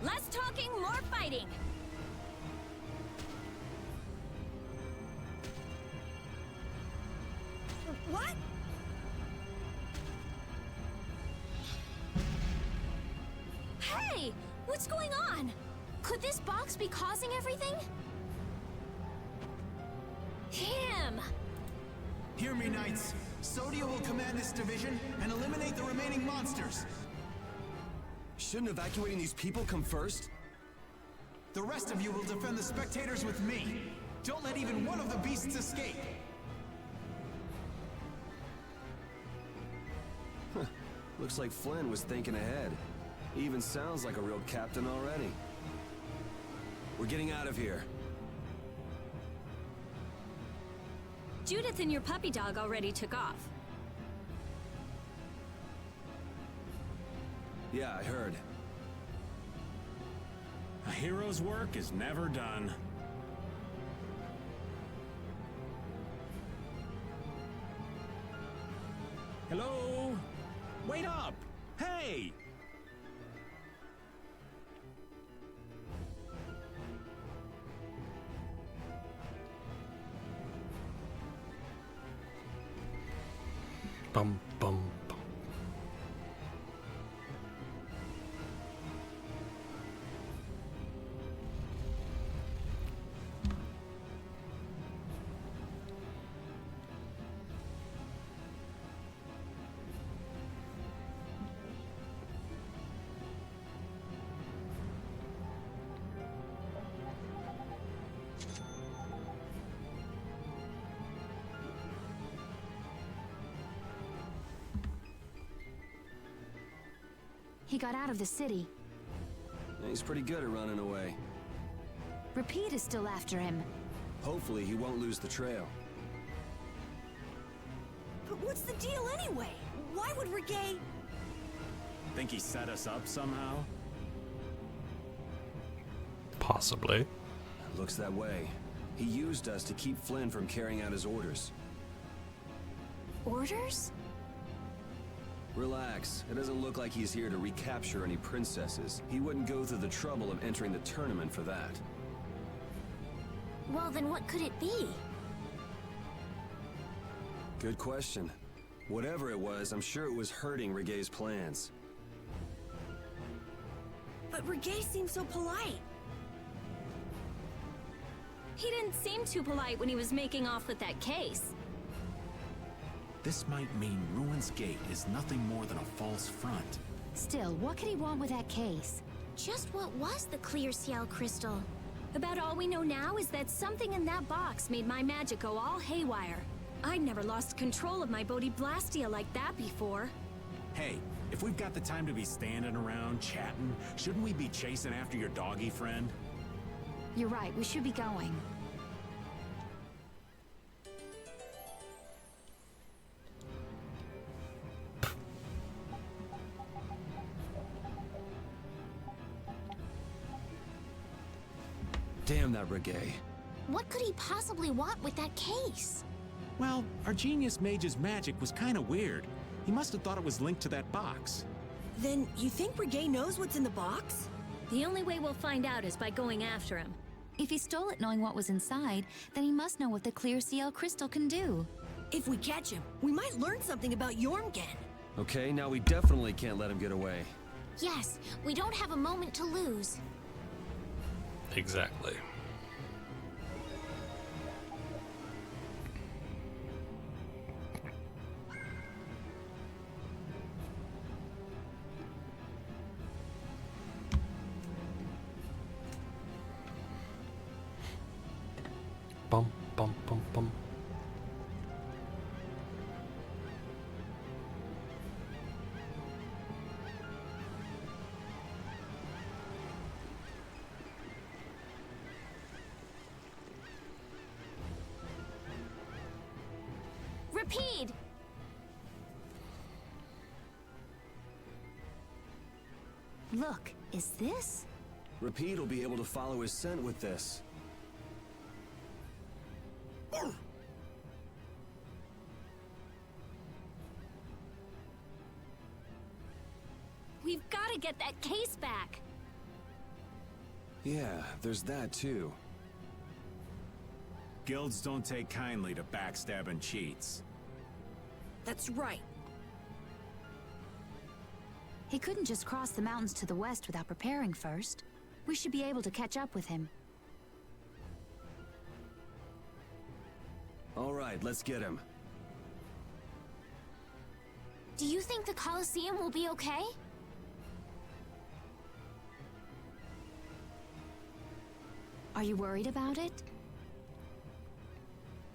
Less talking, more fighting. What? Hey, what's going on? Could this box be causing everything? Him! Hear me, Knights. Sodia will command this division and eliminate the remaining monsters. Shouldn't evacuating these people come first? The rest of you will defend the spectators with me. Don't let even one of the beasts escape. Looks like Flynn was thinking ahead. He even sounds like a real captain already. We're getting out of here. Judith and your puppy dog already took off. Yeah, I heard. A hero's work is never done. Hello? Wait up! Hey! Bum, bum, bum. He got out of the city. He's pretty good at running away. Repeat is still after him. Hopefully he won't lose the trail. But what's the deal anyway? Why would Reggae... Think he set us up somehow? Possibly. Looks that way. He used us to keep Flynn from carrying out his orders. Orders? Relax. It doesn't look like he's here to recapture any princesses. He wouldn't go through the trouble of entering the tournament for that. Well, then what could it be? Good question. Whatever it was, I'm sure it was hurting Reggae's plans. But Reggae seems so polite. He didn't seem too polite when he was making off with that case. This might mean Ruin's Gate is nothing more than a false front. Still, what could he want with that case? Just what was the clear Ciel crystal? About all we know now is that something in that box made my magic go all haywire. I'd never lost control of my Bodhi Blastia like that before. Hey, if we've got the time to be standing around, chatting, shouldn't we be chasing after your doggy friend? You're right, we should be going. Damn that Reggae. What could he possibly want with that case? Well, our genius mage's magic was kind of weird. He must have thought it was linked to that box. Then you think Reggae knows what's in the box? The only way we'll find out is by going after him. If he stole it knowing what was inside, then he must know what the clear Ciel crystal can do. If we catch him, we might learn something about Jormungand. Okay, now we definitely can't let him get away. Yes, we don't have a moment to lose. Exactly. Bum, bum, bum, bum. Repeat! Look, is this? Repeat will be able to follow his scent with this. We've got to get that case back. Yeah, there's that too. Guilds don't take kindly to backstabbing cheats. That's right. He couldn't just cross the mountains to the west without preparing first. We should be able to catch up with him. All right, let's get him. Do you think the Colosseum will be okay? Are you worried about it?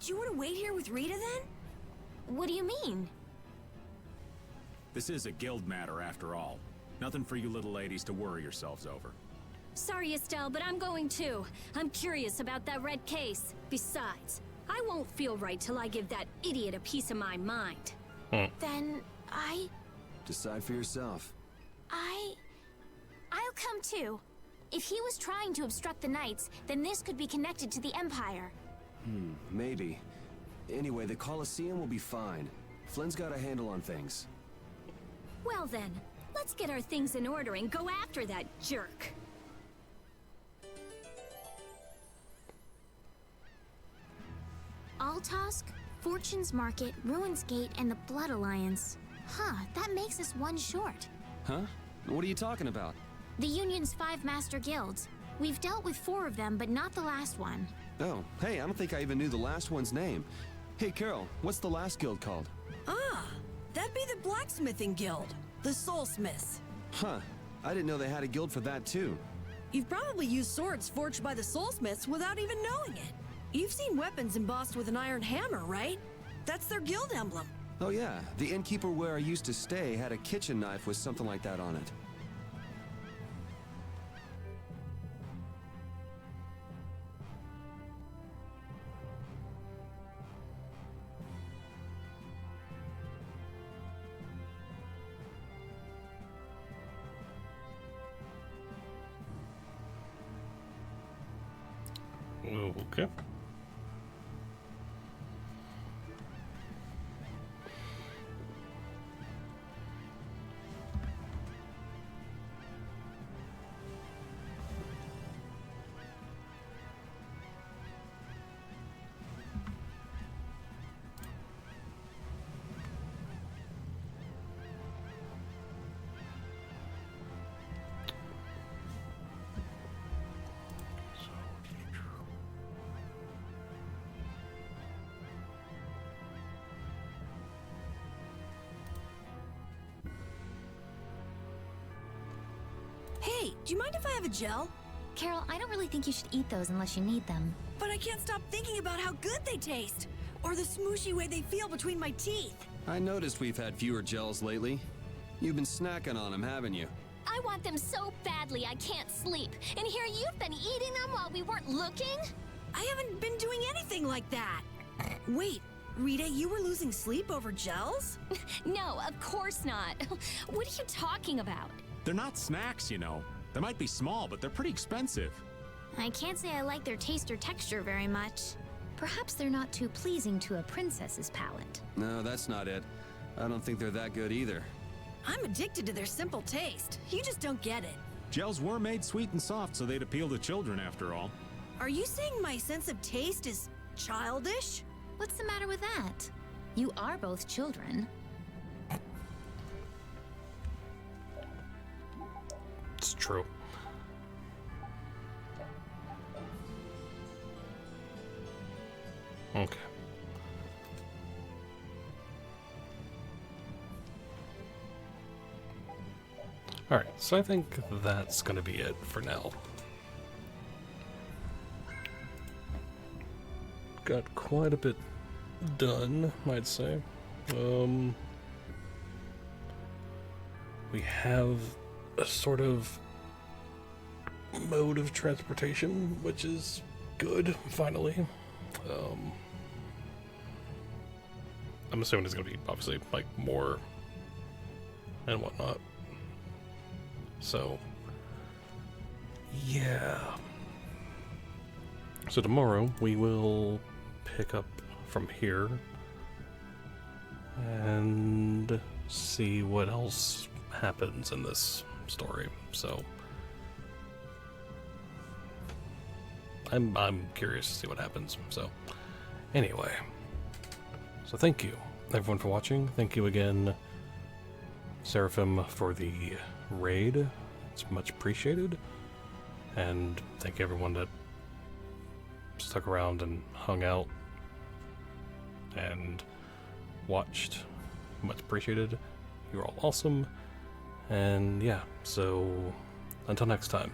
Do you want to wait here with Rita then? What do you mean? This is a guild matter after all. Nothing for you little ladies to worry yourselves over. Sorry, Estelle, but I'm going too. I'm curious about that red case. Besides, I won't feel right till I give that idiot a piece of my mind. Then Decide for yourself. I'll come too. If he was trying to obstruct the Knights, then this could be connected to the Empire. Maybe. Anyway, the Colosseum will be fine. Flynn's got a handle on things. Well then, let's get our things in order and go after that jerk. Altosk, Fortune's Market, Ruin's Gate, and the Blood Alliance. Huh, that makes us one short. Huh? What are you talking about? The Union's 5 master guilds. We've dealt with 4 of them, but not the last one. Oh, hey, I don't think I even knew the last one's name. Hey, Carol, what's the last guild called? Ah, that'd be the Blacksmithing Guild. The Soulsmiths. Huh. I didn't know they had a guild for that, too. You've probably used swords forged by the Soulsmiths without even knowing it. You've seen weapons embossed with an iron hammer, right? That's their guild emblem. Oh, yeah. The innkeeper where I used to stay had a kitchen knife with something like that on it. Okay. Hey, do you mind if I have a gel? Carol, I don't really think you should eat those unless you need them. But I can't stop thinking about how good they taste. Or the smooshy way they feel between my teeth. I noticed we've had fewer gels lately. You've been snacking on them, haven't you? I want them so badly I can't sleep. And here you've been eating them while we weren't looking? I haven't been doing anything like that. Wait, Rita, you were losing sleep over gels? No, of course not. What are you talking about? They're not snacks, you know. They might be small, but they're pretty expensive. I can't say I like their taste or texture very much. Perhaps they're not too pleasing to a princess's palate. No, that's not it. I don't think they're that good either. I'm addicted to their simple taste. You just don't get it. Gels were made sweet and soft, so they'd appeal to children after all. Are you saying my sense of taste is childish? What's the matter with that? You are both children. It's true. Okay. Alright, so I think that's gonna be it for now. Got quite a bit done, I'd say. We have a sort of mode of transportation, which is good, finally. I'm assuming it's gonna be, obviously, like, more and whatnot. So, yeah. So tomorrow we will pick up from here and see what else happens in this story. So I'm curious to see what happens. So anyway, so thank you everyone for watching. Thank you again, Seraphim, for the raid. It's much appreciated. And thank everyone that stuck around and hung out and watched. Much appreciated. You're all awesome. And yeah, so until next time.